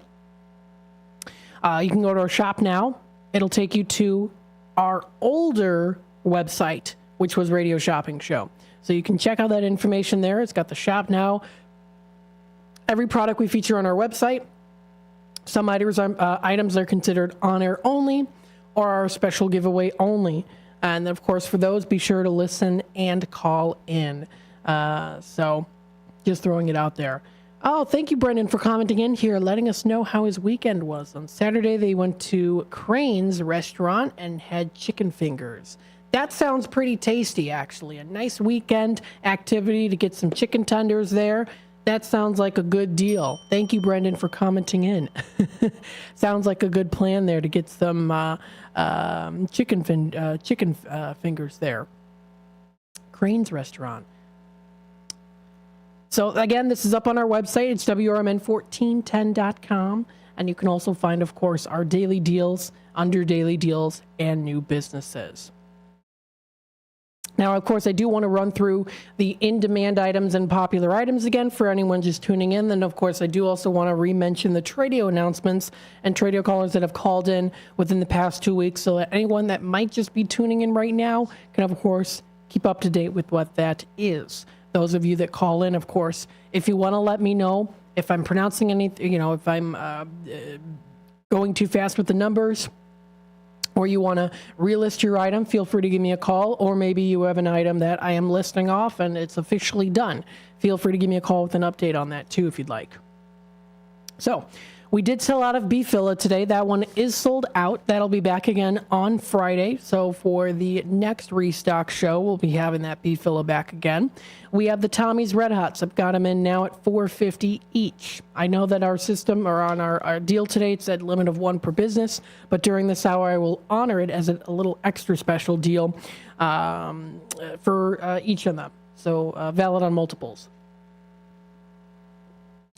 You can go to our shop now. It'll take you to our older website, which was Radio Shopping Show. So you can check out that information there. It's got the shop now. Every product we feature on our website. Some items are considered on-air only or are special giveaway only. And of course, for those, be sure to listen and call in. So just throwing it out there. Oh, thank you, Brendan, for commenting in here, letting us know how his weekend was. On Saturday, they went to Crane's restaurant and had chicken fingers. That sounds pretty tasty, actually. A nice weekend activity to get some chicken tenders there. That sounds like a good deal. Thank you, Brendan, for commenting in. Sounds like a good plan there to get some chicken fingers there. Crane's restaurant. So, again, this is up on our website. It's WRMN1410.com. And you can also find, of course, our daily deals, under daily deals, and new businesses. Now, of course, I do want to run through the in-demand items and popular items again for anyone just tuning in. Then, of course, I do also want to re-mention the Tradio announcements and Tradio callers that have called in within the past 2 weeks. So that anyone that might just be tuning in right now can, of course, keep up to date with what that is. Those of you that call in, of course, if you want to let me know if I'm pronouncing anything, if I'm going too fast with the numbers, or you want to relist your item, feel free to give me a call. Or maybe you have an item that I am listing off and it's officially done. Feel free to give me a call with an update on that too, if you'd like. So we did sell out of beef filla today. That one is sold out. That'll be back again on Friday. So for the next restock show, we'll be having that beef filla back again. We have the Tommy's Red Hots. I've got them in now at $4.50 each. I know that our system, or on our deal today, it's at limit of 1 per business, but during this hour, I will honor it as a little extra special deal for each of them. So valid on multiples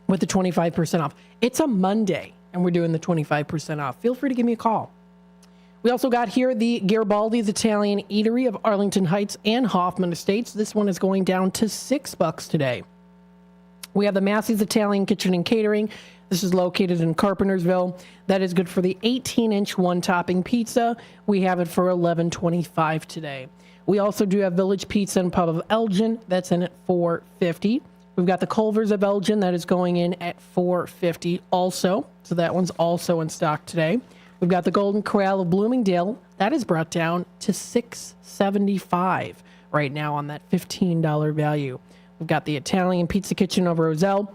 with the 25% off. It's a Monday, and we're doing the 25% off. Feel free to give me a call. We also got here the Garibaldi's Italian Eatery of Arlington Heights and Hoffman Estates. This one is going down to $6 today. We have the Massey's Italian Kitchen and Catering. This is located in Carpentersville. That is good for the 18-inch one-topping pizza. We have it for $11.25 today. We also do have Village Pizza and Pub of Elgin. That's in at $4.50. We've got the Culver's of Elgin. That is going in at $4.50 also. So that one's also in stock today. We've got the Golden Corral of Bloomingdale. That is brought down to $6.75 right now on that $15 value. We've got the Italian Pizza Kitchen of Roselle.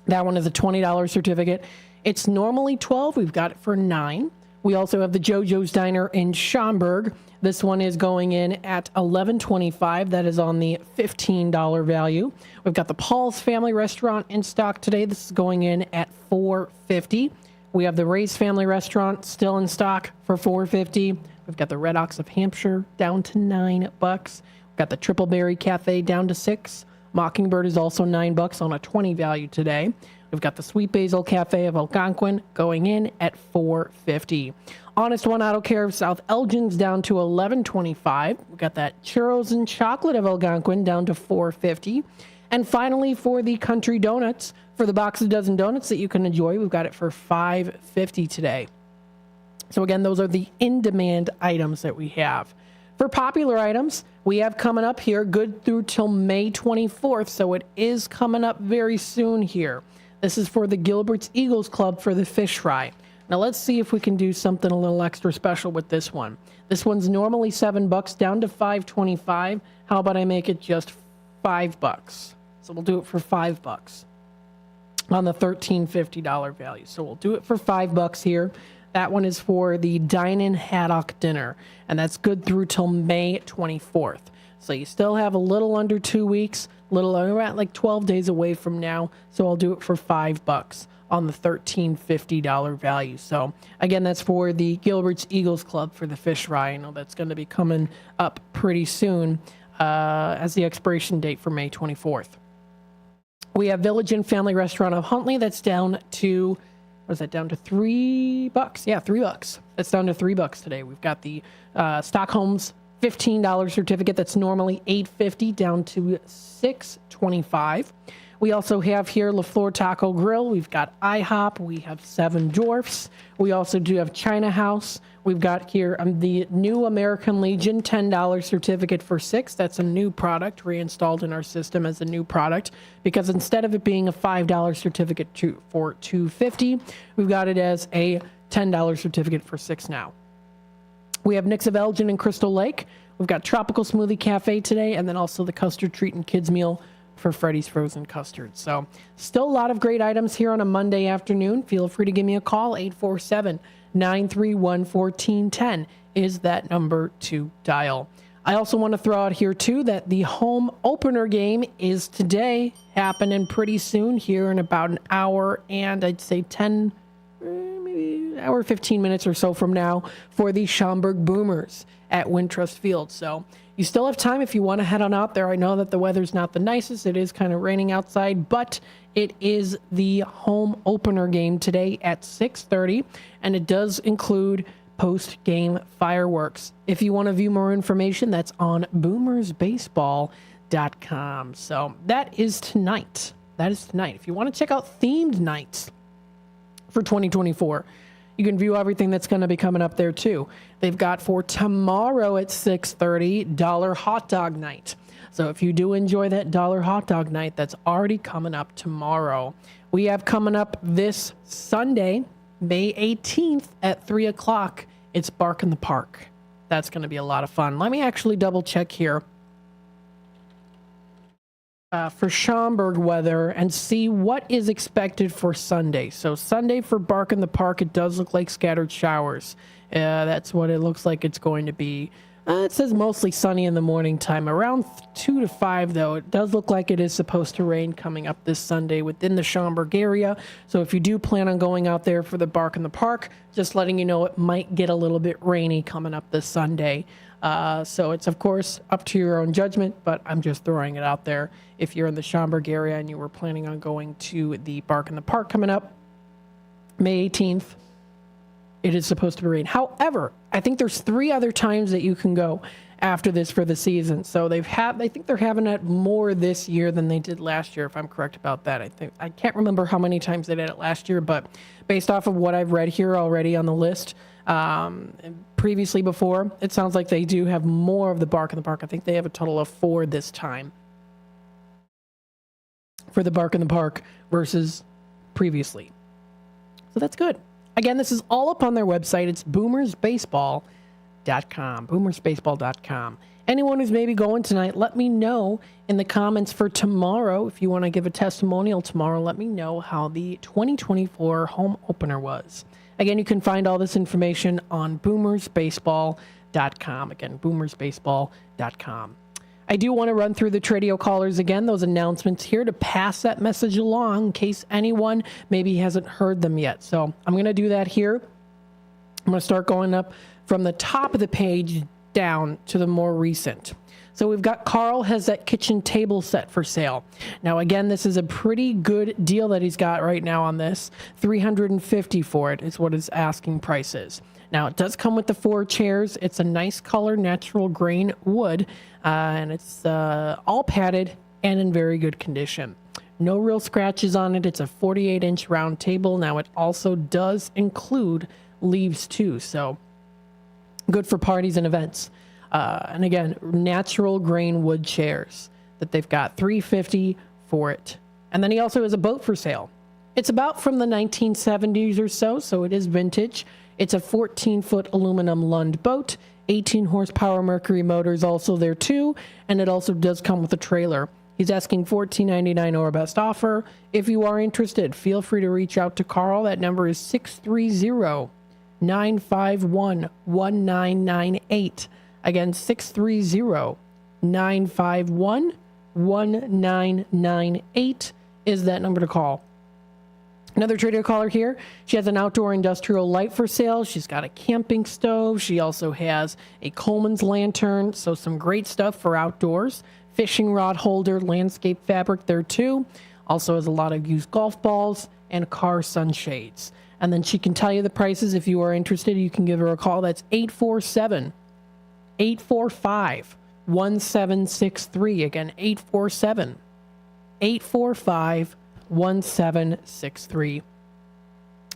That one is a $20 certificate. It's normally $12. We've got it for $9. We also have the JoJo's Diner in Schaumburg. This one is going in at $11.25. That is on the $15 value. We've got the Paul's Family Restaurant in stock today. This is going in at $4.50. We have the Ray's Family Restaurant still in stock for $4.50. We've got the Red Ox of Hampshire down to $9. We've got the Triple Berry Cafe down to $6. Mockingbird is also $9 on a $20 value today. We've got the Sweet Basil Cafe of Algonquin going in at $4.50. Honest One Auto Care of South Elgin's down to $11.25. We've got that Churros and Chocolate of Algonquin down to $4.50. And finally, for the Country Donuts, for the box of dozen donuts that you can enjoy, we've got it for $5.50 today. So again, those are the in-demand items that we have. For popular items, we have coming up here good through till May 24th, so it is coming up very soon here. This is for the Gilbert's Eagles Club for the fish fry. Now let's see if we can do something a little extra special with this one. This one's normally $7 down to $5.25. How about I make it just $5? So we'll do it for $5 on the $13.50 value. So we'll do it for $5 here. That one is for the Dine-In Haddock Dinner, and that's good through till May 24th. So you still have a little under 2 weeks, we're at like 12 days away from now, so I'll do it for $5 on the $13.50 value. So again, that's for the Gilbert's Eagles Club for the fish fry. I know that's going to be coming up pretty soon as the expiration date for May 24th. We have Village Inn Family Restaurant of Huntley. That's down to, what is that, down to $3? Yeah, $3. That's down to $3 today. We've got the Stockholm's $15 certificate that's normally $8.50 down to $6.25. We also have here LaFleur Taco Grill. We've got IHOP. We have Seven Dwarfs. We also do have China House. We've got here the new American Legion $10 certificate for $6. That's a new product reinstalled in our system as a new product because instead of it being a $5 certificate for $2.50, we've got it as a $10 certificate for $6 now. We have Nick's of Elgin and Crystal Lake. We've got Tropical Smoothie Cafe today, and then also the Custard Treat and Kids Meal for Freddy's Frozen Custard. So still a lot of great items here on a Monday afternoon. Feel free to give me a call. 847-931-1410 is that number to dial. I also want to throw out here, too, that the home opener game is today, happening pretty soon here in about an hour and I'd say 10, maybe hour 15 minutes or so from now for the Schaumburg Boomers at Wintrust Field. So you still have time if you want to head on out there. I know that the weather's not the nicest. It is kind of raining outside, but it is the home opener game today at 6:30, and it does include post-game fireworks. If you want to view more information, that's on boomersbaseball.com. So that is tonight. If you want to check out themed nights for 2024, you can view everything that's going to be coming up there, too. They've got for tomorrow at 6:30, $1 hot dog night. So if you do enjoy that $1 hot dog night, that's already coming up tomorrow. We have coming up this Sunday, May 18th at 3 o'clock. It's Bark in the Park. That's going to be a lot of fun. Let me actually double check here for Schaumburg weather and see what is expected for Sunday. So Sunday for Bark in the Park, it does look like scattered showers. That's what it looks like it's going to be. It says mostly sunny in the morning time. Around 2 to 5, though, it does look like it is supposed to rain coming up this Sunday within the Schaumburg area. So if you do plan on going out there for the Bark in the Park, just letting you know it might get a little bit rainy coming up this Sunday. So it's, of course, up to your own judgment, but I'm just throwing it out there. If you're in the Schaumburg area and you were planning on going to the Bark in the Park coming up, May 18th, it is supposed to rain. However, I think there's 3 other times that you can go after this for the season. So I think they're having it more this year than they did last year, if I'm correct about that. I can't remember how many times they did it last year, but based off of what I've read here already on the list, previously before, it sounds like they do have more of the Bark in the Park. I think they have a total of 4 this time for the Bark in the Park versus previously. So that's good. Again, this is all up on their website. It's boomersbaseball.com. Boomersbaseball.com. Anyone who's maybe going tonight, let me know in the comments for tomorrow. If you want to give a testimonial tomorrow, let me know how the 2024 home opener was. Again, you can find all this information on boomersbaseball.com. Again, boomersbaseball.com. I do want to run through the Tradio callers again, those announcements here to pass that message along in case anyone maybe hasn't heard them yet. So I'm going to do that here. I'm going to start going up from the top of the page down to the more recent. So we've got Carl has that kitchen table set for sale. Now, again, this is a pretty good deal that he's got right now on this. $350 for it is what his asking price is. Now, it does come with the 4 chairs. It's a nice color, natural grain wood, and it's all padded and in very good condition. No real scratches on it. It's a 48-inch round table. Now, it also does include leaves too. So good for parties and events. And again, natural grain wood chairs that they've got $350 for it. And then he also has a boat for sale. It's about from the 1970s or so it is vintage. It's a 14-foot aluminum Lund boat, 18 horsepower Mercury motors also there too, and it also does come with a trailer. He's asking $14.99 or best offer. If you are interested, feel free to reach out to Carl. That number is 630-951-1998. Again, 630-951-1998 is that number to call. Another trader caller here. She has an outdoor industrial light for sale. She's got a camping stove. She also has a Coleman's lantern. So some great stuff for outdoors. Fishing rod holder, landscape fabric there too. Also has a lot of used golf balls and car sunshades. And then she can tell you the prices. If you are interested, you can give her a call. That's 847-845-1763. Again, 847-845-1763.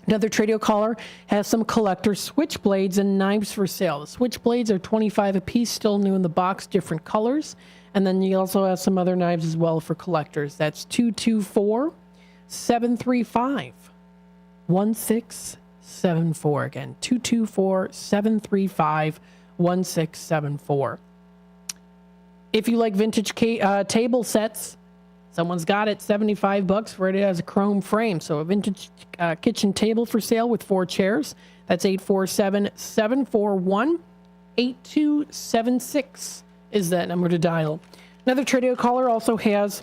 Another Tradio caller has some collector switchblades and knives for sale. The switchblades are $25 a piece, still new in the box, different colors. And then you also have some other knives as well for collectors. That's 224-735-1674. Again, 224-735-1674. If you like vintage table sets, someone's got it, $75 for it. It has a chrome frame. So a vintage kitchen table for sale with 4 chairs. That's 847-741-8276 is that number to dial. Another Tradio caller also has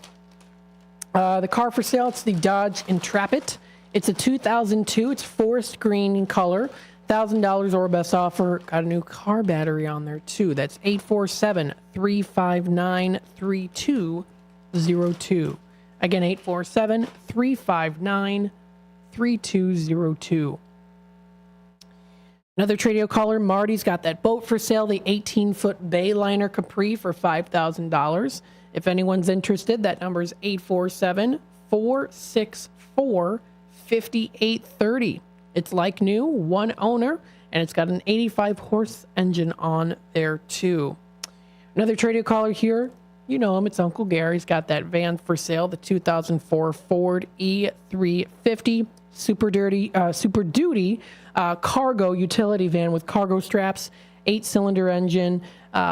the car for sale. It's the Dodge Intrepid. It's a 2002. It's forest green in color. $1,000 or best offer. Got a new car battery on there too. That's 847-359-3202. Again, 847-359-3202. Another Tradio caller, Marty's got that boat for sale, the 18-foot Bayliner Capri for $5,000. If anyone's interested, that number is 847-464-5830. It's like new, one owner, and it's got an 85-horse engine on there too. Another Tradio caller here, you know him, it's Uncle Gary's got that van for sale, the 2004 Ford E350 Super Duty cargo utility van with cargo straps, 8-cylinder engine,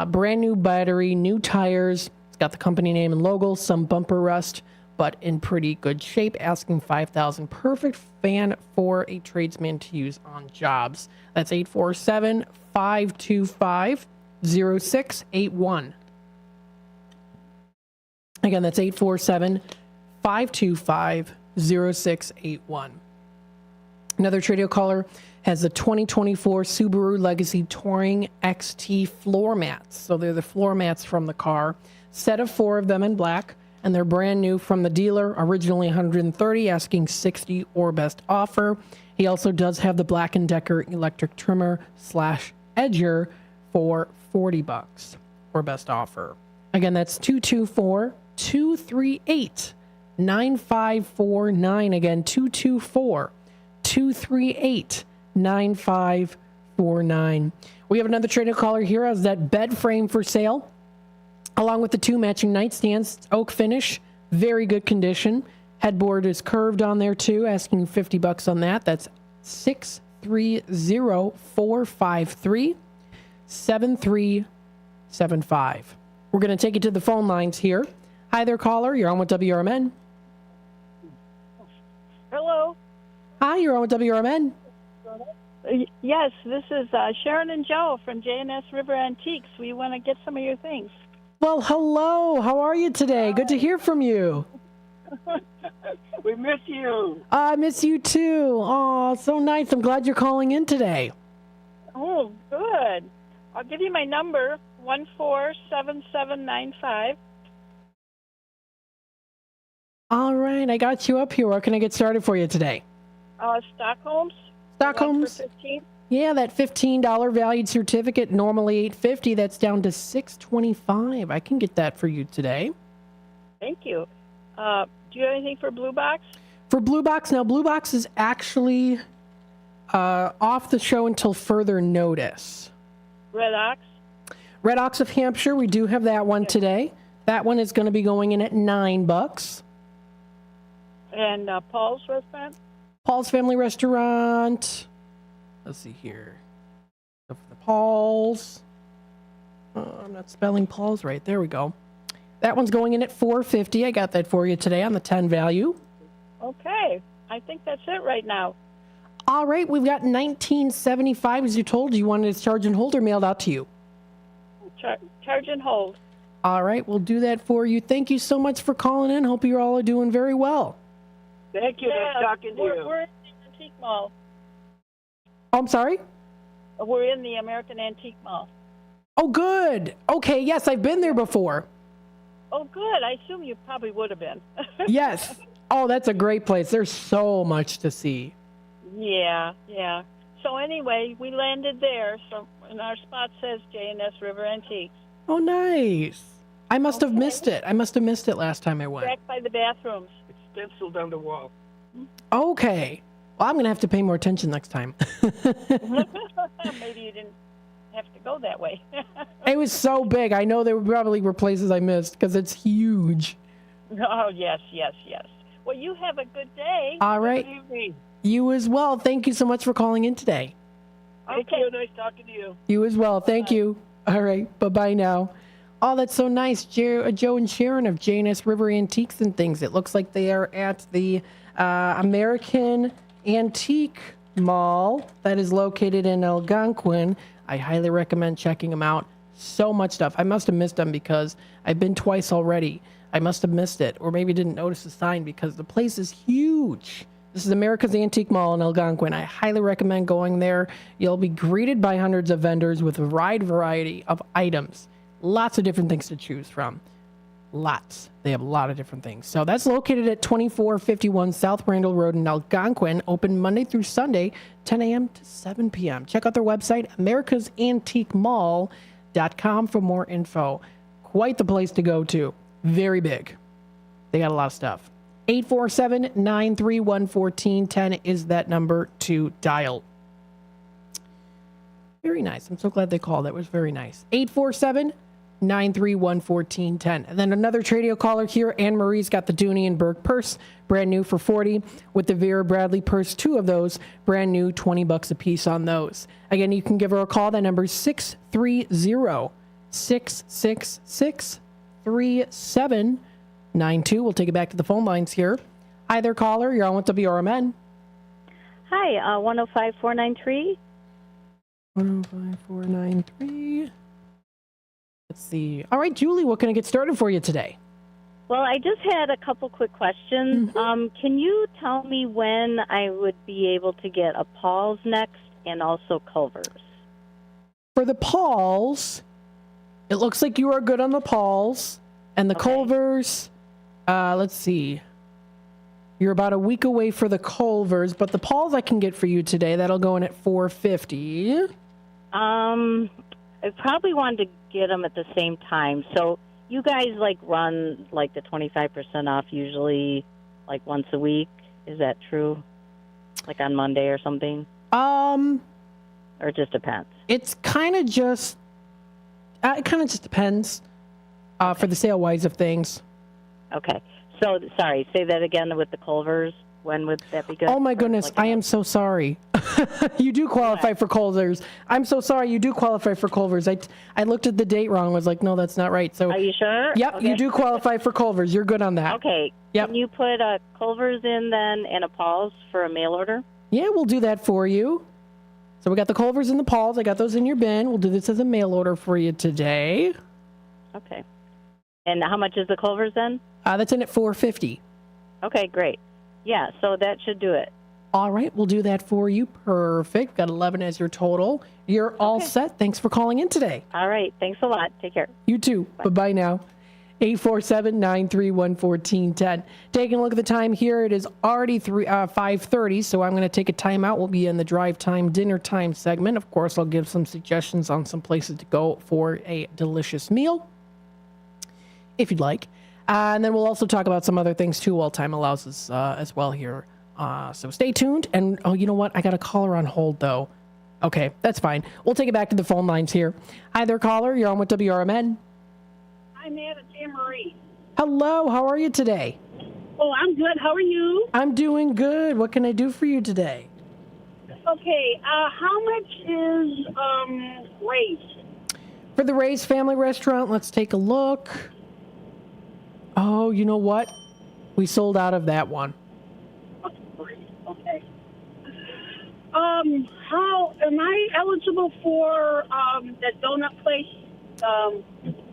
brand new battery, new tires. It's got the company name and logo, some bumper rust, but in pretty good shape. Asking $5,000. Perfect van for a tradesman to use on jobs. That's 847-525-0681. Again, that's 847-525-0681. Another Tradio caller has the 2024 Subaru Legacy Touring XT floor mats. So they're the floor mats from the car. Set of 4 of them in black, and they're brand new from the dealer. Originally $130, asking $60 or best offer. He also does have the Black & Decker electric trimmer / edger for $40 or best offer. Again, that's 224-238-9549. Again, 224-238-9549. We have another Tradio caller here as that bed frame for sale, along with the 2 matching nightstands. Oak finish, very good condition. Headboard is curved on there too, asking $50 on that. That's 630-453-7375. We're going to take you to the phone lines here. Hi there, caller. You're on with WRMN. Hello. Hi, you're on with WRMN. Yes, this is Sharon and Joe from J&S River Antiques. We want to get some of your things. Well, hello. How are you today? Good to hear from you. We miss you. I miss you too. Oh, so nice. I'm glad you're calling in today. Oh, good. I'll give you my number, 147795. All right, I got you up here. What can I get started for you today? Stockholm's. Stockholm's. For 15. Yeah, that $15 valued certificate, normally $850. That's down to $625. I can get that for you today. Thank you. Do you have anything for Blue Box? For Blue Box, now Blue Box is actually off the show until further notice. Red Ox? Red Ox of Hampshire, we do have that one today. That one is going to be going in at $9. And Paul's Restaurant? Paul's Family Restaurant. Let's see here. Go for the Paul's. I'm not spelling Paul's right. There we go. That one's going in at $4.50. I got that for you today on the 10 value. Okay. I think that's it right now. All right. We've got $19.75, as you told. You wanted it charged and hold or mailed out to you? Charge and hold. All right. We'll do that for you. Thank you so much for calling in. Hope you all are doing very well. Thank you. Nice talking to you. We're in the Antique Mall. Oh, I'm sorry? We're in the American Antique Mall. Oh, good. Okay. Yes, I've been there before. Oh, good. I assume you probably would have been. Yes. Oh, that's a great place. There's so much to see. Yeah. So anyway, we landed there. So, and our spot says J&S River Antiques. Oh, nice. I must have missed it. I must have missed it last time I went. Back by the bathrooms. It's stenciled on the wall. Okay. Well, I'm going to have to pay more attention next time. Maybe you didn't have to go that way. It was so big. I know there probably were places I missed because it's huge. Oh, yes. Well, you have a good day. All right. Good evening. You as well. Thank you so much for calling in today. Thank you. Nice talking to you. You as well. Thank you. All right. Bye-bye now. Oh, that's so nice. Joe and Sharon of J&S River Antiques and Things. It looks like they are at the American Antique Mall that is located in Algonquin. I highly recommend checking them out. So much stuff. I must have missed them because I've been twice already. I must have missed it, or maybe didn't notice the sign because the place is huge. This is America's Antique Mall in Algonquin. I highly recommend going there. You'll be greeted by hundreds of vendors with a wide variety of items. Lots of different things to choose from. Lots. They have a lot of different things. So that's located at 2451 South Randall Road in Algonquin. Open Monday through Sunday, 10 a.m. to 7 p.m. Check out their website, americasantiquemall.com for more info. Quite the place to go to. Very big. They got a lot of stuff. 847-931-1410 is that number to dial. Very nice. I'm so glad they called. That was very nice. 847-931-1410. And then another Tradio caller here. Anne Marie's got the Dooney and Burke purse, brand new for $40. With the Vera Bradley purse, 2 of those, brand new, $20 a piece on those. Again, you can give her a call. That number is 630-666-3792. We'll take it back to the phone lines here. Hi there, caller. You're on with WRMN. Hi, 105493. 105493. Let's see. All right, Julie, what can I get started for you today? Well, I just had a couple quick questions. Can you tell me when I would be able to get a Paul's next and also Culver's? For the Paul's, it looks like you are good on the Paul's. And the Culver's, let's see. You're about a week away for the Culver's, but the Paul's I can get for you today. That'll go in at $450. I probably wanted to get them at the same time. So you guys run the 25% off usually once a week. Is that true? Like on Monday or something? Or it just depends? It's kind of just depends for the sale wise of things. Okay. So, sorry, say that again with the Culver's. When would that be good? Oh, my goodness. I am so sorry. You do qualify for Culver's. I'm so sorry. You do qualify for Culver's. I looked at the date wrong. Was like, no, that's not right. So, are you sure? Yep, okay. You do qualify for Culver's. You're good on that. Okay. Yep. Can you put a Culver's in then and a Paul's for a mail order? Yeah, we'll do that for you. So we got the Culver's and the Paul's. I got those in your bin. We'll do this as a mail order for you today. Okay. And how much is the Culver's then? That's in at $450. Okay, great. Yeah, so that should do it. All right, we'll do that for you. Perfect. Got 11 as your total. You're all set. Thanks for calling in today. All right, thanks a lot. Take care. You too. Bye-bye now. 847-931-1410. Taking a look at the time here, it is already 5:30, so I'm going to take a time out. We'll be in the drive time, dinner time segment. Of course, I'll give some suggestions on some places to go for a delicious meal, if you'd like. And then we'll also talk about some other things, too, while time allows us as well here So stay tuned. And, oh, you know what? I got a caller on hold, though. Okay, that's fine. We'll take it back to the phone lines here. Hi there, caller. You're on with WRMN. Hi, Matt. It's Anne Marie. Hello. How are you today? Oh, I'm good. How are you? I'm doing good. What can I do for you today? Okay. How much is Ray's? For the Ray's Family Restaurant, let's take a look. Oh, you know what? We sold out of that one. Okay. How am I eligible for that donut place,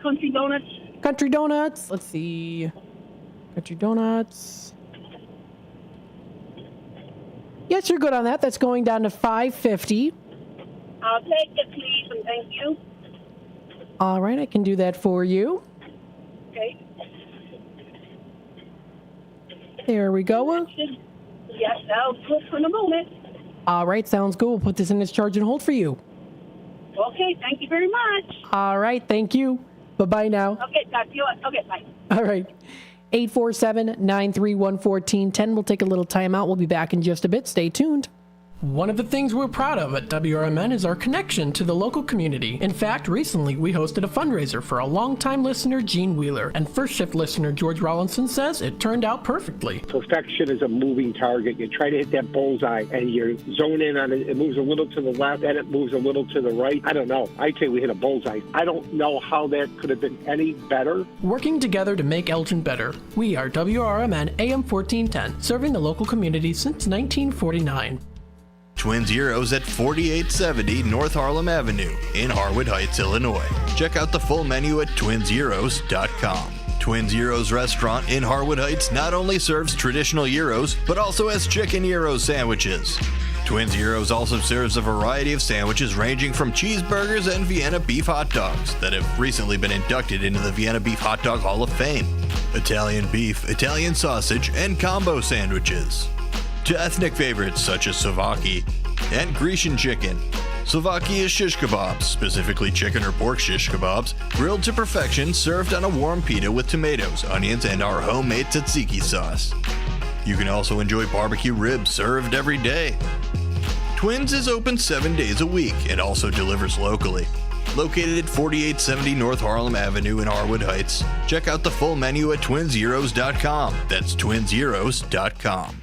Country Donuts? Country Donuts. Let's see. Country Donuts. Yes, you're good on that. That's going down to $5.50. I'll take it, please, and thank you. All right, I can do that for you. Okay. There we go. Yes, I'll put for a moment. All right, sounds good. We'll put this in its charge and hold for you. Okay, thank you very much. All right, thank you. Bye-bye now. Okay, talk to you. Okay, bye. All right. 847-931-1410. We'll take a little time out. We'll be back in just a bit. Stay tuned. One of the things we're proud of at WRMN is our connection to the local community. In fact, recently we hosted a fundraiser for a longtime listener, Gene Wheeler, and first shift listener George Rollinson says it turned out perfectly. Perfection is a moving target. You try to hit that bullseye and you zone in on it. It moves a little to the left, then it moves a little to the right. I don't know. I'd say we hit a bullseye. I don't know how that could have been any better. Working together to make Elgin better. We are WRMN AM 1410, serving the local community since 1949. Twin Zeros at 4870 North Harlem Avenue in Harwood Heights, Illinois. Check out the full menu at twinzeros.com. Twin Zeros Restaurant in Harwood Heights not only serves traditional gyros, but also has chicken gyro sandwiches. Twin Zeros also serves a variety of sandwiches ranging from cheeseburgers and Vienna beef hot dogs that have recently been inducted into the Vienna Beef Hot Dog Hall of Fame. Italian beef, Italian sausage, and combo sandwiches. To ethnic favorites such as Slovaki and Grecian chicken. Slovaki is shish kebabs, specifically chicken or pork shish kebabs, grilled to perfection, served on a warm pita with tomatoes, onions, and our homemade tzatziki sauce. You can also enjoy barbecue ribs served every day. Twins is open 7 days a week and also delivers locally. Located at 4870 North Harlem Avenue in Harwood Heights, check out the full menu at twinzeros.com. That's twinzeros.com.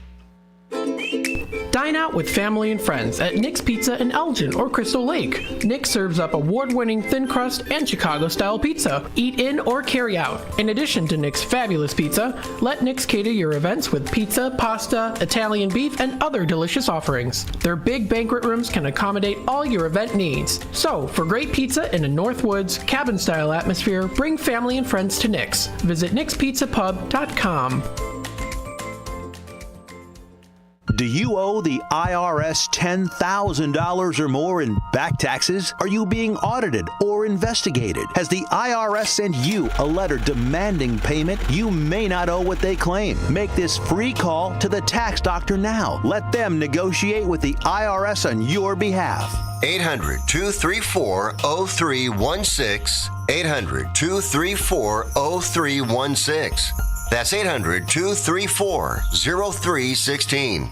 Dine out with family and friends at Nick's Pizza in Elgin or Crystal Lake. Nick serves up award-winning thin crust and Chicago-style pizza. Eat in or carry out. In addition to Nick's fabulous pizza, let Nick's cater your events with pizza, pasta, Italian beef, and other delicious offerings. Their big banquet rooms can accommodate all your event needs. So, for great pizza in a Northwoods, cabin-style atmosphere, bring family and friends to Nick's. Visit nickspizzapub.com. Do you owe the IRS $10,000 or more in back taxes? Are you being audited or investigated? Has the IRS sent you a letter demanding payment? You may not owe what they claim. Make this free call to the tax doctor now. Let them negotiate with the IRS on your behalf. 800-234-0316. 800-234-0316. That's 800-234-0316.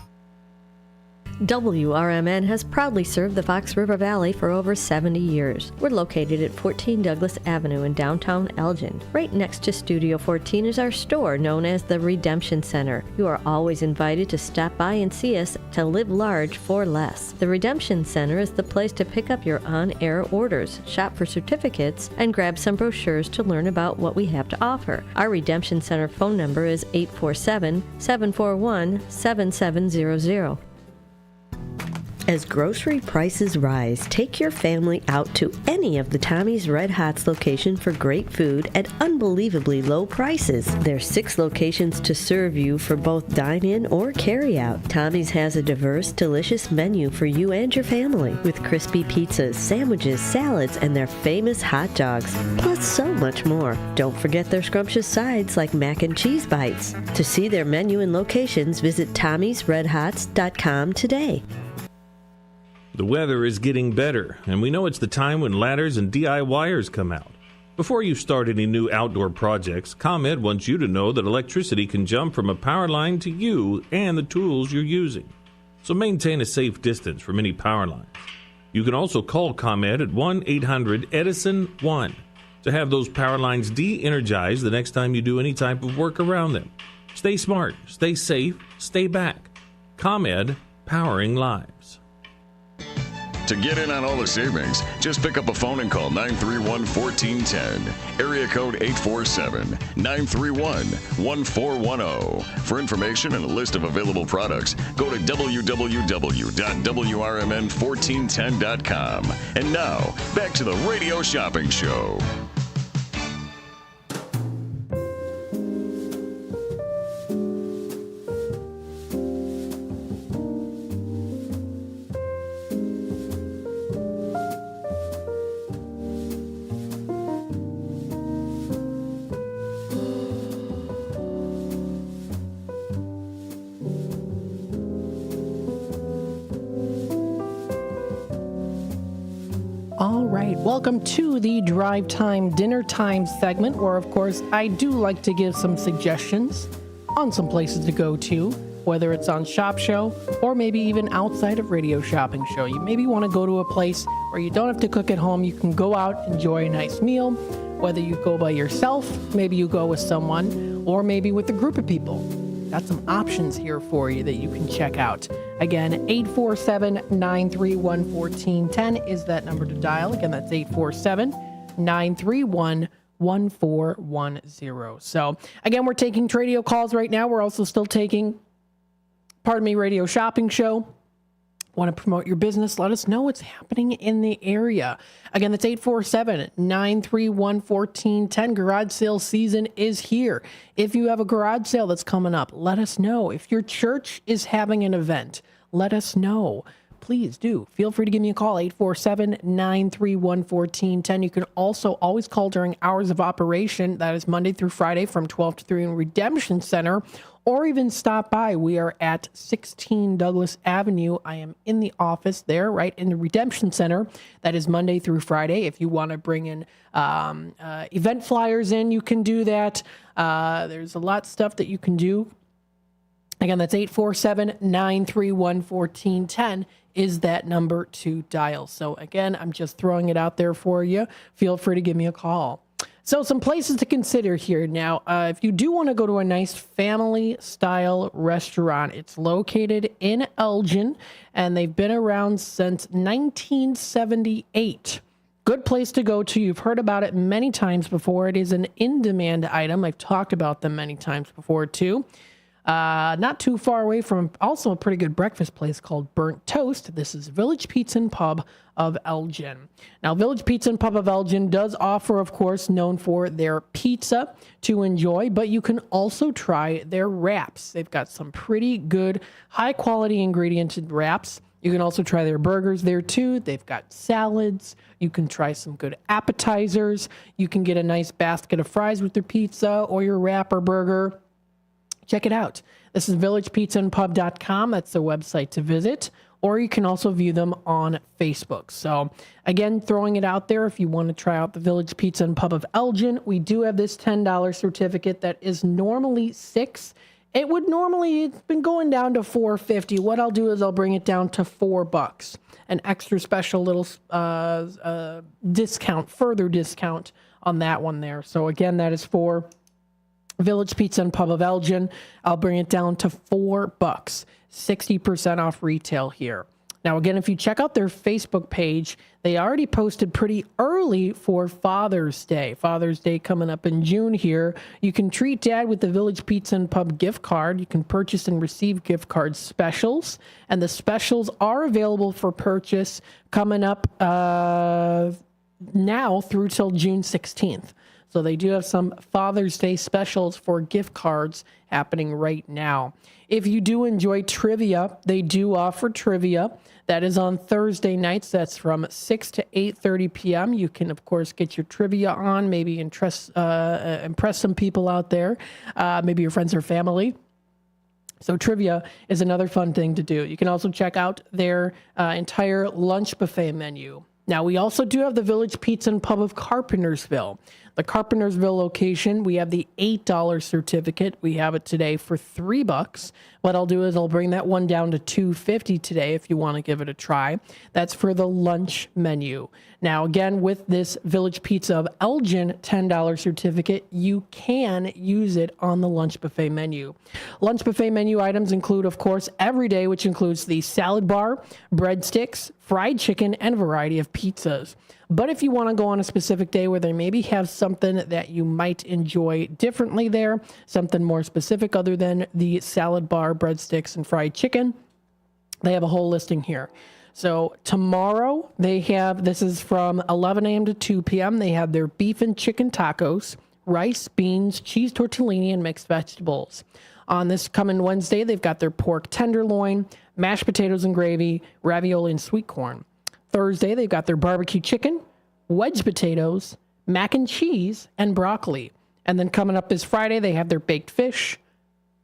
WRMN has proudly served the Fox River Valley for over 70 years. We're located at 14 Douglas Avenue in downtown Elgin. Right next to Studio 14 is our store known as the Redemption Center. You are always invited to stop by and see us to live large for less. The Redemption Center is the place to pick up your on-air orders, shop for certificates, and grab some brochures to learn about what we have to offer. Our Redemption Center phone number is 847-741-7700. As grocery prices rise, take your family out to any of the Tommy's Red Hots location for great food at unbelievably low prices. There's 6 locations to serve you for both dine-in or carry-out. Tommy's has a diverse, delicious menu for you and your family with crispy pizzas, sandwiches, salads, and their famous hot dogs, plus so much more. Don't forget their scrumptious sides like mac and cheese bites. To see their menu and locations, visit Tommy'sRedHots.com today. The weather is getting better, and we know it's the time when ladders and DIYers come out. Before you start any new outdoor projects, ComEd wants you to know that electricity can jump from a power line to you and the tools you're using. So maintain a safe distance from any power lines. You can also call ComEd at 1-800-EDISON-1 to have those power lines de-energized the next time you do any type of work around them. Stay smart, stay safe, stay back. ComEd, powering lives. To get in on all the savings, just pick up a phone and call 931-1410. Area code 847-931-1410. For information and a list of available products, go to www.wrmn1410.com. And now, back to the Radio Shopping Show. All right, welcome to the Drive Time Dinner Time segment, where, of course, I do like to give some suggestions on some places to go to, whether it's on Shop Show or maybe even outside of Radio Shopping Show. You maybe want to go to a place where you don't have to cook at home. You can go out, enjoy a nice meal, whether you go by yourself, maybe you go with someone, or maybe with a group of people. Got some options here for you that you can check out. Again, 847-931-1410 is that number to dial. Again, that's 847-931-1410. So, again, we're taking radio calls right now. We're also still taking, Radio Shopping Show. Want to promote your business? Let us know what's happening in the area. Again, that's 847-931-1410. Garage sale season is here. If you have a garage sale that's coming up, let us know. If your church is having an event, let us know. Please do. Feel free to give me a call, 847-931-1410. You can also always call during hours of operation. That is Monday through Friday from 12 to 3 in Redemption Center, or even stop by. We are at 16 Douglas Avenue. I am in the office there, right in the Redemption Center. That is Monday through Friday. If you want to bring in event flyers in, you can do that. There's a lot of stuff that you can do. Again, that's 847-931-1410 is that number to dial. So again, I'm just throwing it out there for you. Feel free to give me a call. So some places to consider here. Now, if you do want to go to a nice family-style restaurant, it's located in Elgin, and they've been around since 1978. Good place to go to. You've heard about it many times before. It is an in-demand item. I've talked about them many times before, too. Not too far away from also a pretty good breakfast place called Burnt Toast. This is Village Pizza and Pub of Elgin. Now, Village Pizza and Pub of Elgin does offer, of course, known for their pizza to enjoy, but you can also try their wraps. They've got some pretty good, high-quality ingrediented wraps. You can also try their burgers there, too. They've got salads. You can try some good appetizers. You can get a nice basket of fries with their pizza or your wrap or burger. Check it out. This is villagepizzaandpub.com. That's the website to visit. Or you can also view them on Facebook. So, again, throwing it out there. If you want to try out the Village Pizza and Pub of Elgin, we do have this $10 certificate that is normally $6. It's been going down to $4.50. What I'll do is I'll bring it down to $4. An extra special little discount, further discount on that one there. So, again, that is for Village Pizza and Pub of Elgin. I'll bring it down to $4, 60% off retail here. Now, again, if you check out their Facebook page, they already posted pretty early for Father's Day. Father's Day coming up in June here. You can treat Dad with the Village Pizza and Pub gift card. You can purchase and receive gift card specials, and the specials are available for purchase coming up now through till June 16th. So they do have some Father's Day specials for gift cards happening right now. If you do enjoy trivia, they do offer trivia. That is on Thursday nights. That's from 6 to 8:30 p.m. You can, of course, get your trivia on, maybe impress some people out there, maybe your friends or family. So trivia is another fun thing to do. You can also check out their entire lunch buffet menu. Now, we also do have the Village Pizza and Pub of Carpentersville. The Carpentersville location, we have the $8 certificate. We have it today for $3. What I'll do is I'll bring that one down to $2.50 today if you want to give it a try. That's for the lunch menu. Now, again, with this Village Pizza of Elgin $10 certificate, you can use it on the lunch buffet menu. Lunch buffet menu items include, of course, every day, which includes the salad bar, breadsticks, fried chicken, and a variety of pizzas. But if you want to go on a specific day where they maybe have something that you might enjoy differently there, something more specific other than the salad bar, breadsticks, and fried chicken, they have a whole listing here. So tomorrow they have, this is from 11 a.m. to 2 p.m., they have their beef and chicken tacos, rice, beans, cheese tortellini, and mixed vegetables. On this coming Wednesday, they've got their pork tenderloin, mashed potatoes and gravy, ravioli, and sweet corn. Thursday, they've got their barbecue chicken, wedge potatoes, mac and cheese, and broccoli. And then coming up this Friday, they have their baked fish,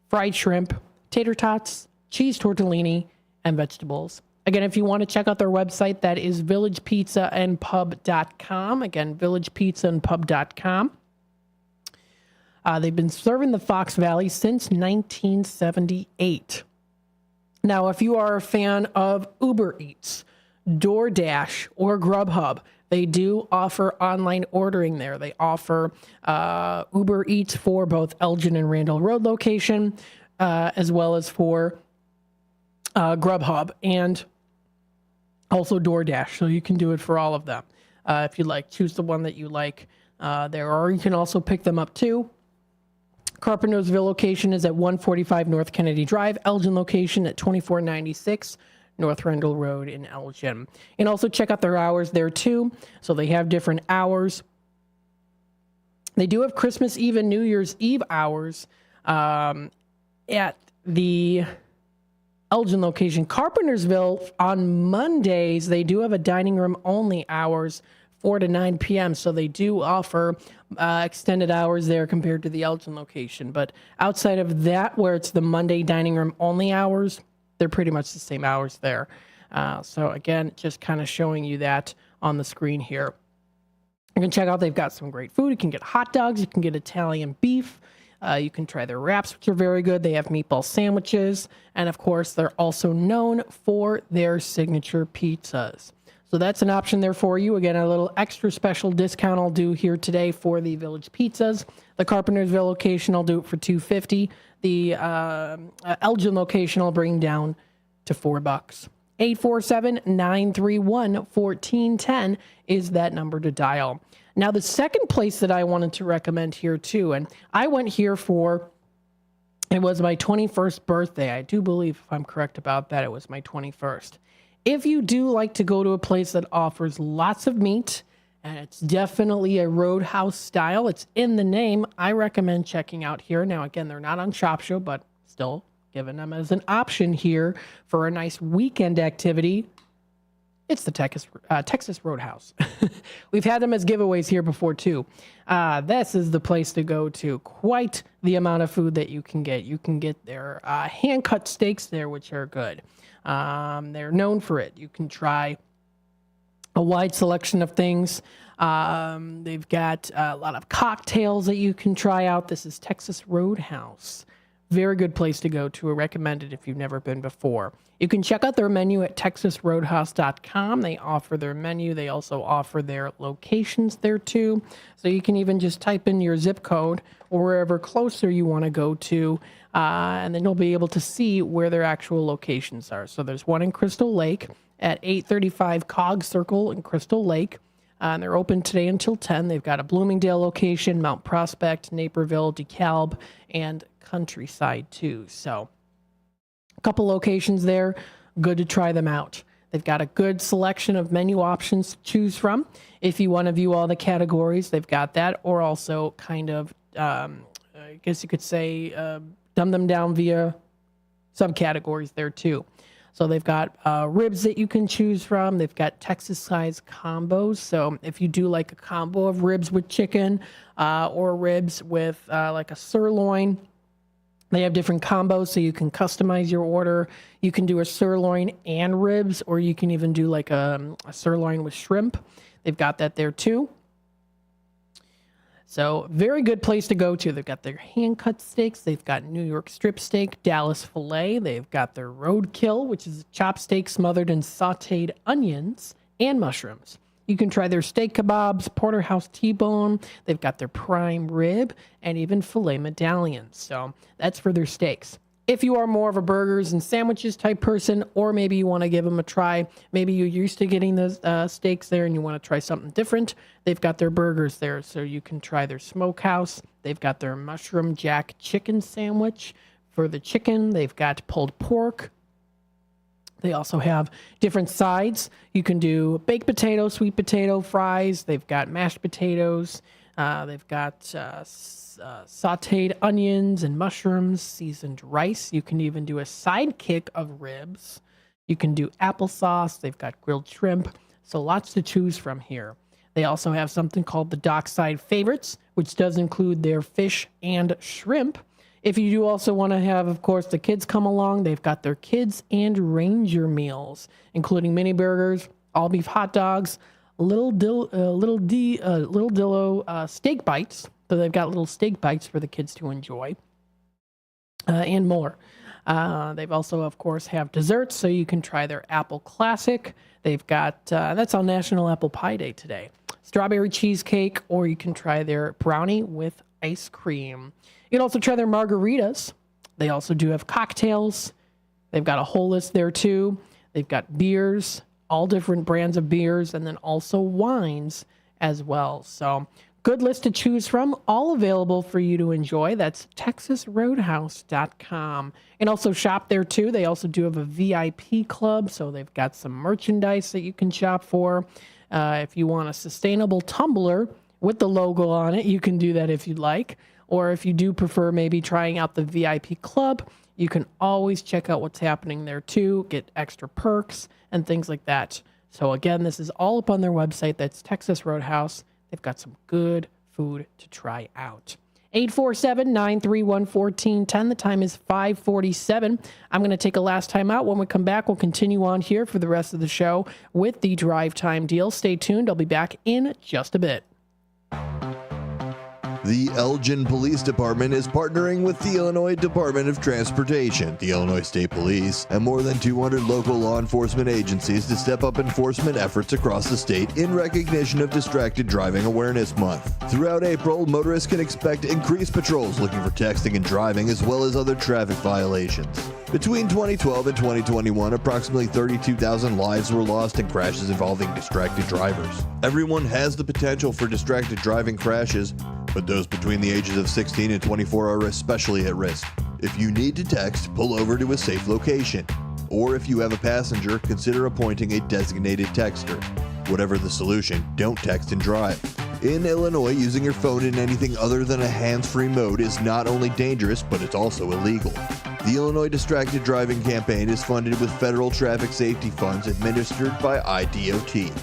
fried shrimp, tater tots, cheese tortellini, and vegetables. Again, if you want to check out their website, that is villagepizzaandpub.com. Again, villagepizzaandpub.com. They've been serving the Fox Valley since 1978. Now, if you are a fan of Uber Eats, DoorDash, or Grubhub, they do offer online ordering there. They offer Uber Eats for both Elgin and Randall Road location, as well as for Grubhub and also DoorDash. So you can do it for all of them if you like. Choose the one that you like there, or you can also pick them up too. Carpentersville location is at 145 North Kennedy Drive. Elgin location at 2496 North Randall Road in Elgin. And also check out their hours there too. So they have different hours. They do have Christmas Eve and New Year's Eve hours at the Elgin location. Carpentersville on Mondays, they do have a dining room only hours, 4 to 9 p.m. So they do offer extended hours there compared to the Elgin location. But outside of that, where it's the Monday dining room only hours, they're pretty much the same hours there. So again, just kind of showing you that on the screen here. You can check out, they've got some great food. You can get hot dogs, you can get Italian beef. You can try their wraps, which are very good. They have meatball sandwiches. And of course, they're also known for their signature pizzas. So that's an option there for you. Again, a little extra special discount I'll do here today for the Village Pizzas. The Carpentersville location, I'll do it for $2.50. The Elgin location, I'll bring down to $4. 847-931-1410 is that number to dial. Now, the second place that I wanted to recommend here too, and I went here for, it was my 21st birthday. I do believe, if I'm correct about that, it was my 21st. If you do like to go to a place that offers lots of meat, and it's definitely a roadhouse style, it's in the name, I recommend checking out here. Now, again, they're not on Shop Show, but still giving them as an option here for a nice weekend activity. It's the Texas Roadhouse. We've had them as giveaways here before, too. This is the place to go to. Quite the amount of food that you can get. You can get their hand-cut steaks there, which are good. They're known for it. You can try a wide selection of things. They've got a lot of cocktails that you can try out. This is Texas Roadhouse. Very good place to go to. I recommend it if you've never been before. You can check out their menu at texasroadhouse.com. They offer their menu. They also offer their locations there too. So you can even just type in your zip code or wherever closer you want to go to, and then you'll be able to see where their actual locations are. So there's one in Crystal Lake at 835 Cog Circle in Crystal Lake. And they're open today until 10. They've got a Bloomingdale location, Mount Prospect, Naperville, DeKalb, and Countryside too. So a couple locations there. Good to try them out. They've got a good selection of menu options to choose from. If you want to view all the categories, they've got that, or also kind of, I guess you could say, dumb them down via subcategories there too. So they've got ribs that you can choose from. They've got Texas-sized combos. So if you do like a combo of ribs with chicken or ribs with like a sirloin, they have different combos so you can customize your order. You can do a sirloin and ribs, or you can even do like a sirloin with shrimp. They've got that there too. So very good place to go to. They've got their hand-cut steaks. They've got New York strip steak, Dallas filet. They've got their roadkill, which is chopped steak smothered in sautéed onions and mushrooms. You can try their steak kebabs, porterhouse T-bone. They've got their prime rib and even filet medallions. So that's for their steaks. If you are more of a burgers and sandwiches type person, or maybe you want to give them a try, maybe you're used to getting those steaks there and you want to try something different, they've got their burgers there. So you can try their smokehouse. They've got their mushroom jack chicken sandwich. For the chicken, they've got pulled pork. They also have different sides. You can do baked potato, sweet potato, fries. They've got mashed potatoes. They've got sautéed onions and mushrooms, seasoned rice. You can even do a sidekick of ribs. You can do applesauce. They've got grilled shrimp. So lots to choose from here. They also have something called the Dockside Favorites, which does include their fish and shrimp. If you do also want to have, of course, the kids come along, they've got their kids and ranger meals, including mini burgers, all beef hot dogs, little dillo steak bites. So they've got little steak bites for the kids to enjoy, and more. They've also, of course, have desserts, so you can try their apple classic. They've got, that's on National Apple Pie Day today, strawberry cheesecake, or you can try their brownie with ice cream. You can also try their margaritas. They also do have cocktails. They've got a whole list there too. They've got beers, all different brands of beers, and then also wines as well. So good list to choose from, all available for you to enjoy. That's TexasRoadhouse.com. And also shop there too. They also do have a VIP club, so they've got some merchandise that you can shop for. If you want a sustainable tumbler with the logo on it, you can do that if you'd like. Or if you do prefer maybe trying out the VIP club, you can always check out what's happening there too, get extra perks and things like that. So again, this is all up on their website. That's Texas Roadhouse. They've got some good food to try out. 847-931-1410. The time is 5:47. I'm going to take a last time out. When we come back, we'll continue on here for the rest of the show with the drive time deal. Stay tuned. I'll be back in just a bit. The Elgin Police Department is partnering with the Illinois Department of Transportation, the Illinois State Police, and more than 200 local law enforcement agencies to step up enforcement efforts across the state in recognition of Distracted Driving Awareness Month. Throughout April, motorists can expect increased patrols looking for texting and driving as well as other traffic violations. Between 2012 and 2021, approximately 32,000 lives were lost in crashes involving distracted drivers. Everyone has the potential for distracted driving crashes, but those between the ages of 16 and 24 are especially at risk. If you need to text, pull over to a safe location. Or if you have a passenger, consider appointing a designated texter. Whatever the solution, don't text and drive. In Illinois, using your phone in anything other than a hands-free mode is not only dangerous, but it's also illegal. The Illinois Distracted Driving Campaign is funded with federal traffic safety funds administered by IDOT.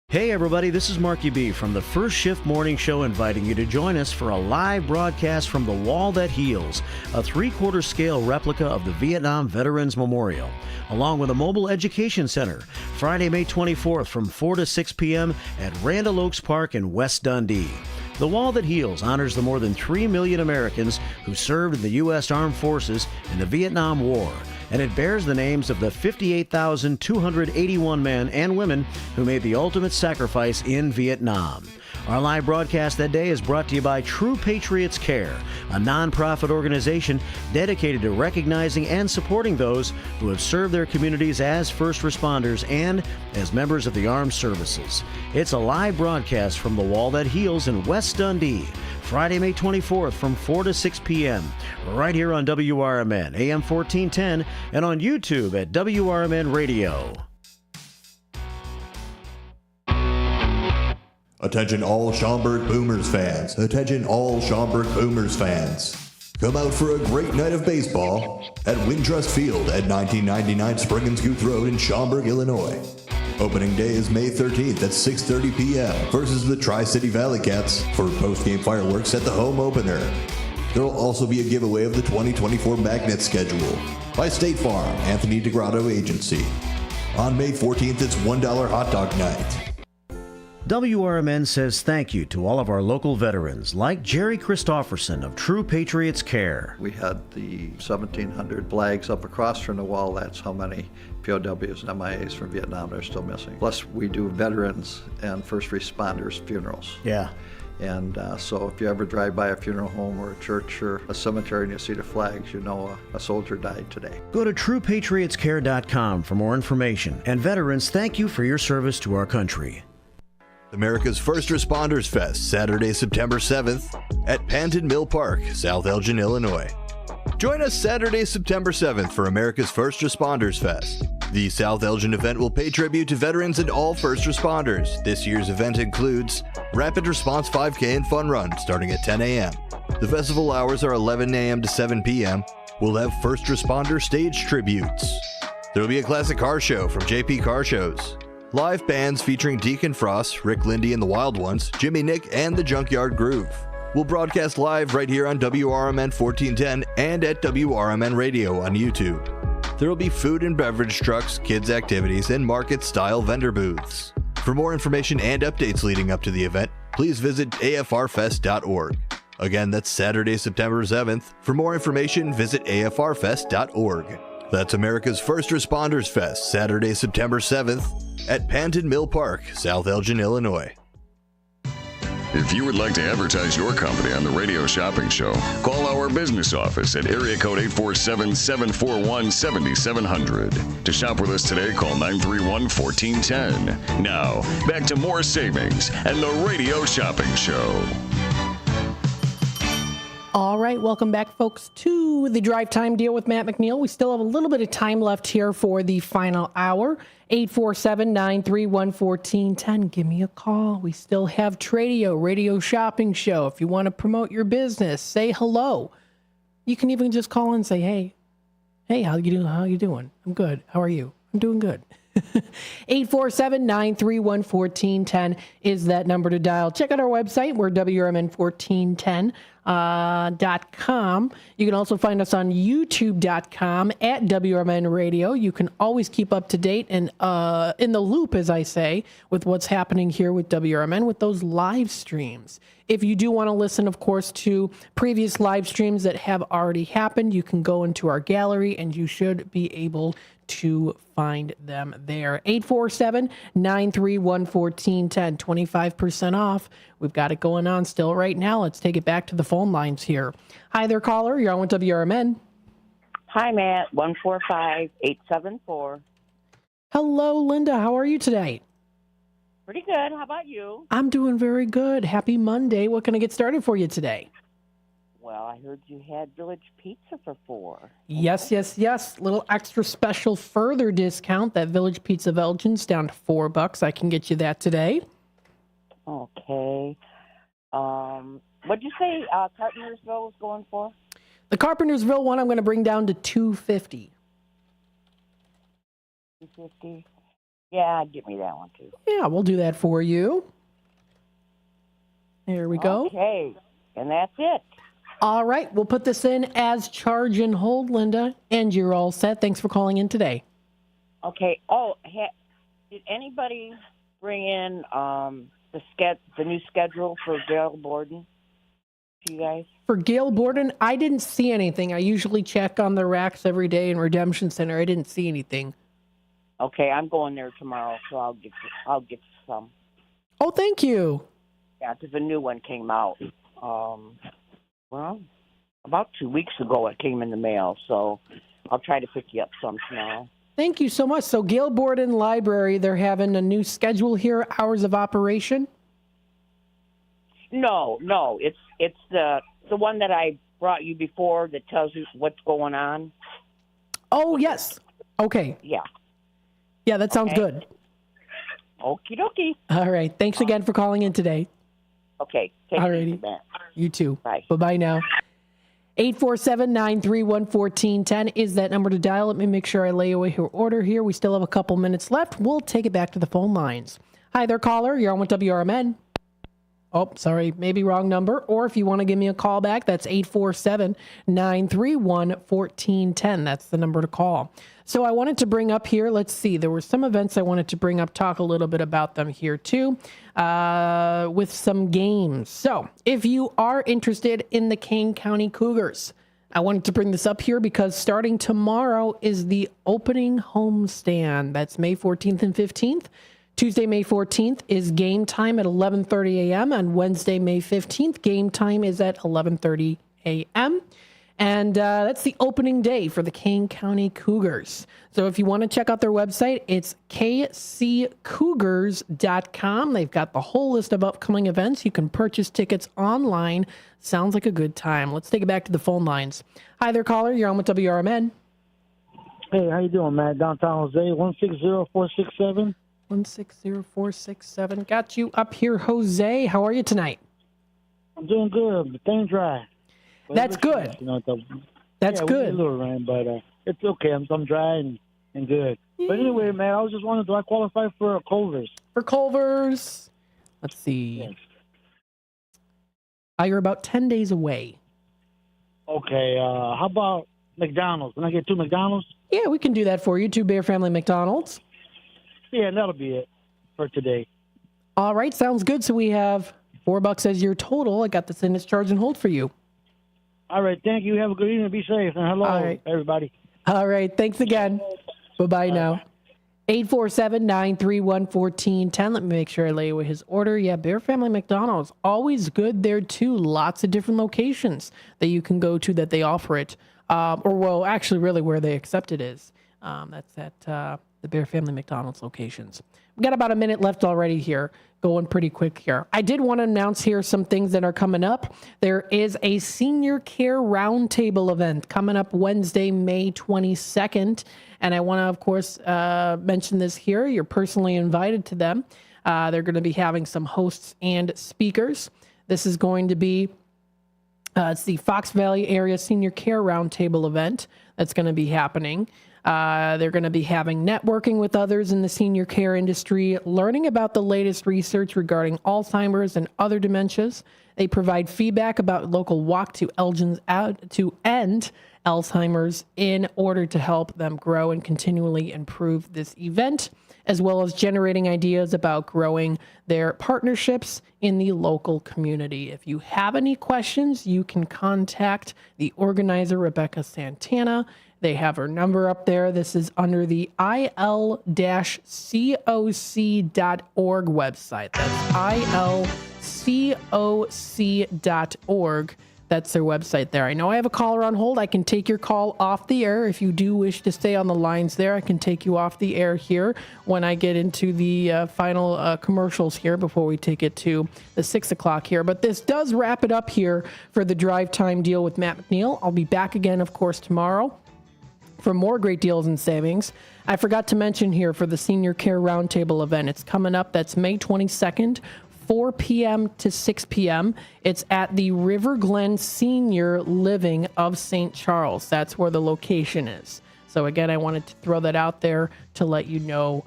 Hey everybody, this is Marky B from the First Shift Morning Show, inviting you to join us for a live broadcast from The Wall That Heals, a 3/4 scale replica of the Vietnam Veterans Memorial, along with a mobile education center, Friday, May 24th from 4 to 6 p.m. at Randall Oaks Park in West Dundee. The Wall That Heals honors the more than 3 million Americans who served in the U.S. Armed Forces in the Vietnam War, and it bears the names of the 58,281 men and women who made the ultimate sacrifice in Vietnam. Our live broadcast that day is brought to you by True Patriots Care, a nonprofit organization dedicated to recognizing and supporting those who have served their communities as first responders and as members of the armed services. It's a live broadcast from The Wall That Heals in West Dundee, Friday, May 24th from 4 to 6 p.m. right here on WRMN, AM 1410, and on YouTube at WRMN Radio. Attention all Schaumburg Boomers fans. Attention all Schaumburg Boomers fans. Come out for a great night of baseball at Wintrust Field at 1999 Spring and Scoot Road in Schaumburg, Illinois. Opening day is May 13th at 6:30 p.m. versus the Tri-City Valley Cats for post-game fireworks at the home opener. There will also be a giveaway of the 2024 Magnet schedule by State Farm, Anthony DeGrotto Agency. On May 14th, it's $1 hot dog night. WRMN says thank you to all of our local veterans, like Jerry Christofferson of True Patriots Care. We had the 1,700 flags up across from the wall. That's how many POWs and MIAs from Vietnam are still missing. Plus, we do veterans and first responders funerals. Yeah. And so if you ever drive by a funeral home or a church or a cemetery and you see the flags, you know a soldier died today. Go to TruePatriotsCare.com for more information. And veterans, thank you for your service to our country. America's First Responders Fest, Saturday, September 7th at Panton Mill Park, South Elgin, Illinois. Join us Saturday, September 7th for America's First Responders Fest. The South Elgin event will pay tribute to veterans and all first responders. This year's event includes Rapid Response 5K and Fun Run starting at 10 a.m. The festival hours are 11 a.m. to 7 p.m. We'll have first responder stage tributes. There will be a classic car show from JP Car Shows. Live bands featuring Deacon Frost, Rick Lindy and the Wild Ones, Jimmy Nick, and the Junkyard Groove. We'll broadcast live right here on WRMN 1410 and at WRMN Radio on YouTube. There will be food and beverage trucks, kids' activities, and market-style vendor booths. For more information and updates leading up to the event, please visit afrfest.org. Again, that's Saturday, September 7th. For more information, visit afrfest.org. That's America's First Responders Fest, Saturday, September 7th at Panton Mill Park, South Elgin, Illinois. If you would like to advertise your company on the Radio Shopping Show, call our business office at area code 847-741-7700. To shop with us today, call 931-1410. Now, back to more savings and the Radio Shopping Show. All right, welcome back, folks, to the Drive Time Deal with Matt McNeil. We still have a little bit of time left here for the final hour. 847-931-1410. Give me a call. We still have Tradio, Radio Shopping Show. If you want to promote your business, say hello. You can even just call and say, hey, how you doing? I'm good. How are you? I'm doing good. 847-931-1410 is that number to dial. Check out our website. We're WRMN1410.com. You can also find us on YouTube.com at WRMN Radio. You can always keep up to date and in the loop, as I say, with what's happening here with WRMN with those live streams. If you do want to listen, of course, to previous live streams that have already happened, you can go into our gallery and you should be able to find them there. 847-931-1410, 25% off. We've got it going on still right now. Let's take it back to the phone lines here. Hi there, caller. You're on with WRMN. Hi, Matt. 145-874. Hello, Linda. How are you today? Pretty good. How about you? I'm doing very good. Happy Monday. What can I get started for you today? Well, I heard you had Village Pizza for $4. Yes. Little extra special further discount. That Village Pizza of Elgin's down to $4. I can get you that today. Okay. What'd you say Carpentersville was going for? The Carpentersville one I'm going to bring down to $250. $250? Yeah, give me that one too. Yeah, we'll do that for you. There we go. Okay, and that's it. All right, we'll put this in as charge and hold, Linda, and you're all set. Thanks for calling in today. Okay. Oh, did anybody bring in the new schedule for Gail Borden to you guys? For Gail Borden, I didn't see anything. I usually check on the racks every day in Redemption Center. I didn't see anything. Okay, I'm going there tomorrow, so I'll get some. Oh, thank you. Yeah, because a new one came out. Well, about 2 weeks ago it came in the mail, so I'll try to pick you up some tomorrow. Thank you so much. So Gail Borden Library, they're having a new schedule here, hours of operation? No, it's the one that I brought you before that tells you what's going on. Oh, yes. Okay. Yeah. Yeah, that sounds good. Okie dokie. All right. Thanks again for calling in today. Okay. Take it easy, Matt. You too. Bye. Bye-bye now. 847-931-1410 is that number to dial. Let me make sure I lay away your order here. We still have a couple minutes left. We'll take it back to the phone lines. Hi there, caller. You're on with WRMN. Oh, sorry, maybe wrong number. Or if you want to give me a call back, that's 847-931-1410. That's the number to call. So I wanted to bring up here, let's see, there were some events I wanted to bring up, talk a little bit about them here too, with some games. So if you are interested in the Kane County Cougars, I wanted to bring this up here because starting tomorrow is the opening homestand. That's May 14th and 15th. Tuesday, May 14th is game time at 11:30 a.m. and Wednesday, May 15th, game time is at 11:30 a.m. And that's the opening day for the Kane County Cougars. So if you want to check out their website, it's kccougars.com. They've got the whole list of upcoming events. You can purchase tickets online. Sounds like a good time. Let's take it back to the phone lines. Hi there, caller. You're on with WRMN. Hey, how you doing, Matt? Downtown Jose, 160467. 160467. Got you up here, Jose. How are you tonight? I'm doing good. The thing's dry. But That's good. You know, That's good. A little rain, but it's okay. I'm dry and good. But anyway, man, I was just wondering, do I qualify for Culver's? For Culver's, let's see. Yes. You're about 10 days away. Okay. How about McDonald's? Can I get 2 McDonald's? Yeah, we can do that for you. 2 Bear Family McDonald's. Yeah, that'll be it for today. All right, sounds good. So we have $4 as your total. I got this in its charge and hold for you. All right, thank you. Have a good evening. Be safe. And hello, everybody. All right, thanks again. Bye-bye now. 847-931-1410. Let me make sure I lay away his order. Yeah, Bear Family McDonald's. Always good there, too. Lots of different locations that you can go to that they offer it. Actually, really where they accept it is. That's at the Bear Family McDonald's locations. We got about a minute left already here. Going pretty quick here. I did want to announce here some things that are coming up. There is a senior care roundtable event coming up Wednesday, May 22nd. And I want to, of course, mention this here. You're personally invited to them. They're going to be having some hosts and speakers. This is going to be, it's the Fox Valley Area Senior Care Roundtable event that's going to be happening. They're going to be having networking with others in the senior care industry, learning about the latest research regarding Alzheimer's and other dementias. They provide feedback about local walk to end Alzheimer's in order to help them grow and continually improve this event, as well as generating ideas about growing their partnerships in the local community. If you have any questions, you can contact the organizer, Rebecca Santana. They have her number up there. This is under the il-coc.org website. That's ilcoc.org. That's their website there. I know I have a caller on hold. I can take your call off the air. If you do wish to stay on the lines there, I can take you off the air here when I get into the final commercials here before we take it to the 6 o'clock here. But this does wrap it up here for the Drive Time Deal with Matt McNeil. I'll be back again, of course, tomorrow for more great deals and savings. I forgot to mention here for the Senior Care Roundtable event. It's coming up. That's May 22nd, 4 p.m. to 6 p.m. It's at the River Glen Senior Living of St. Charles. That's where the location is. So again, I wanted to throw that out there to let you know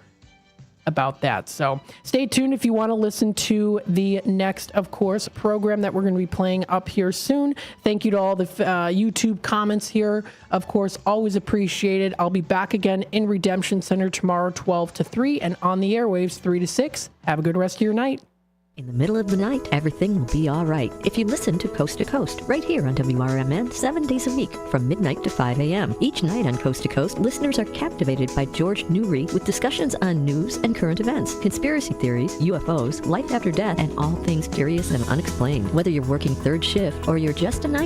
about that. So stay tuned if you want to listen to the next, of course, program that we're going to be playing up here soon. Thank you to all the YouTube comments here. Of course, always appreciated. I'll be back again in Redemption Center tomorrow, 12 to 3, and on the airwaves, 3 to 6. Have a good rest of your night. In the middle of the night, everything will be all right if you listen to Coast, right here on WRMN, 7 days a week from midnight to 5 a.m. Each night on Coast to Coast, listeners are captivated by George Newry with discussions on news and current events, conspiracy theories, UFOs, life after death, and all things curious and unexplained. Whether you're working third shift or you're just a night